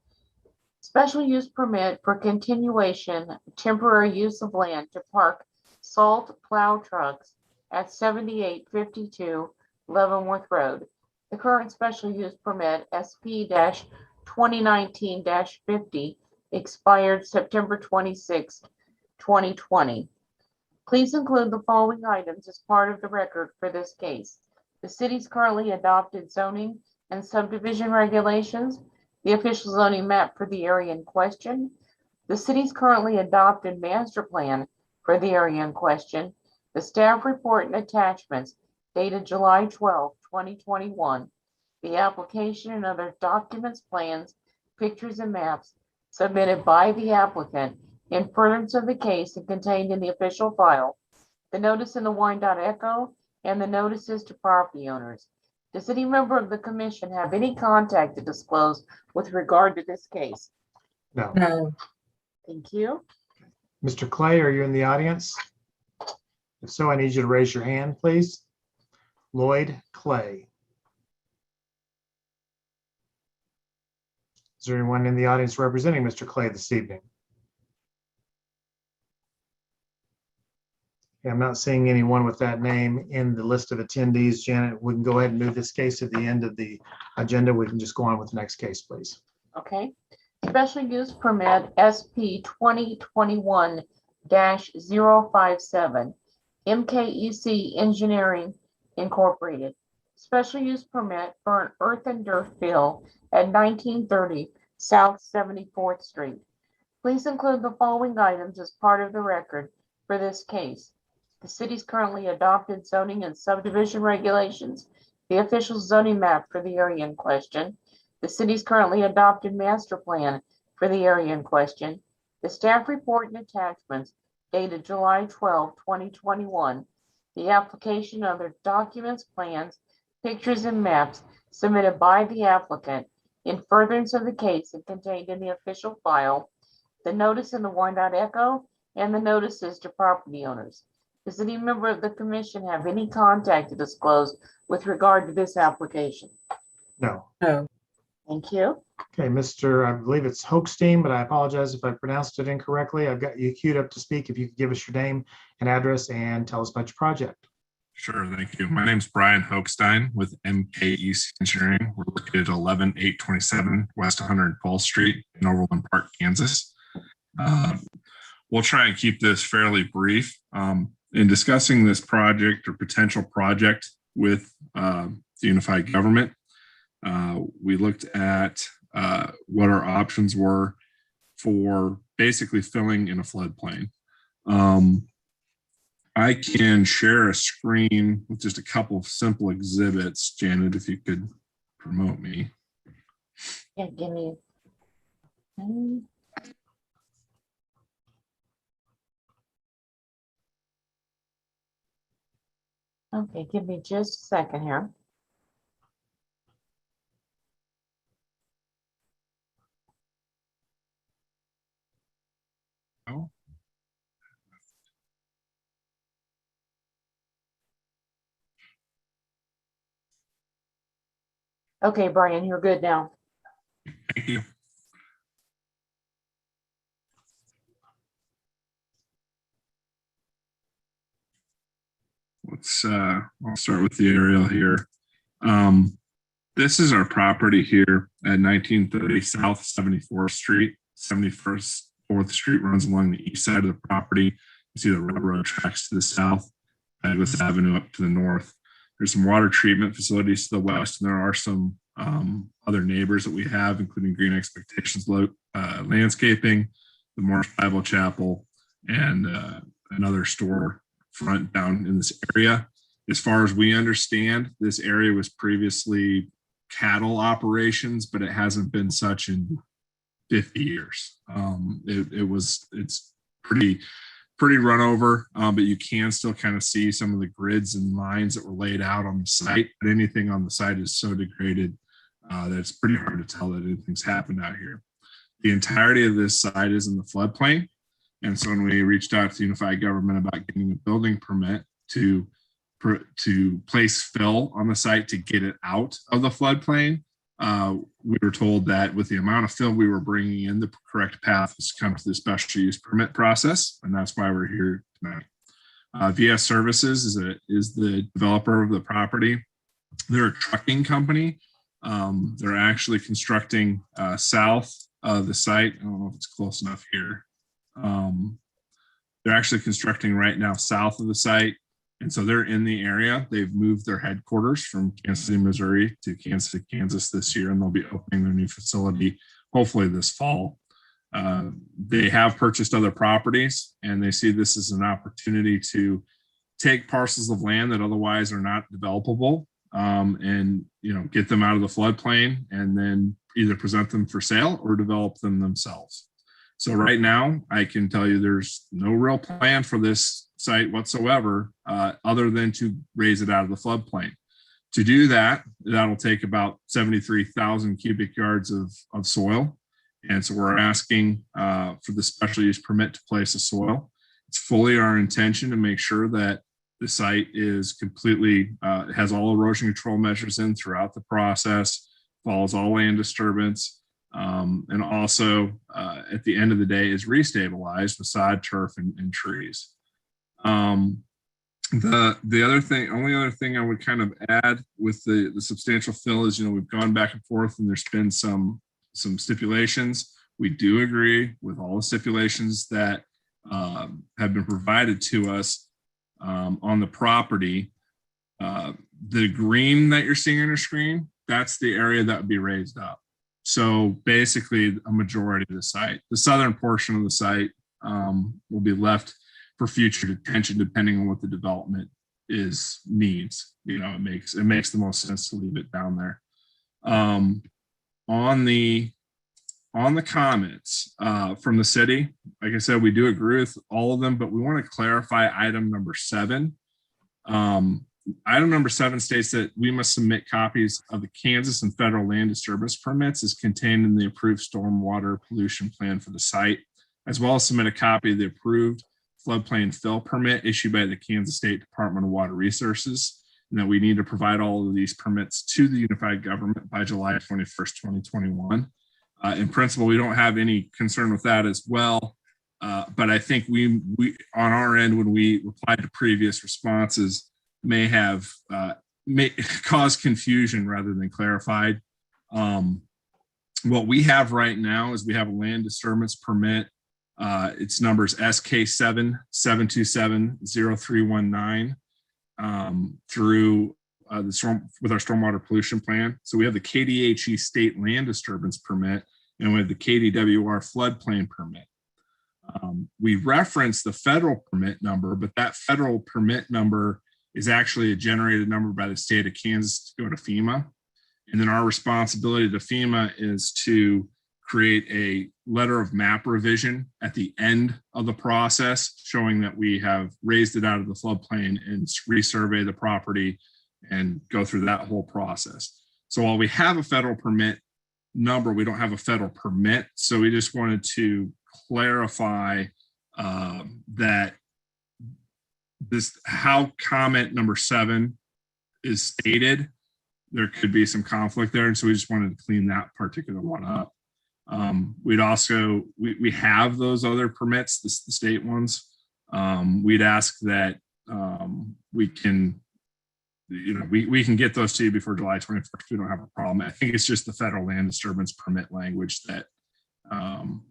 Special use permit for continuation, temporary use of land to park salt plow trucks at 7852 Leavenworth Road. The current special use permit, SP-2019-50, expired September 26, 2020. Please include the following items as part of the record for this case. The city's currently adopted zoning and subdivision regulations, the official zoning map for the area in question, the city's currently adopted master plan for the area in question, the staff report and attachments dated July 12, 2021, the application and other documents, plans, pictures, and maps submitted by the applicant in furtherance of the case and contained in the official file, the notice in the Wyandotte Echo, and the notices to property owners. Does any member of the commission have any contact to disclose with regard to this case? No. No. Thank you. Mr. Clay, are you in the audience? If so, I need you to raise your hand, please. Lloyd Clay. Is there anyone in the audience representing Mr. Clay this evening? I'm not seeing anyone with that name in the list of attendees. Janet, we can go ahead and move this case to the end of the agenda. We can just go on with the next case, please. Okay. Special use permit SP 2021-057, MKEC Engineering Incorporated. Special use permit for an earth and dirt fill at 1930 South 74th Street. Please include the following items as part of the record for this case. The city's currently adopted zoning and subdivision regulations, the official zoning map for the area in question, the city's currently adopted master plan for the area in question, the staff report and attachments dated July 12, 2021, the application and other documents, plans, pictures, and maps submitted by the applicant in furtherance of the case and contained in the official file, the notice in the Wyandotte Echo, and the notices to property owners. Does any member of the commission have any contact to disclose with regard to this application? No. No. Thank you. Okay, Mr. I believe it's Hochstein, but I apologize if I pronounced it incorrectly. I've got you queued up to speak. If you could give us your name and address and tell us about your project. Sure, thank you. My name's Brian Hochstein with MKEC Engineering. We're located at 11827 West 112th Street in Overland Park, Kansas. We'll try and keep this fairly brief. In discussing this project or potential project with the unified government, we looked at what our options were for basically filling in a floodplain. I can share a screen with just a couple of simple exhibits. Janet, if you could promote me. Yeah, give me. Okay, give me just a second here. Oh. Okay, Brian, you're good now. Thank you. I'll start with the aerial here. This is our property here at 1930 South 74th Street. 71st 4th Street runs along the east side of the property. You see the railroad tracks to the south, Douglas Avenue up to the north. There's some water treatment facilities to the west, and there are some other neighbors that we have, including Green Expectations Landscaping, the Morris Bible Chapel, and another store front down in this area. As far as we understand, this area was previously cattle operations, but it hasn't been such in 50 years. It's pretty run over, but you can still kind of see some of the grids and lines that were laid out on the site. But anything on the site is so degraded that it's pretty hard to tell that anything's happened out here. The entirety of this site is in the floodplain. And so when we reached out to Unified Government about getting a building permit to place fill on the site to get it out of the floodplain, we were told that with the amount of fill we were bringing in, the correct path was to come to the special use permit process, and that's why we're here tonight. VS Services is the developer of the property. They're a trucking company. They're actually constructing south of the site. I don't know if it's close enough here. They're actually constructing right now south of the site. And so they're in the area. They've moved their headquarters from Kansas City, Missouri to Kansas City, Kansas this year, and they'll be opening their new facility hopefully this fall. They have purchased other properties, and they see this as an opportunity to take parcels of land that otherwise are not developable, and get them out of the floodplain, and then either present them for sale or develop them themselves. So right now, I can tell you there's no real plan for this site whatsoever, other than to raise it out of the floodplain. To do that, that'll take about 73,000 cubic yards of soil. And so we're asking for the special use permit to place the soil. It's fully our intention to make sure that the site is completely, has all erosion control measures in throughout the process, follows all land disturbance, and also at the end of the day is restabilized with sod, turf, and trees. The only other thing I would kind of add with the substantial fill is, we've gone back and forth and there's been some stipulations. We do agree with all the stipulations that have been provided to us on the property. The green that you're seeing on your screen, that's the area that would be raised up. So basically a majority of the site. The southern portion of the site will be left for future detention, depending on what the development needs. It makes the most sense to leave it down there. On the comments from the city, like I said, we do agree with all of them, but we want to clarify item number 7. Item number 7 states that we must submit copies of the Kansas and federal land disturbance permits as contained in the approved stormwater pollution plan for the site, as well as submit a copy of the approved floodplain fill permit issued by the Kansas State Department of Water Resources, and that we need to provide all of these permits to the Unified Government by July 21st, 2021. In principle, we don't have any concern with that as well, but I think we on our end, when we replied to previous responses, may have caused confusion rather than clarified. What we have right now is we have a land disturbance permit. Its numbers SK7 727-0319 through with our stormwater pollution plan. So we have the KDHE state land disturbance permit, and we have the KDWR floodplain permit. We reference the federal permit number, but that federal permit number is actually a generated number by the state of Kansas to go to FEMA. And then our responsibility to FEMA is to create a letter of map revision at the end of the process, showing that we have raised it out of the floodplain and resurvey the property and go through that whole process. So while we have a federal permit number, we don't have a federal permit. So we just wanted to clarify that how comment number 7 is stated there could be some conflict there. And so we just wanted to clean that particular one up. We'd also, we have those other permits, the state ones. We'd ask that we can, we can get those to you before July 21st. We don't have a problem. I think it's just the federal land disturbance permit language that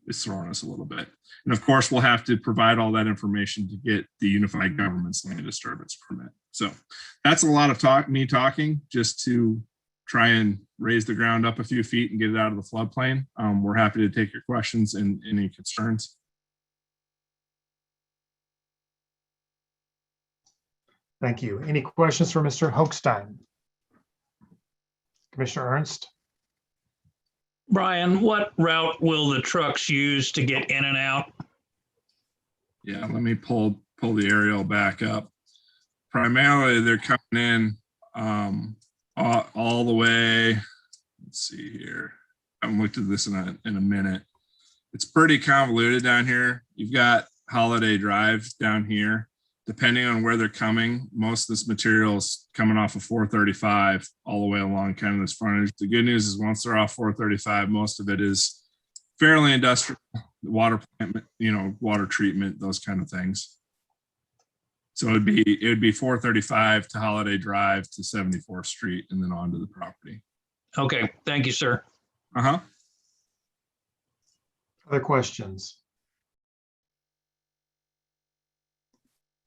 is throwing us a little bit. And of course, we'll have to provide all that information to get the Unified Governments Land Disturbance Permit. So that's a lot of me talking just to try and raise the ground up a few feet and get it out of the floodplain. We're happy to take your questions and any concerns. Thank you. Any questions for Mr. Hochstein? Commissioner Ernst? Brian, what route will the trucks use to get in and out? Yeah, let me pull the aerial back up. Primarily, they're coming in all the way. Let's see here. I haven't looked at this in a minute. It's pretty convoluted down here. You've got Holiday Drive down here. Depending on where they're coming, most of this material is coming off of 435 all the way along kind of this frontage. The good news is once they're off 435, most of it is fairly industrial, water plant, water treatment, those kind of things. So it would be 435 to Holiday Drive to 74th Street and then onto the property. Okay, thank you, sir. Uh-huh. Other questions?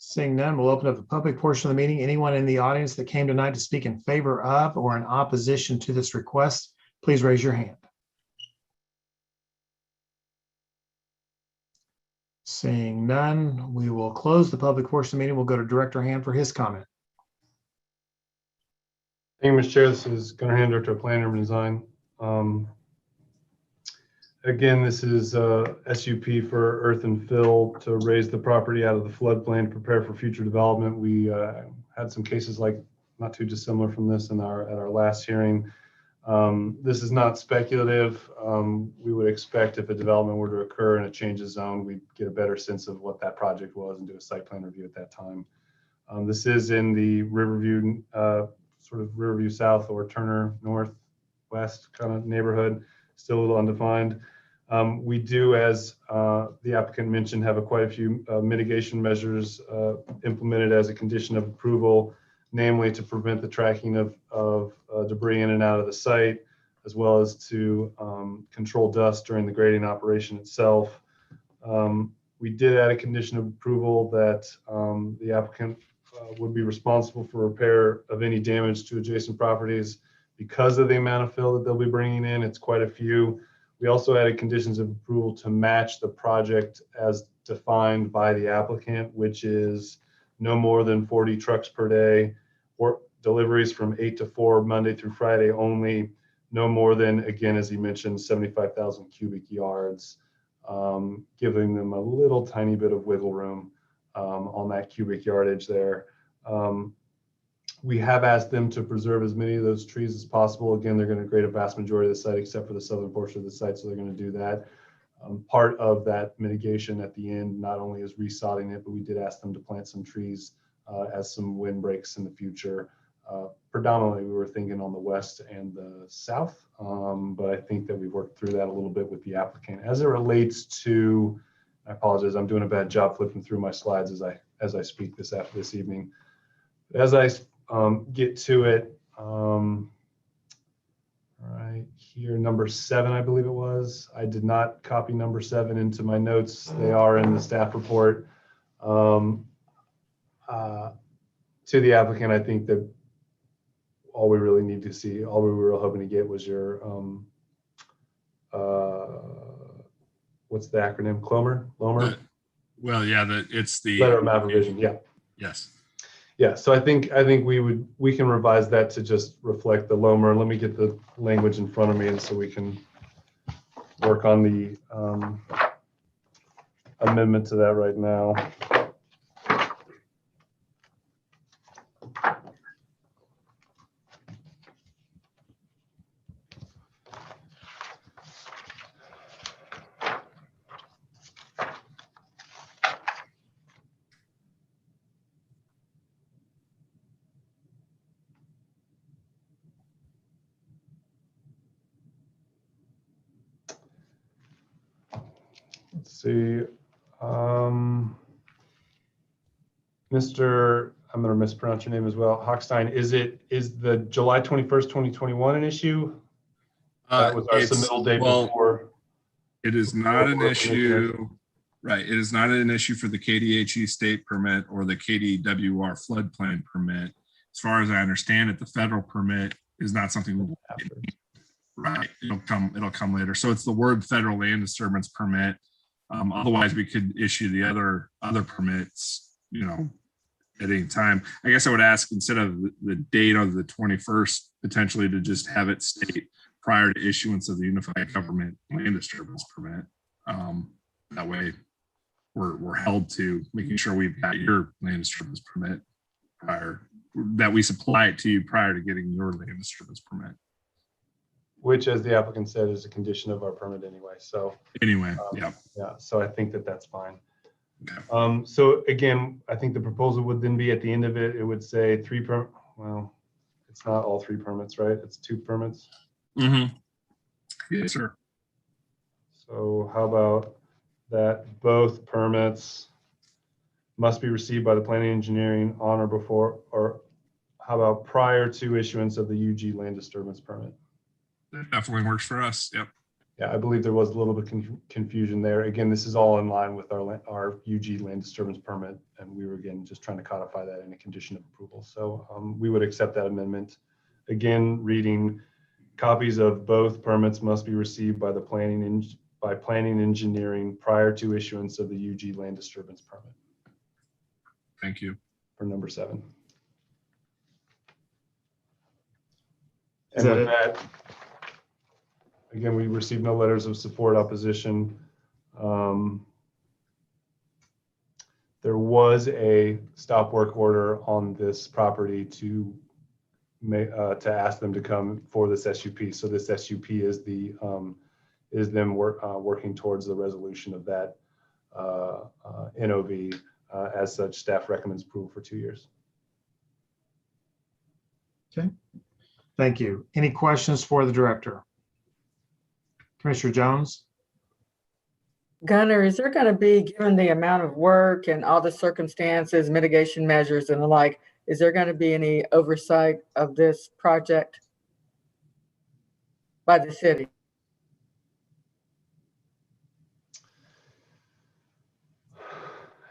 Seeing none, we'll open up the public portion of the meeting. Anyone in the audience that came tonight to speak in favor of or in opposition to this request, please raise your hand. Seeing none, we will close the public portion of the meeting. We'll go to Director Hand for his comment. Thank you, Mr. Chair. This is Gunnar Hand, Director of Planning and Design. Again, this is SUP for earth and fill to raise the property out of the floodplain, prepare for future development. We had some cases like not too dissimilar from this at our last hearing. This is not speculative. We would expect if a development were to occur and a change of zone, we'd get a better sense of what that project was and do a site plan review at that time. This is in the Riverview, sort of Riverview South or Turner Northwest kind of neighborhood, still a little undefined. We do, as the applicant mentioned, have quite a few mitigation measures implemented as a condition of approval, namely to prevent the tracking of debris in and out of the site, as well as to control dust during the grading operation itself. We did add a condition of approval that the applicant would be responsible for repair of any damage to adjacent properties because of the amount of fill that they'll be bringing in. It's quite a few. We also added conditions of approval to match the project as defined by the applicant, which is no more than 40 trucks per day, or deliveries from 8 to 4 Monday through Friday only, no more than, again, as he mentioned, 75,000 cubic yards, giving them a little tiny bit of wiggle room on that cubic yardage there. We have asked them to preserve as many of those trees as possible. Again, they're going to grade a vast majority of the site except for the southern portion of the site, so they're going to do that. Part of that mitigation at the end not only is resodding it, but we did ask them to plant some trees as some windbreaks in the future. Predominantly, we were thinking on the west and the south, but I think that we've worked through that a little bit with the applicant. As it relates to, I apologize, I'm doing a bad job flipping through my slides as I speak this evening. As I get to it, right here, number 7, I believe it was. I did not copy number 7 into my notes. They are in the staff report. To the applicant, I think that all we really need to see, all we were hoping to get was your, what's the acronym? CLOMR? Well, yeah, it's the letter of map revision. Yeah. Yes. Yeah, so I think we can revise that to just reflect the LOMR. Let me get the language in front of me, and so we can work on the amendment to that right now. Let's see. Mr. I'm going to mispronounce your name as well. Hochstein, is the July 21st, 2021 an issue? That was our submittal date before. It is not an before issue. Right. It is not an issue for the KDHE state permit or the KDWR floodplain permit. As far as I understand it, the federal permit is not something. Right. It'll come later. So it's the word federal land disturbance permit. Otherwise, we could issue the other permits, at any time. I guess I would ask, instead of the date of the 21st, potentially to just have it state prior to issuance of the unified government land disturbance permit. That way we're held to making sure we've got your land disturbance permit that we supply it to you prior to getting your land disturbance permit. Which, as the applicant said, is a condition of our permit anyway. So anyway, yeah. So I think that's fine. Okay. So again, I think the proposal would then be at the end of it, it would say well, it's not all 3 permits, right? It's 2 permits. Mm-hmm. Yes, sir. So how about that both permits must be received by the planning engineering on or before, or how about prior to issuance of the UG land disturbance permit? That definitely works for us. Yep. Yeah, I believe there was a little bit confusion there. Again, this is all in line with our UG land disturbance permit, and we were again just trying to codify that in a condition of approval. So we would accept that amendment. Again, reading, copies of both permits must be received by the planning engineering prior to issuance of the UG land disturbance permit. Thank you. For number 7. Is And that with it? that, again, we received no letters of support, opposition. There was a stop work order on this property to ask them to come for this SUP. So this SUP is them working towards the resolution of that NOV. As such, staff recommends approval for 2 years. Okay. Thank you. Any questions for the director? Commissioner Jones? Gunnar, is there going to be, given the amount of work and all the circumstances, mitigation measures and the like, is there going to be any oversight of this project by the city?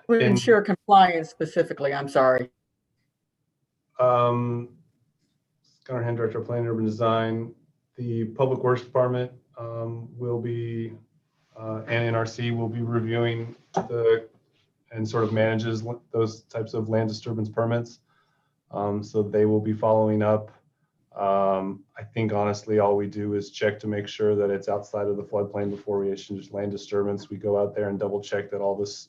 Ensure compliance specifically, I'm sorry. Gunnar Hand, Director of Planning and Urban Design. The Public Works Department will be, and NRC will be reviewing and sort of manages those types of land disturbance permits. So they will be following up. I think honestly, all we do is check to make sure that it's outside of the floodplain before we issue land disturbance. We go out there and double check that all this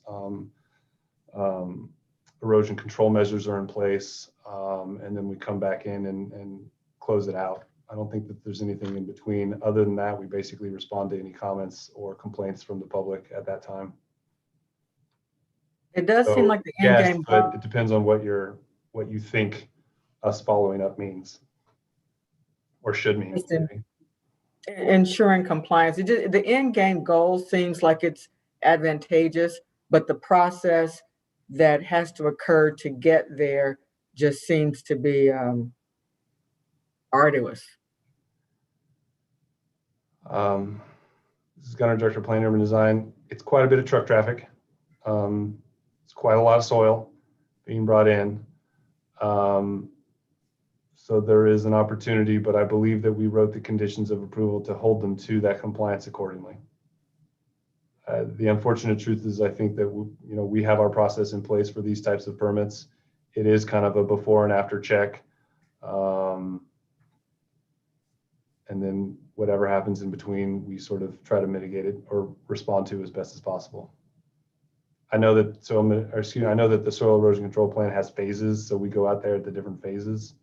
erosion control measures are in place, and then we come back in and close it out. I don't think that there's anything in between. Other than that, we basically respond to any comments or complaints from the public at that time. It does seem like the end yes, game. but it depends on what you think us following up means or should mean. Ensuring compliance. The end game goal seems like it's advantageous, but the process that has to occur to get there just seems to be arduous. This is Gunnar, Director of Planning and Urban Design. It's quite a bit of truck traffic. It's quite a lot of soil being brought in. So there is an opportunity, but I believe that we wrote the conditions of approval to hold them to that compliance accordingly. The unfortunate truth is I think that we have our process in place for these types of permits. It is kind of a before and after check. And then whatever happens in between, we sort of try to mitigate it or respond to as best as possible. I know that I know that the soil erosion control plan has phases, so we go out there at the different phases.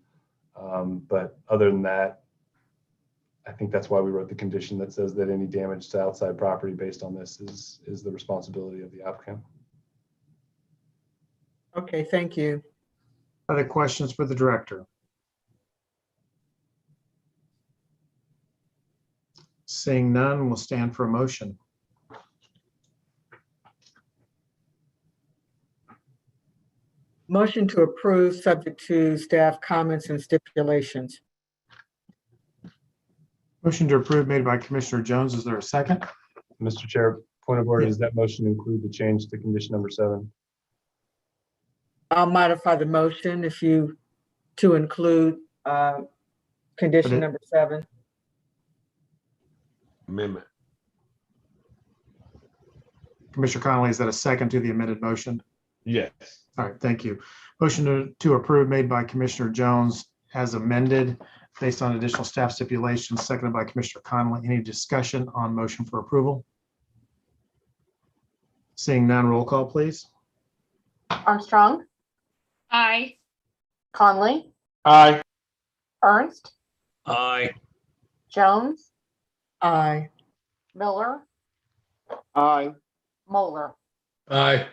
But other than that, I think that's why we wrote the condition that says that any damage to outside property based on this is the responsibility of the applicant. Okay, thank you. Other questions for the director? Seeing none, we'll stand for a motion. Motion to approve, subject to staff comments and stipulations. Motion to approve made by Commissioner Jones. Is there a second? Mr. Chair, point of order, does that motion include the change to condition number 7? I'll modify the motion to include condition number 7. Amendment. Commissioner Connolly, is that a second to the amended motion? Yes. All right, thank you. Motion to approve made by Commissioner Jones as amended based on additional staff stipulations, seconded by Commissioner Connolly. Any discussion on motion for approval? Seeing none, roll call, please. Armstrong, Aye. Conley, Aye. Ernst, Aye. Jones, Aye. Miller, Aye. Moeller. Aye.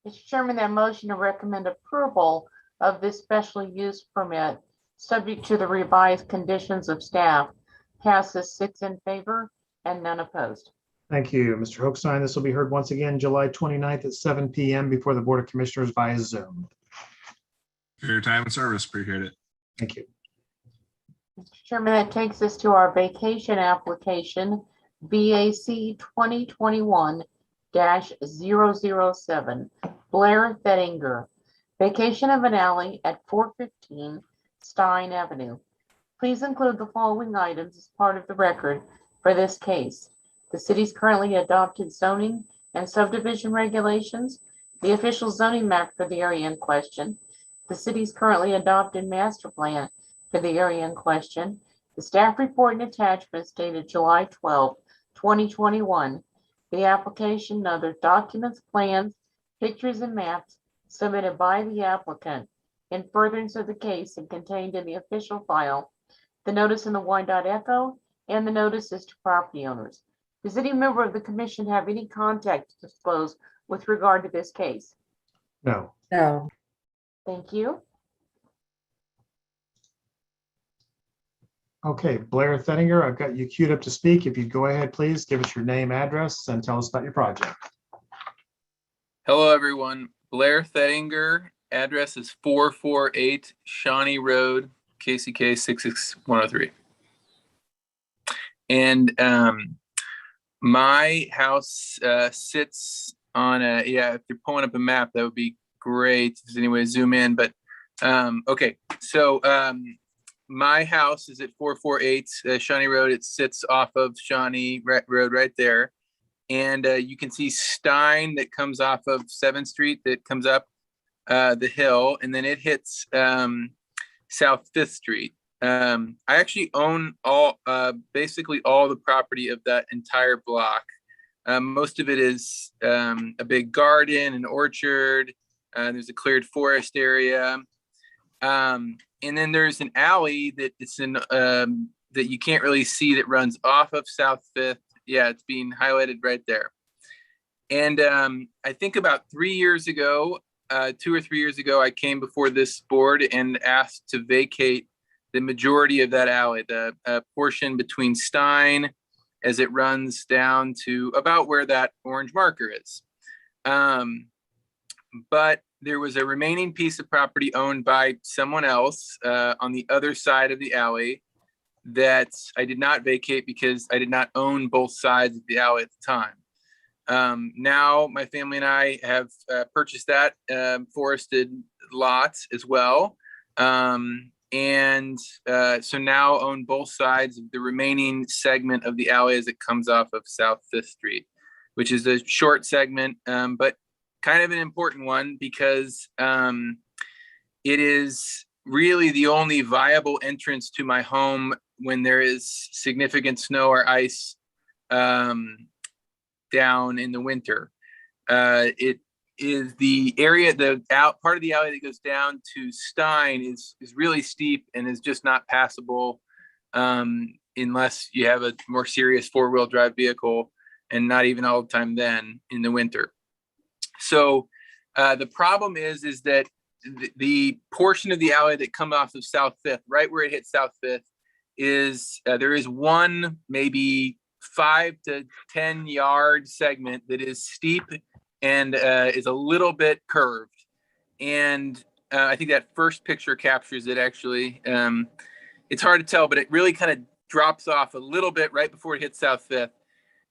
Mr. Chairman, that motion to recommend approval of this special use permit, subject to the revised conditions of staff, passes 6 in favor and none opposed. Thank you, Mr. Hochstein. This will be heard once again July 29th at 7 p.m. before the Board of Commissioners via Zoom. For your time and service, appreciate it. Thank you. Mr. Chairman, that takes us to our vacation application, BAC 2021-007, Blair Thettinger, vacation of an alley at 415 Stein Avenue. Please include the following items as part of the record for this case: the city's currently adopted zoning and subdivision regulations, the official zoning map for the area in question, the city's currently adopted master plan for the area in question, the staff report and attachments dated July 12, 2021, the application and other documents, plans, pictures, and maps submitted by the applicant in furtherance of the case and contained in the official file, the notice in the Wyandotte Echo, and the notices to property owners. Does any member of the commission have any contact to disclose with regard to this case? No. No. Thank you. Okay, Blair Thettinger, I've got you queued up to speak. If you'd go ahead, please give us your name, address, and tell us about your project. Hello, everyone. Blair Thettinger. Address is 448 Shawnee Road, KCK 66103. And my house sits on a, if you're pulling up a map, that would be great. If there's any way to zoom in, but okay. So my house is at 448 Shawnee Road. It sits off of Shawnee Road right there. And you can see Stein that comes off of 7th Street that comes up the hill, and then it hits South 5th Street. I actually own basically all the property of that entire block. Most of it is a big garden, an orchard. There's a cleared forest area. And then there's an alley that it's in that you can't really see that runs off of South 5th. Yeah, it's being highlighted right there. And I think about 3 years ago, 2 or 3 years ago, I came before this board and asked to vacate the majority of that alley, the portion between Stein as it runs down to about where that orange marker is. But there was a remaining piece of property owned by someone else on the other side of the alley that I did not vacate because I did not own both sides of the alley at the time. Now my family and I have purchased that forested lot as well. And so now own both sides of the remaining segment of the alley as it comes off of South 5th Street, which is a short segment, but kind of an important one because it is really the only viable entrance to my home when there is significant snow or ice down in the winter. It is the area, part of the alley that goes down to Stein is really steep and is just not passable unless you have a more serious 4-wheel drive vehicle, and not even all the time then in the winter. So the problem is that the portion of the alley that comes off of South 5th, right where it hits South 5th, is there is one maybe 5 to 10 yard segment that is steep and is a little bit curved. And I think that first picture captures it actually. It's hard to tell, but it really kind of drops off a little bit right before it hits South Fifth.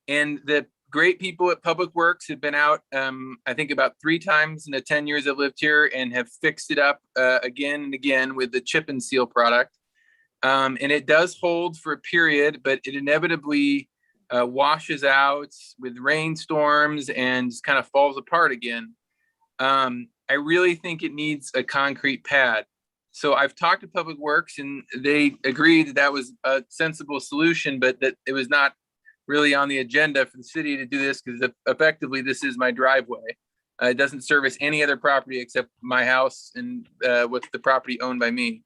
And the great people at Public Works have been out, I think about 3 times in the 10 years I've lived here, and have fixed it up again and again with the chip and seal product. And it does hold for a period, but it inevitably washes out with rainstorms and just kind of falls apart again. I really think it needs a concrete pad. So I've talked to Public Works and they agreed that that was a sensible solution, but that it was not really on the agenda for the city to do this because effectively this is my driveway. It doesn't service any other property except my house and what's the property owned by me.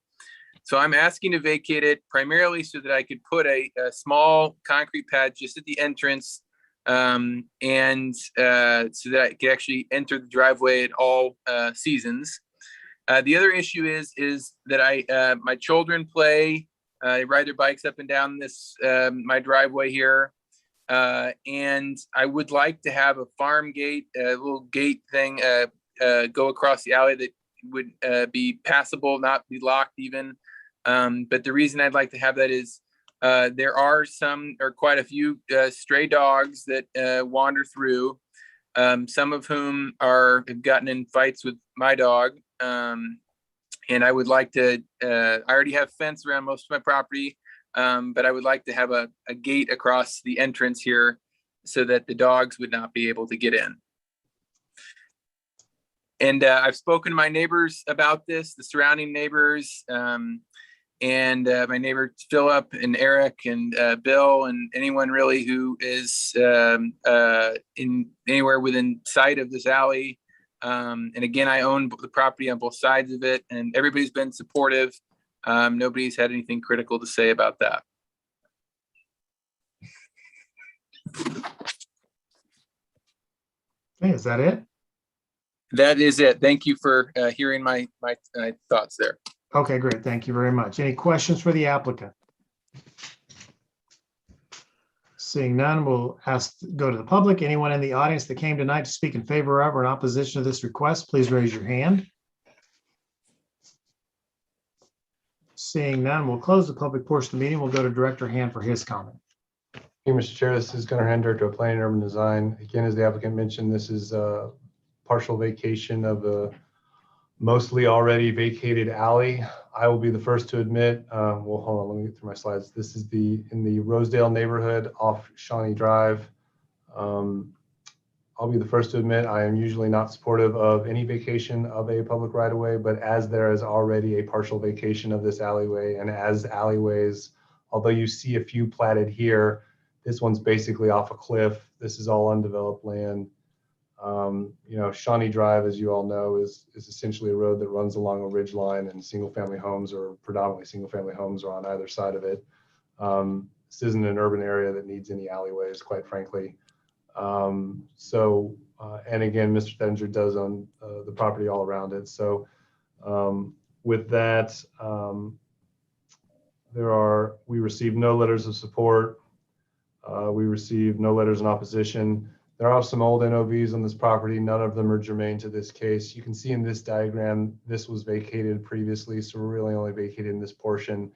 So I'm asking to vacate it primarily so that I could put a small concrete pad just at the entrance and so that I could actually enter the driveway at all seasons. The other issue is that my children play, they ride their bikes up and down this my driveway here. And I would like to have a farm gate, a little gate thing go across the alley that would be passable, not be locked even. But the reason I'd like to have that is there are quite a few stray dogs that wander through, some of whom have gotten in fights with my dog. And I would like to, I already have fence around most of my property, but I would like to have a gate across the entrance here so that the dogs would not be able to get in. And I've spoken to my neighbors about this, the surrounding neighbors, and my neighbor Philip and Eric and Bill and anyone really who is in anywhere within sight of this alley. And again, I own the property on both sides of it, and everybody's been supportive. Nobody's had anything critical to say about that. Okay, is that it? That is it. Thank you for hearing my thoughts there. Okay, great. Thank you very much. Any questions for the applicant? Seeing none, we'll go to the public. Anyone in the audience that came tonight to speak in favor of or in opposition to this request, please raise your hand. Seeing none, we'll close the public portion of the meeting. We'll go to Director Hand for his comment. Thank you, Mr. Chair. This is Gunnar Hand, Director of Planning and Urban Design. Again, as the applicant mentioned, this is a partial vacation of the mostly already vacated alley. I will be the first to admit, well, hold on, let me get through my slides. This is in the Rosedale neighborhood off Shawnee Drive. I'll be the first to admit I am usually not supportive of any vacation of a public right of way, but as there is already a partial vacation of this alleyway, and as alleyways, although you see a few platted here, this one's basically off a cliff. This is all undeveloped land. Shawnee Drive, as you all know, is essentially a road that runs along a ridge line, and single-family homes, or predominantly single-family homes, are on either side of it. This isn't an urban area that needs any alleyways, quite frankly. And again, Mr. Thettinger does own the property all around it. So with that, we received no letters of support. We received no letters in opposition. There are some old NOVs on this property. None of them are germane to this case. You can see in this diagram, this was vacated previously, so we're really only vacating this portion.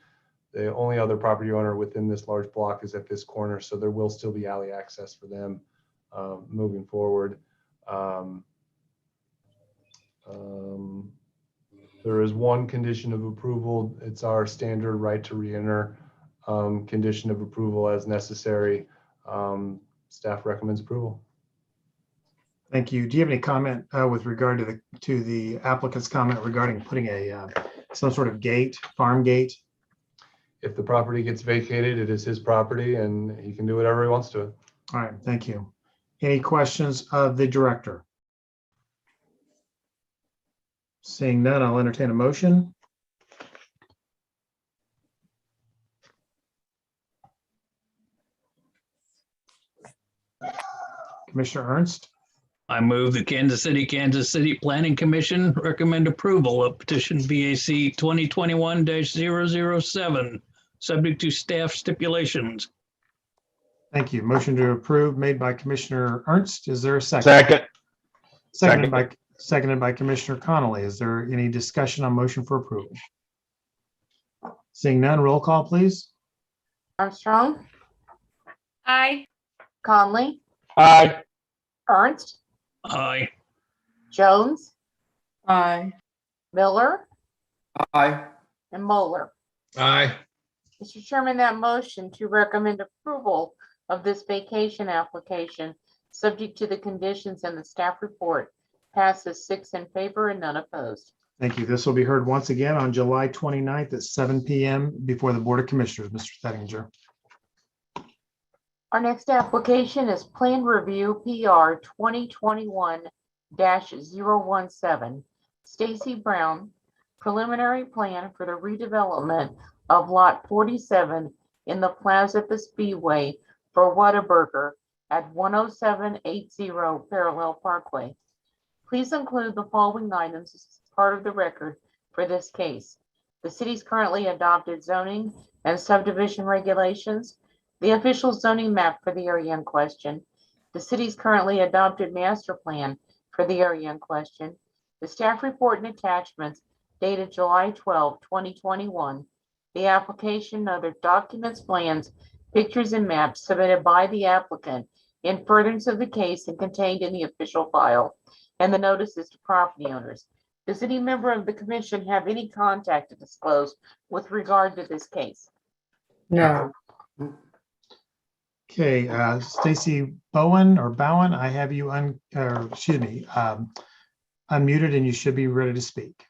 The only other property owner within this large block is at this corner, so there will still be alley access for them moving forward. There is one condition of approval. It's our standard right to re-enter condition of approval as necessary. Staff recommends approval. Thank you. Do you have any comment with regard to the applicant's comment regarding putting some sort of gate, farm gate? If the property gets vacated, it is his property and he can do whatever he wants to it. All right, thank you. Any questions of the director? Seeing none, I'll entertain a motion. Commissioner Ernst. I move the Kansas City Planning Commission recommend approval of petition BAC 2021-007, subject to staff stipulations. Thank you. Motion to approve made by Commissioner Ernst. Is there a second? Second. seconded by Commissioner Connolly. Is there any discussion on motion for approval? Seeing none, roll call, please. Armstrong, Aye. Conley, Aye. Ernst, Aye. Jones, Aye. Miller, Aye. and Moeller. Aye. Mr. Chairman, that motion to recommend approval of this vacation application, subject to the conditions in the staff report, passes 6 in favor and none opposed. Thank you. This will be heard once again on July 29th at 7 p.m. before the Board of Commissioners. Mr. Thettinger. Our next application is Plan Review PR 2021-017. Stacy Brown, preliminary plan for the redevelopment of Lot 47 in the Plaza at the Speedway for Whataburger at 10780 Parallel Parkway. Please include the following items as part of the record for this case: the city's currently adopted zoning and subdivision regulations, the official zoning map for the area in question, the city's currently adopted master plan for the area in question, the staff report and attachments dated July 12, 2021, the application and other documents, plans, pictures, and maps submitted by the applicant in furtherance of the case and contained in the official file, and the notices to property owners. Does any member of the commission have any contact to disclose with regard to this case? No. Okay, Stacy Bowen, I have you unmuted and you should be ready to speak.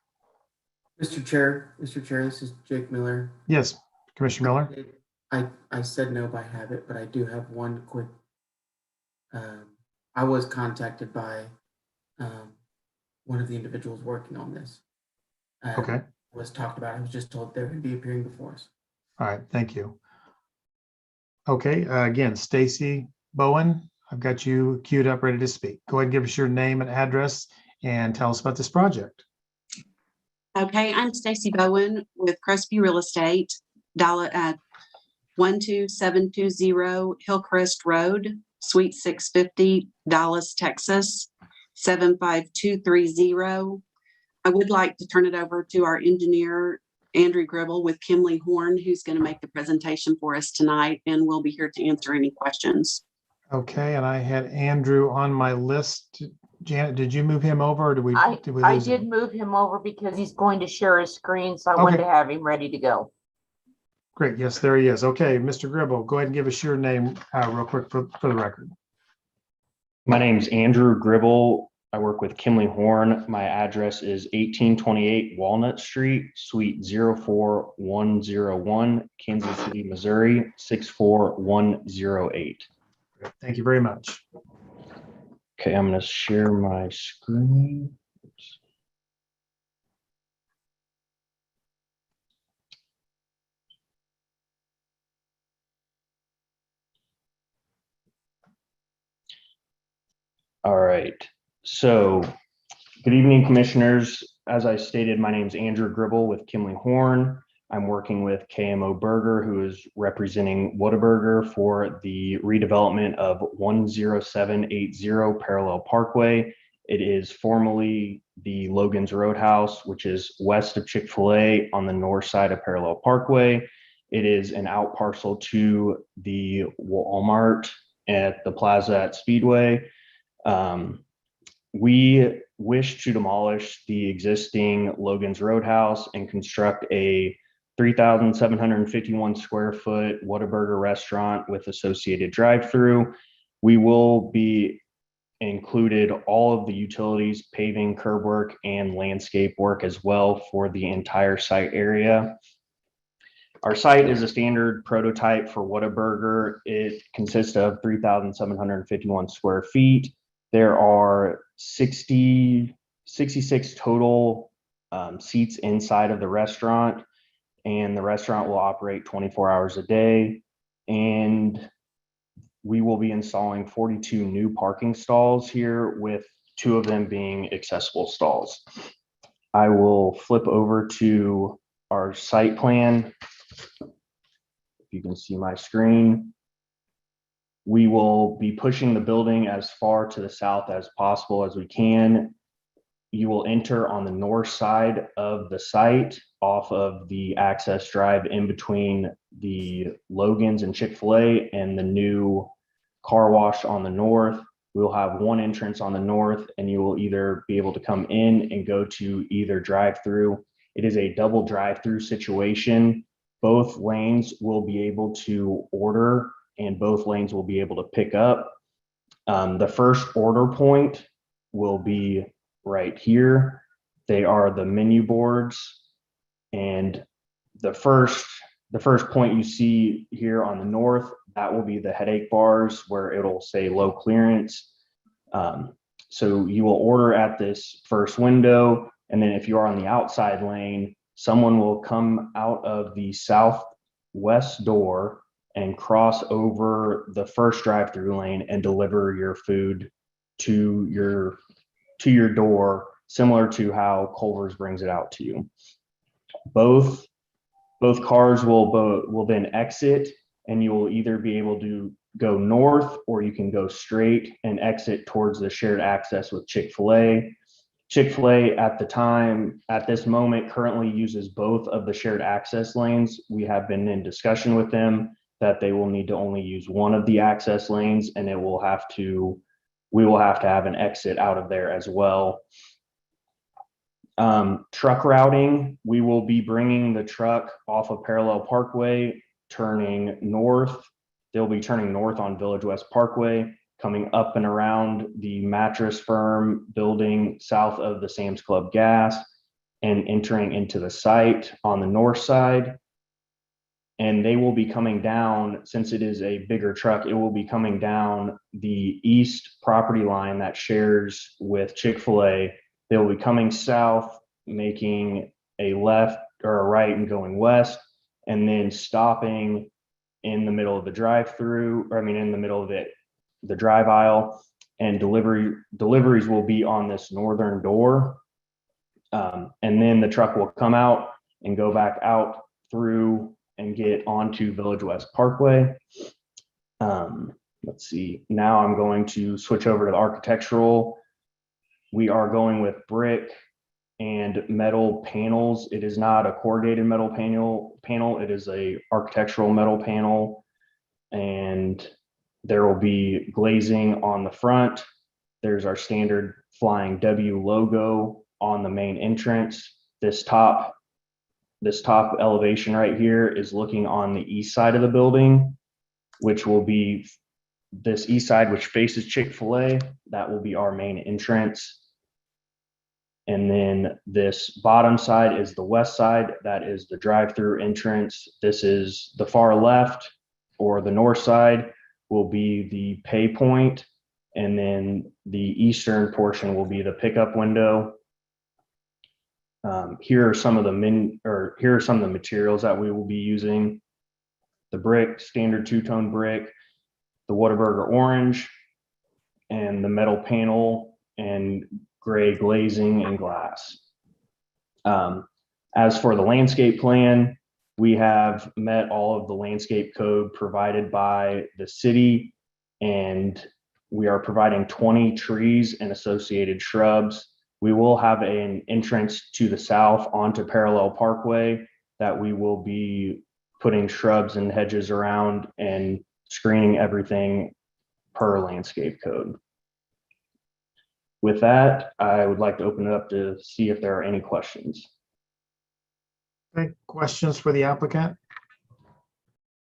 Mr. Chair, this is Jake Miller. Yes, Commissioner Miller. I said no by habit, but I do have one quick. I was contacted by one of the individuals working on this. Okay. Was talked about. I was just told they're going to be appearing before us. All right, thank you. Okay, again, Stacy Bowen, I've got you queued up, ready to speak. Go ahead and give us your name and address and tell us about this project. Okay, I'm Stacy Bowen with Crespi Real Estate, 12720 Hillcrest Road, Suite 650, Dallas, Texas, 75230. I would like to turn it over to our engineer, Andrew Gribble with Kimley Horn, who's going to make the presentation for us tonight, and we'll be here to answer any questions. Okay, and I had Andrew on my list. Janet, did you move him over or did we? I lose did him? move him over because he's going to share his screen, so I wanted to have him ready to go. Great, yes, there he is. Okay, Mr. Gribble, go ahead and give us your name real quick for the record. My name's Andrew Gribble. I work with Kimley Horn. My address is 1828 Walnut Street, Suite 04101, Kansas City, Missouri, 64108. Thank you very much. Okay, I'm going to share my screen. Oops. All right. So, good evening, commissioners. As I stated, my name is Andrew Gribble with Kimley Horn. I'm working with KMO Burger, who is representing Whataburger for the redevelopment of 10780 Parallel Parkway. It is formerly the Logan's Roadhouse, which is west of Chick-fil-A on the north side of Parallel Parkway. It is an out parcel to the Walmart at the Plaza at Speedway. We wish to demolish the existing Logan's Roadhouse and construct a 3,751 square foot Whataburger restaurant with associated drive-through. We will be included all of the utilities, paving, curb work, and landscape work as well for the entire site area. Our site is a standard prototype for Whataburger. It consists of 3,751 square feet. There are 66 total seats inside of the restaurant, and the restaurant will operate 24 hours a day. And we will be installing 42 new parking stalls here, with 2 of them being accessible stalls. I will flip over to our site plan. If you can see my screen. We will be pushing the building as far to the south as possible as we can. you will enter on the north side of the site off of the access drive in between the Logan's and Chick-fil-A and the new car wash on the north. We'll have one entrance on the north, and you will either be able to come in and go to either drive-through. It is a double drive-through situation. Both lanes will be able to order and both lanes will be able to pick up. The first order point will be right here. They are the menu boards, and the first point you see here on the north, that will be the headache bars where it'll say low clearance. So you will order at this first window, and then if you are on the outside lane, someone will come out of the southwest door and cross over the first drive-through lane and deliver your food to your door, similar to how Culver's brings it out to you. Both cars will then exit, and you will either be able to go north or you can go straight and exit towards the shared access with Chick-fil-A. Chick-fil-A at this moment currently uses both of the shared access lanes. We have been in discussion with them that they will need to only use one of the access lanes, and we will have to have an exit out of there as well. Truck routing, we will be bringing the truck off of Parallel Parkway, turning north. They'll be turning north on Village West Parkway, coming up and around the Mattress Firm building south of the Sam's Club gas, and entering into the site on the north side. And they will be coming down, since it is a bigger truck, it will be coming down the east property line that shares with Chick-fil-A. They will be coming south, making a left or a right and going west, and then stopping in the middle of the drive-through, in the middle of the drive aisle, and deliveries will be on this northern door. And then the truck will come out and go back out through and get onto Village West Parkway. Let's see, now I'm going to switch over to the architectural. We are going with brick and metal panels. It is not a corrugated metal panel. It is a architectural metal panel, and there will be glazing on the front. There's our standard Flying W logo on the main entrance. This top elevation right here is looking on the east side of the building, which will be this east side, which faces Chick-fil-A. That will be our main entrance. And then this bottom side is the west side. That is the drive-through entrance. This is the far left, or the north side will be the pay point. And then the eastern portion will be the pickup window. Here are some of the materials that we will be using: the brick, standard two-tone brick, the Whataburger orange, and the metal panel and gray glazing and glass. As for the landscape plan, we have met all of the landscape code provided by the city, and we are providing 20 trees and associated shrubs. We will have an entrance to the south onto Parallel Parkway that we will be putting shrubs and hedges around and screening everything per landscape code. With that, I would like to open it up to see if there are any questions. Okay, questions for the applicant?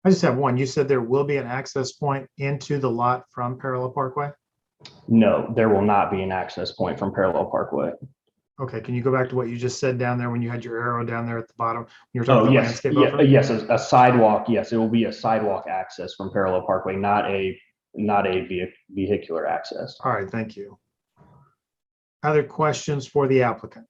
I just have one. You said there will be an access point into the lot from Parallel Parkway? No, there will not be an access point from Parallel Parkway. Okay, can you go back to what you just said down there when you had your arrow down there at the bottom? You were talking about yes, landscape yeah, buffer? yes, a sidewalk. Yes, it will be a sidewalk access from Parallel Parkway, not a vehicular access. All right, thank you. Other questions for the applicant?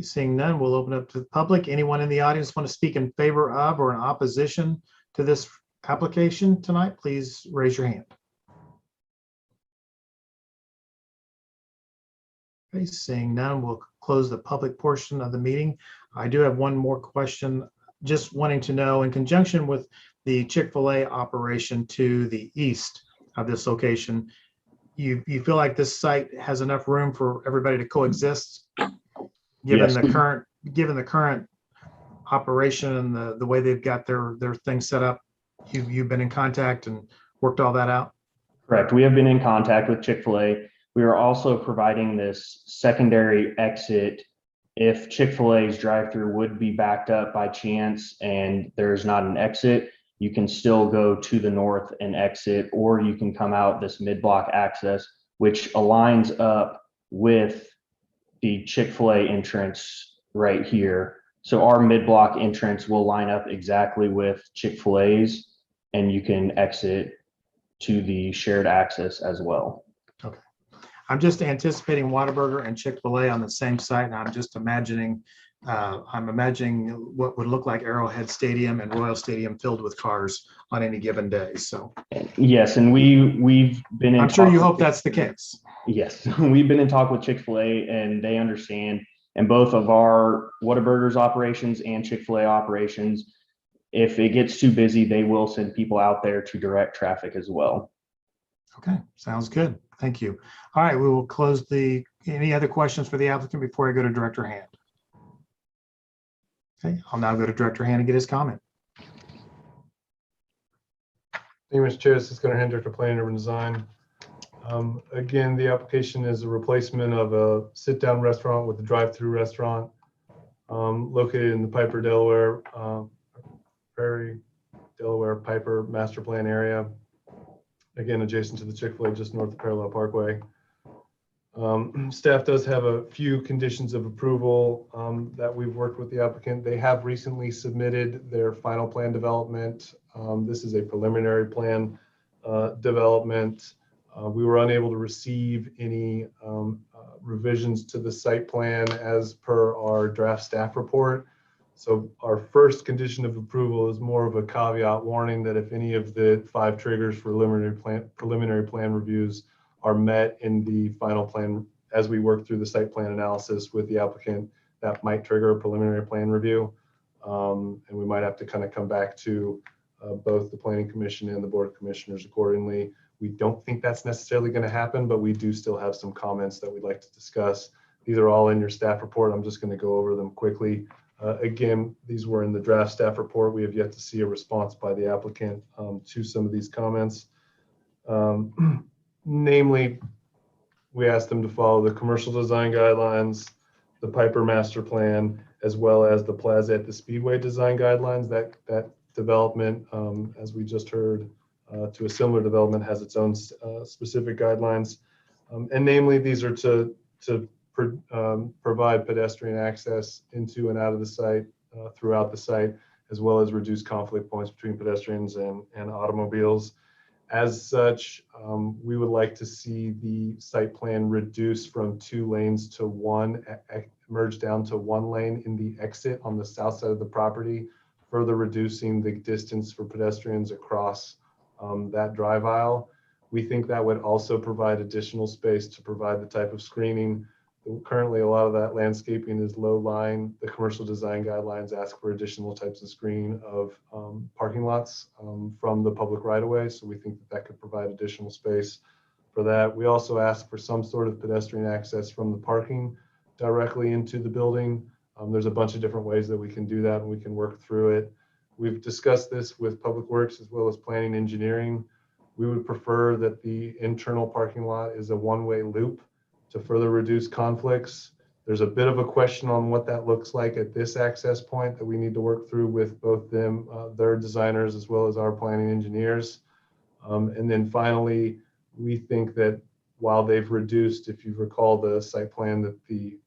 Seeing none, we'll open up to the public. Anyone in the audience want to speak in favor of or in opposition to this application tonight? Please raise your hand. Okay, seeing none, we'll close the public portion of the meeting. I do have one more question. Just wanting to know, in conjunction with the Chick-fil-A operation to the east of this location, you feel like this site has enough room for everybody to coexist? Yes. Given the current operation and the way they've got their things set up, you've been in contact and worked all that out? Correct. We have been in contact with Chick-fil-A. We are also providing this secondary exit if Chick-fil-A's drive-through would be backed up by chance and there's not an exit. You can still go to the north and exit, or you can come out this mid-block access, which aligns up with the Chick-fil-A entrance right here. So our mid-block entrance will line up exactly with Chick-fil-A's, and you can exit to the shared access as well. Okay. I'm just anticipating Whataburger and Chick-fil-A on the same site, and I'm just imagining what would look like Arrowhead Stadium and Royal Stadium filled with cars on any given day. So yes, and we've been in. I'm sure you hope that's the case. Yes, we've been in talk with Chick-fil-A, and they understand. And both of our Whataburger's operations and Chick-fil-A operations, if it gets too busy, they will send people out there to direct traffic as well. Okay, sounds good. Thank you. All right, we will close any other questions for the applicant before I go to Director Hand? Okay, I'll now go to Director Hand and get his comment. Thank you, Mr. Chair. This is Gunnar Hand, Director of Planning and Urban Design. Again, the application is a replacement of a sit-down restaurant with a drive-through restaurant located in the Piper, Delaware, Prairie, Delaware, Piper master plan area. Again, adjacent to the Chick-fil-A, just north of Parallel Parkway. Staff does have a few conditions of approval that we've worked with the applicant. They have recently submitted their final plan development. This is a preliminary plan development. We were unable to receive any revisions to the site plan as per our draft staff report. So our first condition of approval is more of a caveat warning that if any of the 5 triggers for preliminary plan reviews are met in the final plan as we work through the site plan analysis with the applicant, that might trigger a preliminary plan review. And we might have to kind of come back to both the Planning Commission and the Board of Commissioners accordingly. We don't think that's necessarily going to happen, but we do still have some comments that we'd like to discuss. These are all in your staff report. I'm just going to go over them quickly. Again, these were in the draft staff report. We have yet to see a response by the applicant to some of these comments. Namely, we asked them to follow the commercial design guidelines, the Piper master plan, as well as the Plaza at the Speedway design guidelines. That development, as we just heard, to a similar development has its own specific guidelines. And namely, these are to provide pedestrian access into and out of the site, throughout the site, as well as reduce conflict points between pedestrians and automobiles. As such, we would like to see the site plan reduce from 2 lanes to 1, merge down to 1 lane in the exit on the south side of the property, further reducing the distance for pedestrians across that drive aisle. We think that would also provide additional space to provide the type of screening. Currently, a lot of that landscaping is low lying. The commercial design guidelines ask for additional types of screening of parking lots from the public right of way. So we think that could provide additional space for that. We also ask for some sort of pedestrian access from the parking directly into the building. There's a bunch of different ways that we can do that, and we can work through it. We've discussed this with Public Works as well as Planning and Engineering. We would prefer that the internal parking lot is a one-way loop to further reduce conflicts. There's a bit of a question on what that looks like at this access point that we need to work through with both them, their designers, as well as our planning engineers. And then finally, we think that while they've reduced, if you recall the site plan, that the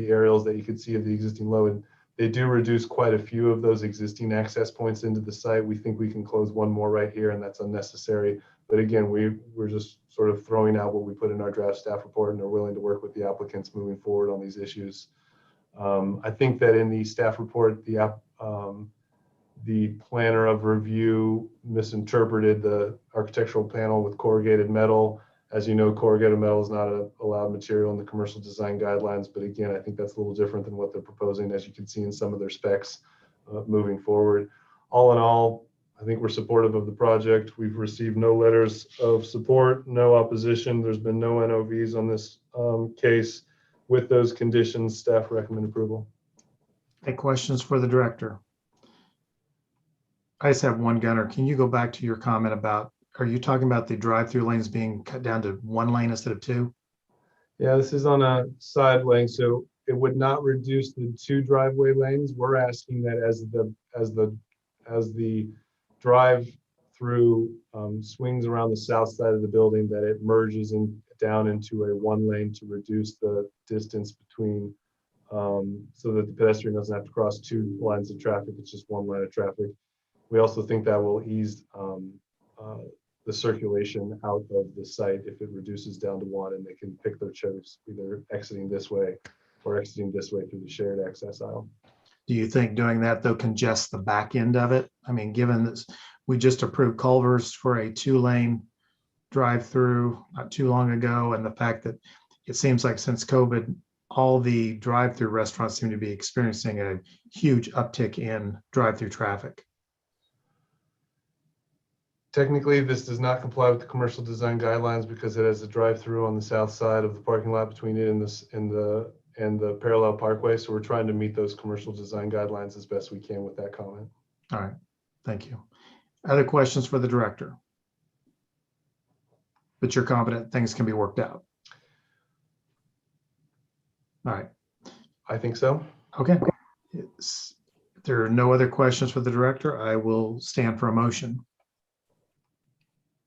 aerials that you could see of the existing load, they do reduce quite a few of those existing access points into the site. We think we can close one more right here, and that's unnecessary. But again, we're just sort of throwing out what we put in our draft staff report, and are willing to work with the applicants moving forward on these issues. I think that in the staff report, the planner of review misinterpreted the architectural panel with corrugated metal. As you know, corrugated metal is not an allowed material in the commercial design guidelines, but again, I think that's a little different than what they're proposing, as you can see in some of their specs moving forward. All in all, I think we're supportive of the project. We've received no letters of support, no opposition. There's been no NOVs on this case. With those conditions, staff recommend approval. Any questions for the director? I just have one, Gunner. Can you go back to your comment about, are you talking about the drive-through lanes being cut down to one lane instead of two? Yeah, this is on a side lane, so it would not reduce the 2 driveway lanes. We're asking that as the drive-through swings around the south side of the building, that it merges down into a 1 lane to reduce the distance between, so that the pedestrian doesn't have to cross 2 lines of traffic. It's just 1 line of traffic. We also think that will ease the circulation out of the site if it reduces down to 1, and they can pick their choice, either exiting this way or exiting this way through the shared access aisle. Do you think doing that though congests the back end of it? I mean, given this, we just approved Culver's for a 2-lane drive-through not too long ago, and the fact that it seems like since COVID, all the drive-through restaurants seem to be experiencing a huge uptick in drive-through traffic. Technically, this does not comply with the commercial design guidelines because it has a drive-through on the south side of the parking lot between it and the parallel parkway. So we're trying to meet those commercial design guidelines as best we can with that comment. All right, thank you. Other questions for the director? But you're confident things can be worked out? All right. I think so. Okay. If there are no other questions for the director, I will stand for a motion.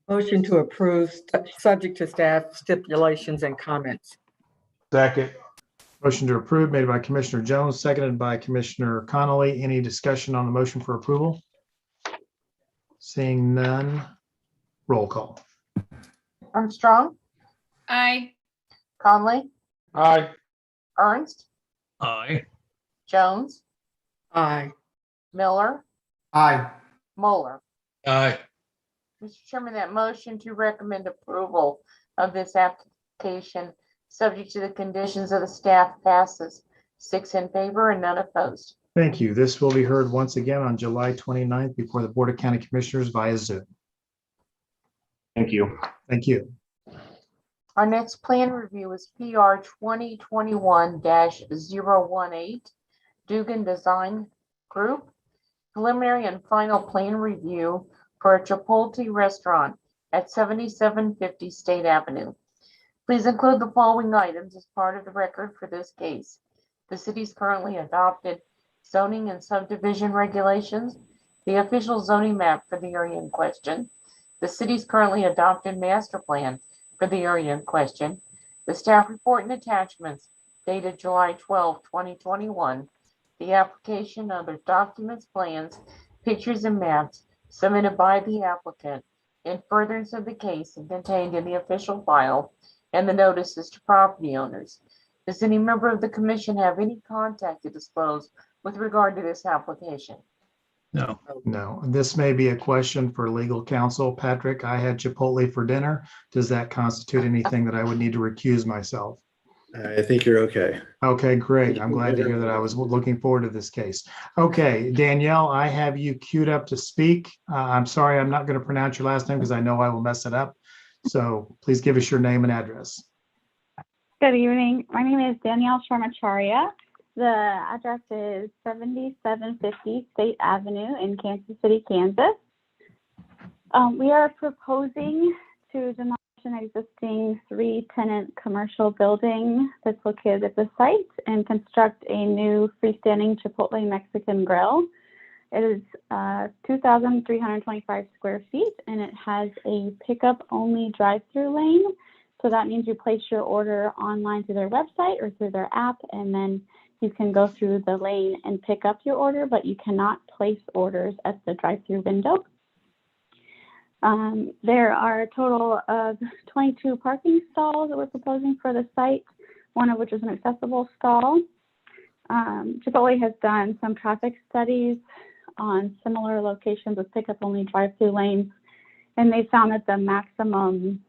Motion to approve, subject to staff stipulations and comments. Second. Motion to approve made by Commissioner Jones, seconded by Commissioner Connolly. Any discussion on the motion for approval? Seeing none, roll call. Armstrong, Aye. Conley, Aye. Ernst, Aye. Jones, Aye. Miller, Aye. Moeller. Aye. Mr. Chairman, that motion to recommend approval of this application, subject to the conditions of the staff, passes. 6 in favor and none opposed. Thank you. This will be heard once again on July 29th before the Board of County Commissioners via Zoom. Thank you. Thank you. Our next plan review is PR 2021-018, Dugan Design Group. Preliminary and final plan review for a Chipotle restaurant at 7750 State Avenue. Please include the following items as part of the record for this case. The city's currently adopted zoning and subdivision regulations, the official zoning map for the area in question, the city's currently adopted master plan for the area in question, the staff report and attachments dated July 12, 2021, the application, other documents, plans, pictures, and maps submitted by the applicant in furtherance of the case and contained in the official file, and the notices to property owners. Does any member of the commission have any contact to disclose with regard to this application? No. No, this may be a question for legal counsel. Patrick, I had Chipotle for dinner. Does that constitute anything that I would need to recuse myself? I think you're okay. Okay, great. I'm glad to hear that. I was looking forward to this case. Okay, Danielle, I have you queued up to speak. I'm sorry, I'm not going to pronounce your last name because I know I will mess it up. So please give us your name and address. Good evening. My name is Danielle Sharmacharya. The address is 7750 State Avenue in Kansas City, Kansas. We are proposing to demolish an existing 3-tenant commercial building that's located at the site and construct a new freestanding Chipotle Mexican grill. It is 2,325 square feet, and it has a pickup-only drive-through lane. So that means you place your order online through their website or through their app, and then you can go through the lane and pick up your order, but you cannot place orders at the drive-through window. There are a total of 22 parking stalls that we're proposing for the site, one of which is an accessible stall. Chipotle has done some traffic studies on similar locations with pickup-only drive-through lanes, and they found that the maximum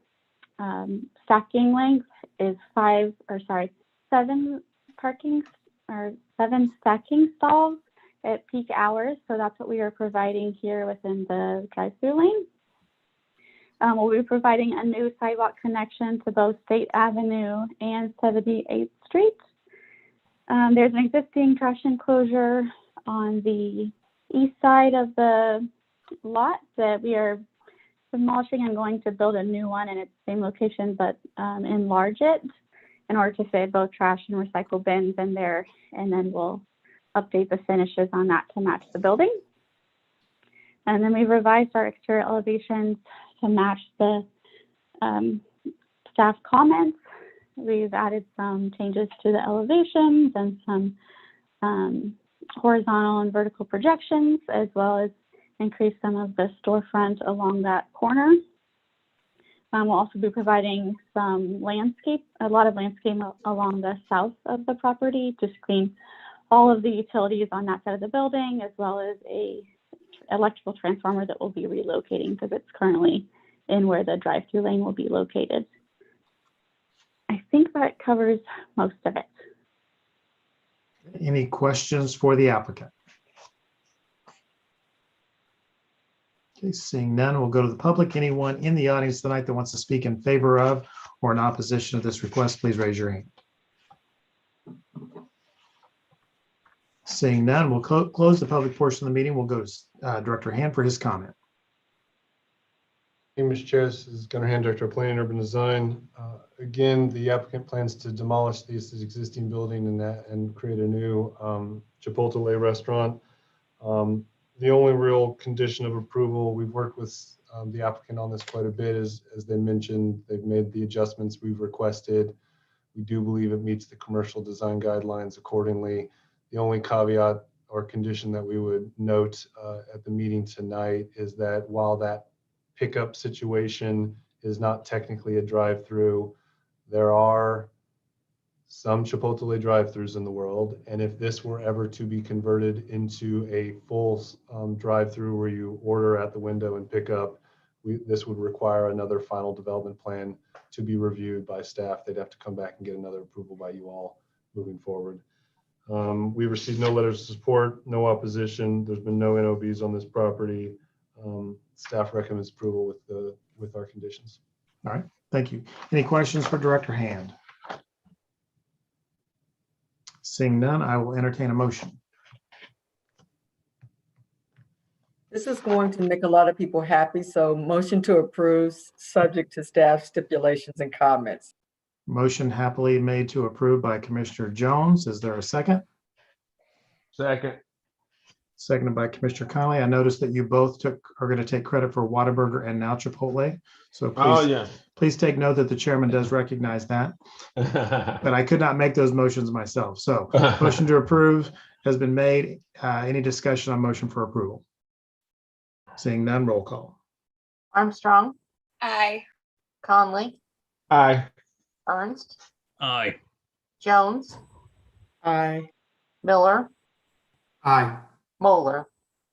stacking length is 7 stacking stalls at peak hours. So that's what we are providing here within the drive-through lane. We'll be providing a new sidewalk connection to both State Avenue and 78th Street. There's an existing trash enclosure on the east side of the lot that we are demolishing and going to build a new one in its same location, but enlarge it in order to fit both trash and recycle bins in there. And then we'll update the finishes on that to match the building. And then we've revised our exterior elevations to match the staff comments. We've added some changes to the elevations and some horizontal and vertical projections, as well as increase some of the storefront along that corner. We'll also be providing a lot of landscape along the south of the property to screen all of the utilities on that side of the building, as well as a electrical transformer that will be relocating because it's currently in where the drive-through lane will be located. I think that covers most of it. Any questions for the applicant? Okay, seeing none, we'll go to the public. Anyone in the audience tonight that wants to speak in favor of or in opposition to this request, please raise your hand. Seeing none, we'll close the public portion of the meeting. We'll go to Director Hand for his comment. Hey, Mr. Chair, this is Gunnar Hand, Director of Planning and Urban Design. Again, the applicant plans to demolish this existing building and create a new Chipotle restaurant. The only real condition of approval, we've worked with the applicant on this quite a bit, as they mentioned, they've made the adjustments we've requested. We do believe it meets the commercial design guidelines accordingly. The only caveat or condition that we would note at the meeting tonight is that while that pickup situation is not technically a drive-through, there are some Chipotle drive-throughs in the world. And if this were ever to be converted into a full drive-through where you order at the window and pick up, this would require another final development plan to be reviewed by staff. They'd have to come back and get another approval by you all moving forward. We received no letters of support, no opposition. There's been no NOBs on this property. Staff recommends approval with our conditions. All right, thank you. Any questions for Director Hand? Seeing none, I will entertain a motion. This is going to make a lot of people happy, so motion to approve, subject to staff stipulations and comments. Motion happily made to approve by Commissioner Jones. Is there a second? Second. Seconded by Commissioner Connolly. I noticed that you both are going to take credit for Whataburger and now Chipotle. So please, please take note that the chairman does recognize that. But I could not make those motions myself. So motion to approve has been made. Any discussion on motion for approval? Seeing none, roll call. Armstrong, Aye. Conley, Aye. Ernst, Aye. Jones, Aye. Miller, Aye. Moeller.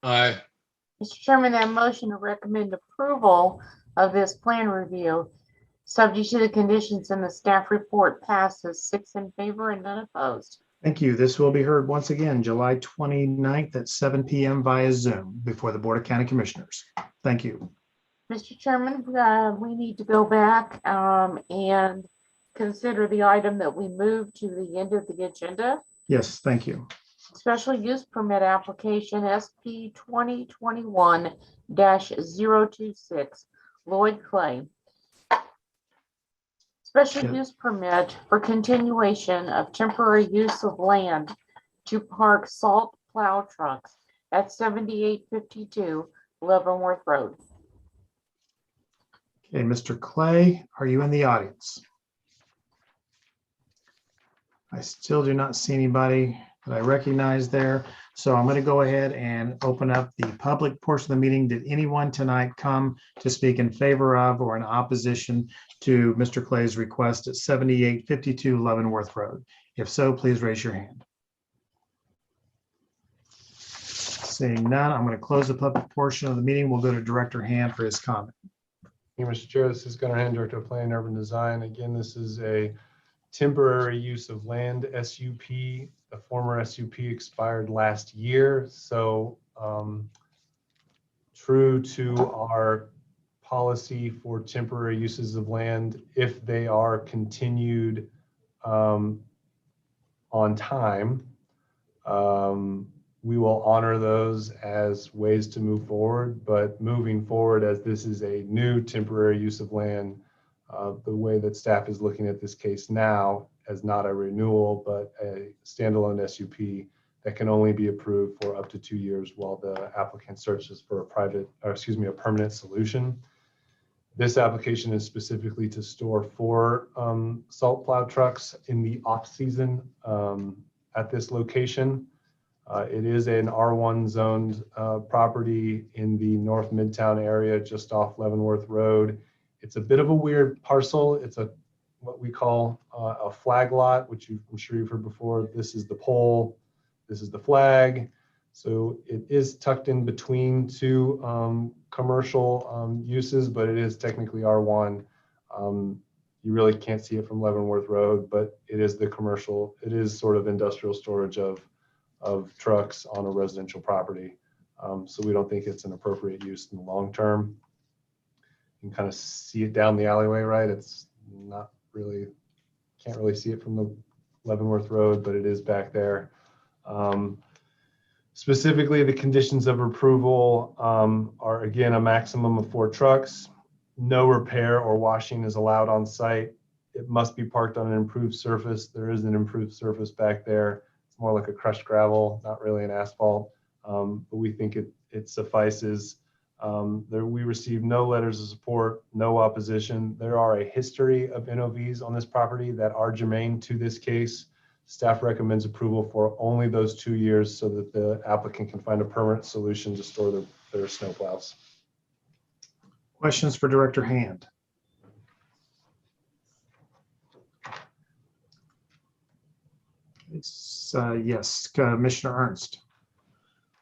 Aye. Mr. Chairman, that motion to recommend approval of this plan review, subject to the conditions in the staff report, passes 6 in favor and none opposed. Thank you. This will be heard once again, July 29th at 7 p.m. via Zoom before the Board of County Commissioners. Thank you. Mr. Chairman, we need to go back and consider the item that we moved to the end of the agenda. Yes, thank you. Special use permit application SP 2021-026, Lloyd Clay. Special use permit for continuation of temporary use of land to park salt plow trucks at 7852 Leavenworth Road. Okay, Mr. Clay, are you in the audience? I still do not see anybody that I recognize there. So I'm going to go ahead and open up the public portion of the meeting. Did anyone tonight come to speak in favor of or in opposition to Mr. Clay's request at 7852 Leavenworth Road? If so, please raise your hand. Seeing none, I'm going to close the public portion of the meeting. We'll go to Director Hand for his comment. Thank you, Mr. Chair. This is Gunnar Hand, Director of Planning and Urban Design. Again, this is a temporary use of land SUP. The former SUP expired last year, so true to our policy for temporary uses of land, if they are continued on time, we will honor those as ways to move forward. But moving forward, as this is a new temporary use of land, the way that staff is looking at this case now as not a renewal, but a standalone SUP that can only be approved for up to 2 years while the applicant searches for a permanent solution. This application is specifically to store 4 salt plow trucks in the off season at this location. It is an R1 zoned property in the North Midtown area, just off Leavenworth Road. It's a bit of a weird parcel. It's what we call a flag lot, which I'm sure you've heard before. This is the pole, this is the flag. So it is tucked in between 2 commercial uses, but it is technically R1. You really can't see it from Leavenworth Road, but it is the commercial, it is sort of industrial storage of trucks on a residential property. So we don't think it's an appropriate use in the long term. You can kind of see it down the alleyway, right? It's not really, can't really see it from the Leavenworth Road, but it is back there. Specifically, the conditions of approval are, again, a maximum of 4 trucks. No repair or washing is allowed on site. It must be parked on an improved surface. There is an improved surface back there. It's more like a crushed gravel, not really an asphalt, but we think it suffices. We received no letters of support, no opposition. There are a history of NOVs on this property that are germane to this case. Staff recommends approval for only those 2 years so that the applicant can find a permanent solution to store their snowplows. Questions for Director Hand? Yes, Commissioner Ernst.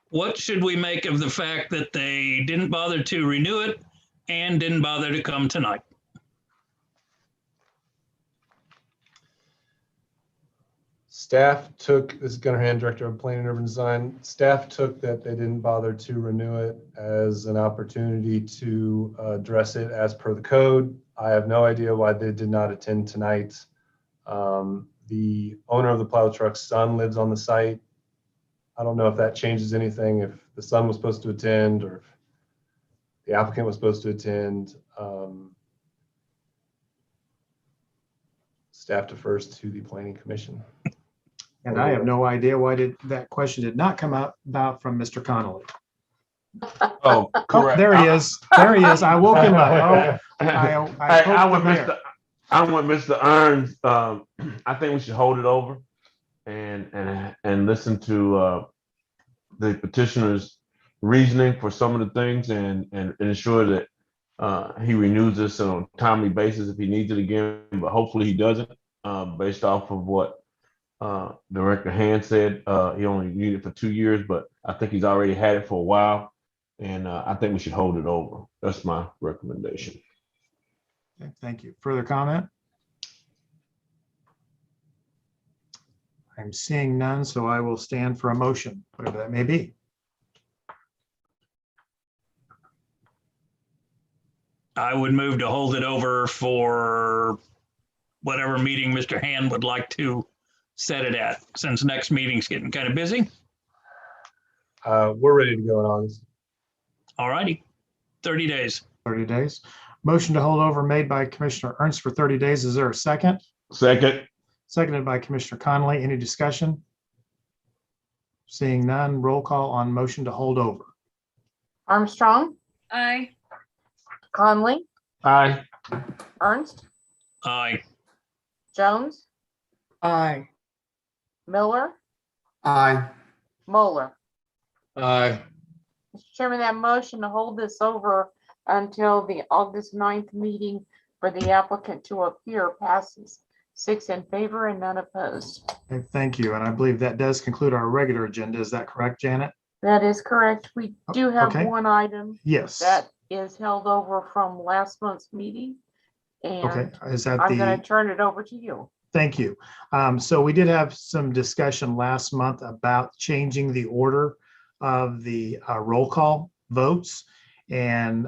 What should we make of the fact that they didn't bother to renew it and didn't bother to come tonight? Staff took, this is Gunnar Hand, Director of Planning and Urban Design. Staff took that they didn't bother to renew it as an opportunity to address it as per the code. I have no idea why they did not attend tonight. The owner of the plow truck's son lives on the site. I don't know if that changes anything, if the son was supposed to attend or if the applicant was supposed to attend. Staff defers to the Planning Commission. And I have no idea why that question did not come about from Mr. Connolly. Oh, correct. There he is. There he is. I woke him up. I'm with Mr. Ernst. I think we should hold it over and listen to the petitioner's reasoning for some of the things and ensure that he renews this on a timely basis if he needs it again, but hopefully he doesn't, based off of what Director Hand said. He only needed it for 2 years, but I think he's already had it for a while, and I think we should hold it over. That's my recommendation. Okay, thank you. Further comment? I'm seeing none, so I will stand for a motion, whatever that may be. I would move to hold it over for whatever meeting Mr. Hand would like to set it at, since next meeting's getting kind of busy. We're ready to go in August. All righty, 30 days. 30 days. Motion to hold over made by Commissioner Ernst for 30 days. Is there a second? Second. Seconded by Commissioner Connolly. Any discussion? Seeing none, roll call on motion to hold over. Armstrong, Aye. Conley, Aye. Ernst, Aye. Jones, Aye. Miller, Aye. Moeller. Aye. Mr. Chairman, that motion to hold this over until the August 9th meeting for the applicant to appear passes. 6 in favor and none opposed. Okay, thank you. And I believe that does conclude our regular agenda. Is that correct, Janet? That is correct. We do have Okay. one item Yes. that is held over from last month's meeting. Okay. And Is that I'm going the, to turn it over to you. Thank you. So we did have some discussion last month about changing the order of the roll call votes. And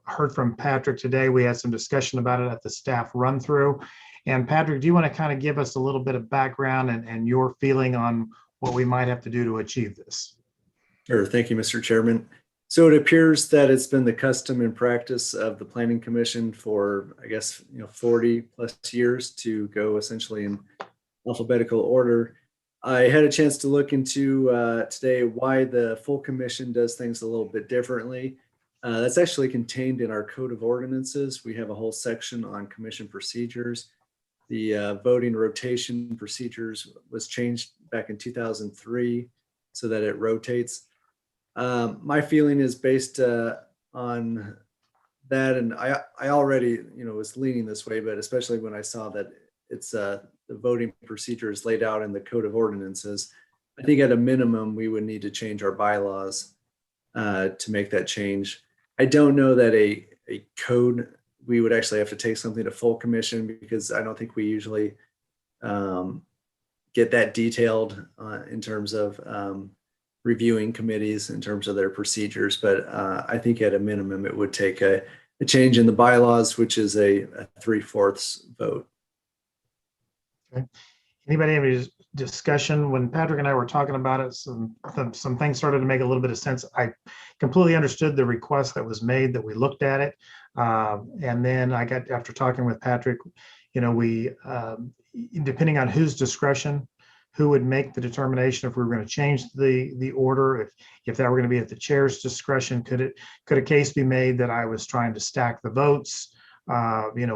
heard from Patrick today. We had some discussion about it at the staff run through. And Patrick, do you want to kind of give us a little bit of background and your feeling on what we might have to do to achieve this? Sure. Thank you, Mr. Chairman. So it appears that it's been the custom and practice of the Planning Commission for, I guess, 40 plus years to go essentially in alphabetical order. I had a chance to look into today why the full commission does things a little bit differently. That's actually contained in our Code of Ordinances. We have a whole section on commission procedures. The voting rotation procedures was changed back in 2003 so that it rotates. My feeling is based on that, and I already was leaning this way, but especially when I saw that it's the voting procedure is laid out in the Code of Ordinances, I think at a minimum we would need to change our bylaws to make that change. I don't know that a code, we would actually have to take something to full commission because I don't think we usually get that detailed in terms of reviewing committees in terms of their procedures. But I think at a minimum, it would take a change in the bylaws, which is a 3/4 vote. Okay. Anybody have any discussion? When Patrick and I were talking about it, some things started to make a little bit of sense. I completely understood the request that was made, that we looked at it. And then I got, after talking with Patrick, we, depending on whose discretion, who would make the determination if we were going to change the order, if that were going to be at the chair's discretion, could a case be made that I was trying to stack the votes,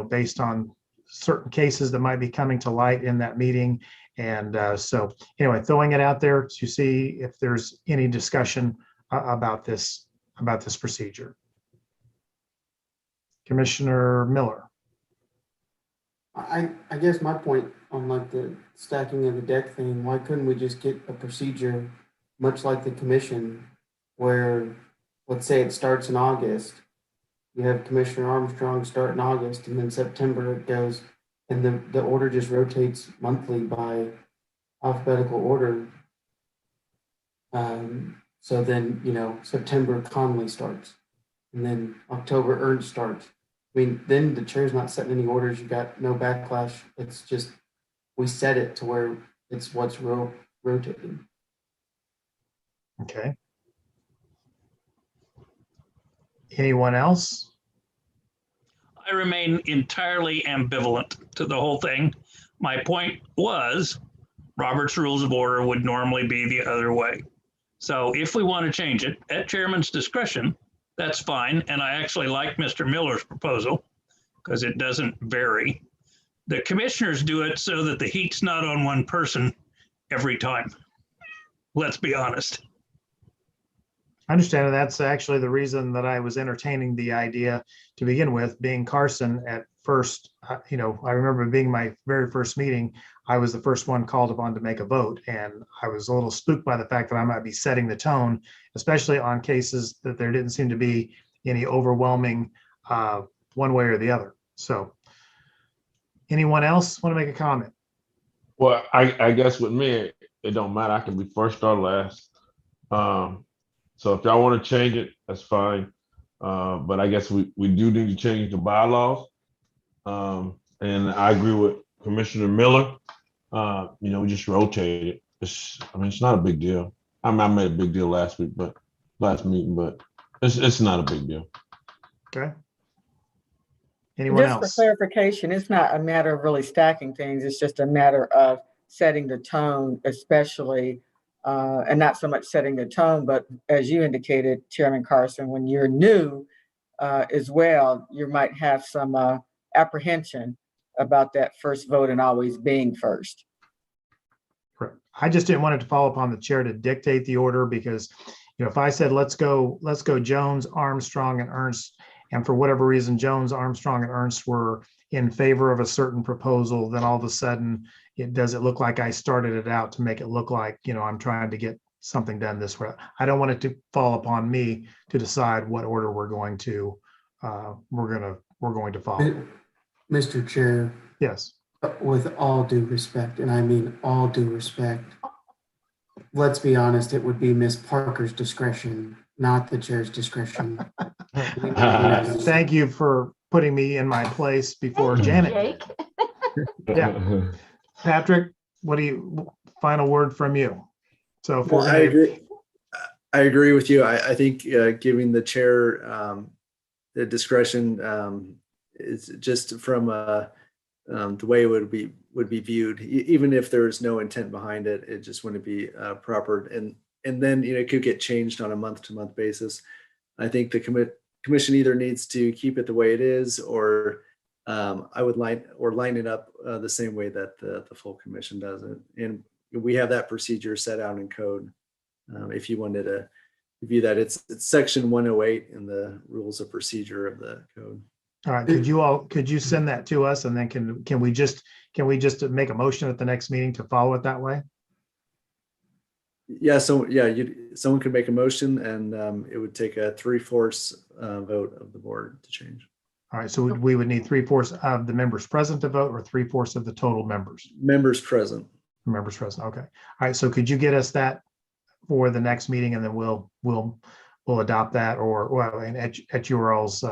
based on certain cases that might be coming to light in that meeting. And so anyway, throwing it out there to see if there's any discussion about this procedure. Commissioner Miller. I guess my point on like the stacking of the deck thing, why couldn't we just get a procedure much like the commission where, let's say it starts in August, you have Commissioner Armstrong start in August and then September it goes, and the order just rotates monthly by alphabetical order. So then, September Conley starts and then October Ernst starts. I mean, then the chair's not setting any orders. You got no backlash. It's just, we set it to where it's what's rotating. Okay. Anyone else? I remain entirely ambivalent to the whole thing. My point was Robert's Rules of Order would normally be the other way. So if we want to change it at chairman's discretion, that's fine. And I actually like Mr. Miller's proposal because it doesn't vary. The commissioners do it so that the heat's not on one person every time. Let's be honest. I understand. And that's actually the reason that I was entertaining the idea to begin with, being Carson at first. I remember being my very first meeting, I was the first one called upon to make a vote. And I was a little spooked by the fact that I might be setting the tone, especially on cases that there didn't seem to be any overwhelming one way or the other. So anyone else want to make a comment? Well, I guess with me, it don't matter. I can be first or last. So if y'all want to change it, that's fine. But I guess we do need to change the bylaws. And I agree with Commissioner Miller. We just rotate it. It's not a big deal. I made a big deal last meeting, but it's not a big deal. Okay. Anyone Just else? for clarification, it's not a matter of really stacking things. It's just a matter of setting the tone, especially, and not so much setting the tone, but as you indicated, Chairman Carson, when you're new as well, you might have some apprehension about that first vote and always being first. Correct. I just didn't want it to fall upon the chair to dictate the order because, if I said, let's go Jones, Armstrong, and Ernst, and for whatever reason, Jones, Armstrong, and Ernst were in favor of a certain proposal, then all of a sudden it look like I started it out to make it look like, I'm trying to get something done this way. I don't want it to fall upon me to decide what order we're going to follow. Mr. Chair. Yes. with all due respect, and I mean all due respect, let's be honest, it would be Miss Parker's discretion, not the chair's discretion. Thank you for putting me in my place before Janet did. Yeah. Patrick, final word from you? So if Well, we're I gonna, agree. I agree with you. I think giving the chair the discretion is just from the way it would be viewed, even if there is no intent behind it, it just wouldn't be proper. And then it could get changed on a month-to-month basis. I think the commission either needs to keep it the way it is, or I would line it up the same way that the full commission does it. And we have that procedure set out in code. If you wanted to view that, it's section 108 in the rules of procedure of the code. all right, could you send that to us, and then can we just make a motion at the next meeting to follow it that way? Yeah, so yeah, someone could make a motion, and it would take a 3/4 vote of the board to change. All right, so we would need 3/4 of the members present to vote, or 3/4 of the total members? Members present. Members present, okay. All right, so could you get us that for the next meeting, and then we'll adopt that, or well, and at your all's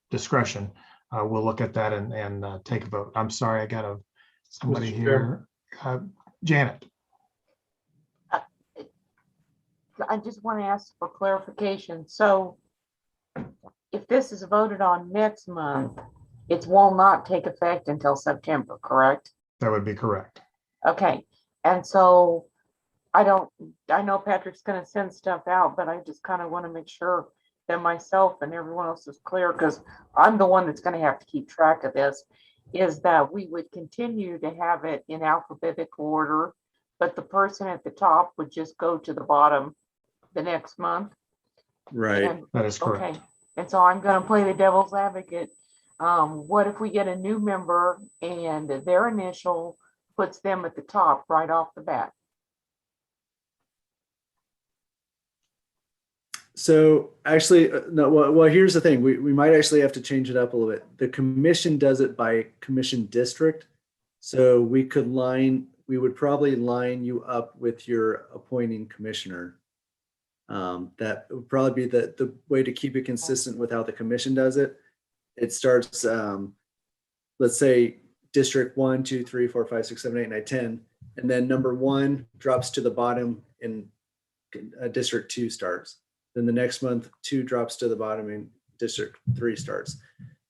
discretion, we'll look at that and take a vote. I'm sorry, I got somebody Mr. here. Janet. I just want to ask for clarification. So if this is voted on next month, it will not take effect until September, correct? That would be correct. Okay, and so I know Patrick's gonna send stuff out, but I just kind of want to make sure that myself and everyone else is clear, because I'm the one that's gonna have to keep track of this, is that we would continue to have it in alphabetical order, but the person at the top would just go to the bottom the next month. Right. And- That is correct. Okay, and so I'm gonna play the devil's advocate. What if we get a new member and their initial puts them at the top right off the bat? So actually, no, well, here's the thing. We might actually have to change it up a little bit. The commission does it by commission district. So we would probably line you up with your appointing commissioner. That would probably be the way to keep it consistent with how the commission does it. It starts, let's say district 1, 2, 3, 4, 5, 6, 7, 8, 9, 10. And then number 1 drops to the bottom and district 2 starts. Then the next month 2 drops to the bottom and district 3 starts.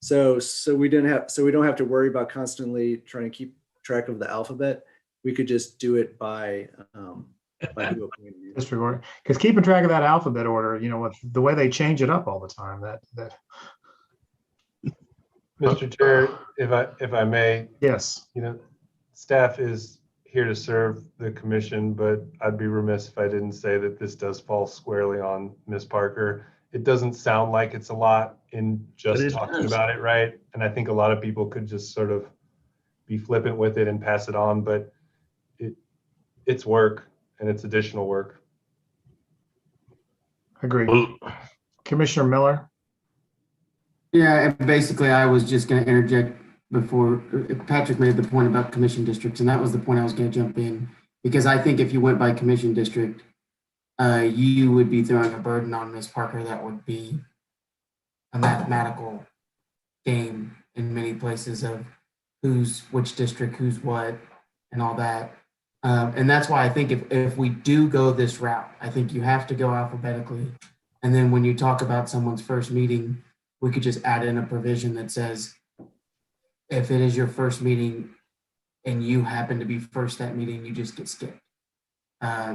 So we don't have to worry about constantly trying to keep track of the alphabet. We could just do it by who appointed you. District order, because keeping track of that alphabet order, with the way they change it up all the time, that. Mr. Chair, if I may. Yes. Staff is here to serve the commission, but I'd be remiss if I didn't say that this does fall squarely on Ms. Parker. It doesn't sound like it's a lot in just talking about it, right? And I think a lot of people could just sort of be flippant with it and pass it on, but it's work, and it's additional work. Agreed. Commissioner Miller? Yeah, and basically I was just going to interject before Patrick made the point about commission districts, and that was the point I was going to jump in, because I think if you went by commission district, you would be throwing a burden on Ms. Parker that would be a mathematical game in many places of who's which district, who's what, and all that. And that's why I think if we do go this route, I think you have to go alphabetically. And then when you talk about someone's first meeting, we could just add in a provision that says, if it is your first meeting and you happen to be first that meeting, you just get skipped.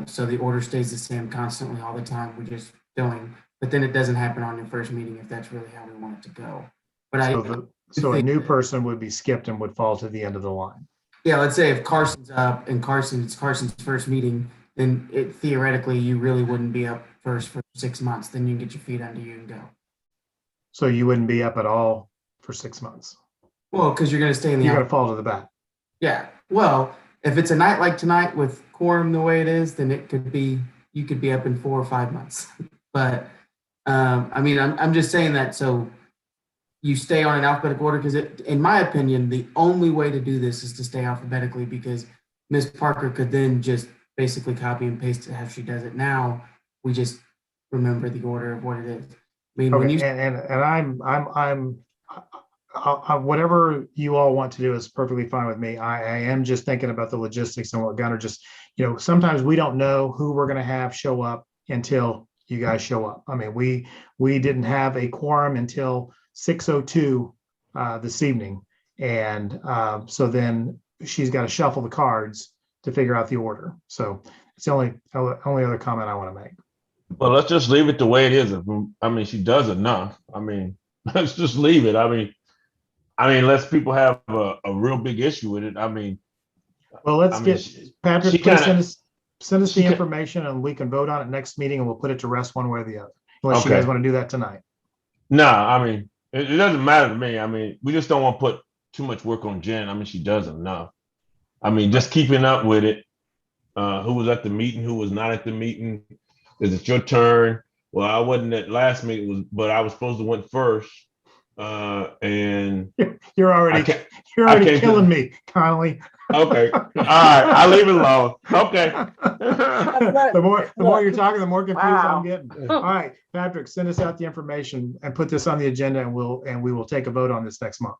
So the order stays the same constantly all the time. We're just going, but then it doesn't happen on your first meeting if that's really how we want it to go. But so a new person would be skipped and would fall to the end of the line. Yeah, let's say if Carson's up and it's Carson's first meeting, then theoretically you really wouldn't be up first for 6 months. Then you can get your feet under you and go. So you wouldn't be up at all for 6 months. Well, because you're going to stay in the. You're going to fall to the back. Yeah. Well, if it's a night like tonight with quorum the way it is, then you could be up in 4 or 5 months. But I mean, I'm just saying that so you stay on an alphabetical order, because in my opinion, the only way to do this is to stay alphabetically, because Ms. Parker could then just basically copy and paste it how she does it now. We just remember the order of what it is. I mean, when Okay, you, and whatever you all want to do is perfectly fine with me. I am just thinking about the logistics and what Gunnar just, sometimes we don't know who we're gonna have show up until you guys show up. I mean, we didn't have a quorum until 6:02 this evening. And so then she's got to shuffle the cards to figure out the order. So it's the only other comment I want to make. Well, let's just leave it the way it is. I mean, she does enough. I mean, let's just leave it. I mean, unless people have a real big issue with it. I mean, well, let's Patrick, she please kinda- send us the information and we can vote on it next meeting and we'll put it to rest one way or the other. Unless you Okay. guys want to do that tonight. No, I mean, it doesn't matter to me. I mean, we just don't want to put too much work on Jen. I mean, she does enough. I mean, just keeping up with it. Who was at the meeting, who was not at the meeting? Is it your turn? Well, I wasn't at last meeting, but I was supposed to went first. And You're already can't killing me, Connolly. okay. All right, I'll leave it alone. Okay. The more you're talking, the more confused Wow. I'm getting. All right, Patrick, send us out the information and put this on the agenda and we will take a vote on this next month.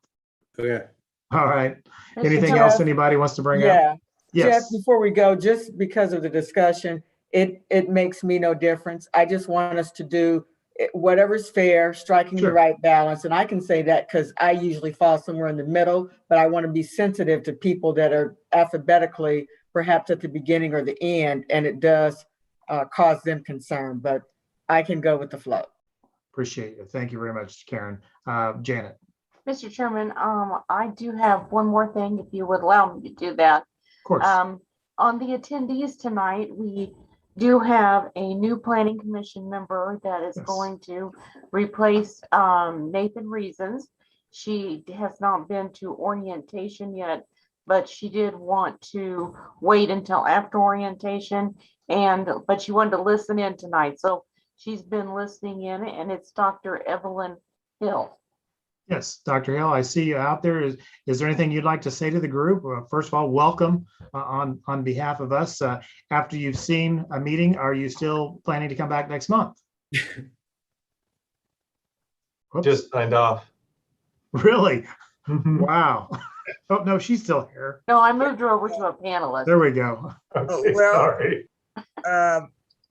Okay. All right. Mr. Anything Jeff? else anybody wants to bring up? Yeah. Jeff, Yes. before we go, just because of the discussion, it makes me no difference. I just want us to do whatever's fair, striking the Sure. right balance. And I can say that because I usually fall somewhere in the middle, but I want to be sensitive to people that are alphabetically perhaps at the beginning or the end, and it does cause them concern, but I can go with the flow. Appreciate it. Thank you very much, Karen. Janet. Mr. Chairman, I do have one more thing, if you would allow me to do that. Of course. On the attendees tonight, we do have a new planning commission member that is Yes. going to replace Nathan Reasons. She has not been to orientation yet, but she did want to wait until after orientation, but she wanted to listen in tonight. So she's been listening in, and it's Dr. Evelyn Hill. Yes, Dr. Hill, I see you out there. Is there anything you'd like to say to the group? First of all, welcome on behalf of us. After you've seen a meeting, are you still planning to come back next month? Whoops. Just signed off. Really? Wow. Oh, no, she's still here. No, I moved her over to a panelist. There we go. Okay, well, sorry.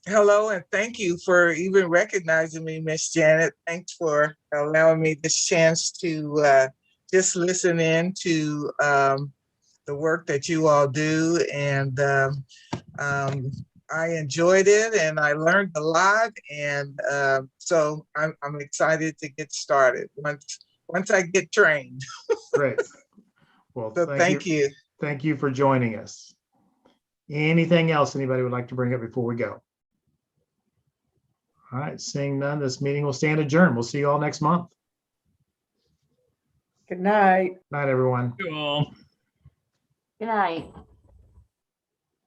Hello, and thank you for even recognizing me, Miss Janet. Thanks for allowing me this chance to just listen in to the work that you all do. And I enjoyed it and I learned a lot. And so I'm excited to get started once I get trained. Great. Well, So thank you. Thank you for joining us. Anything else anybody would like to bring up before we go? All right, seeing none, this meeting will stand adjourned. We'll see you all next month. Good night. Night, everyone. You all. Good night.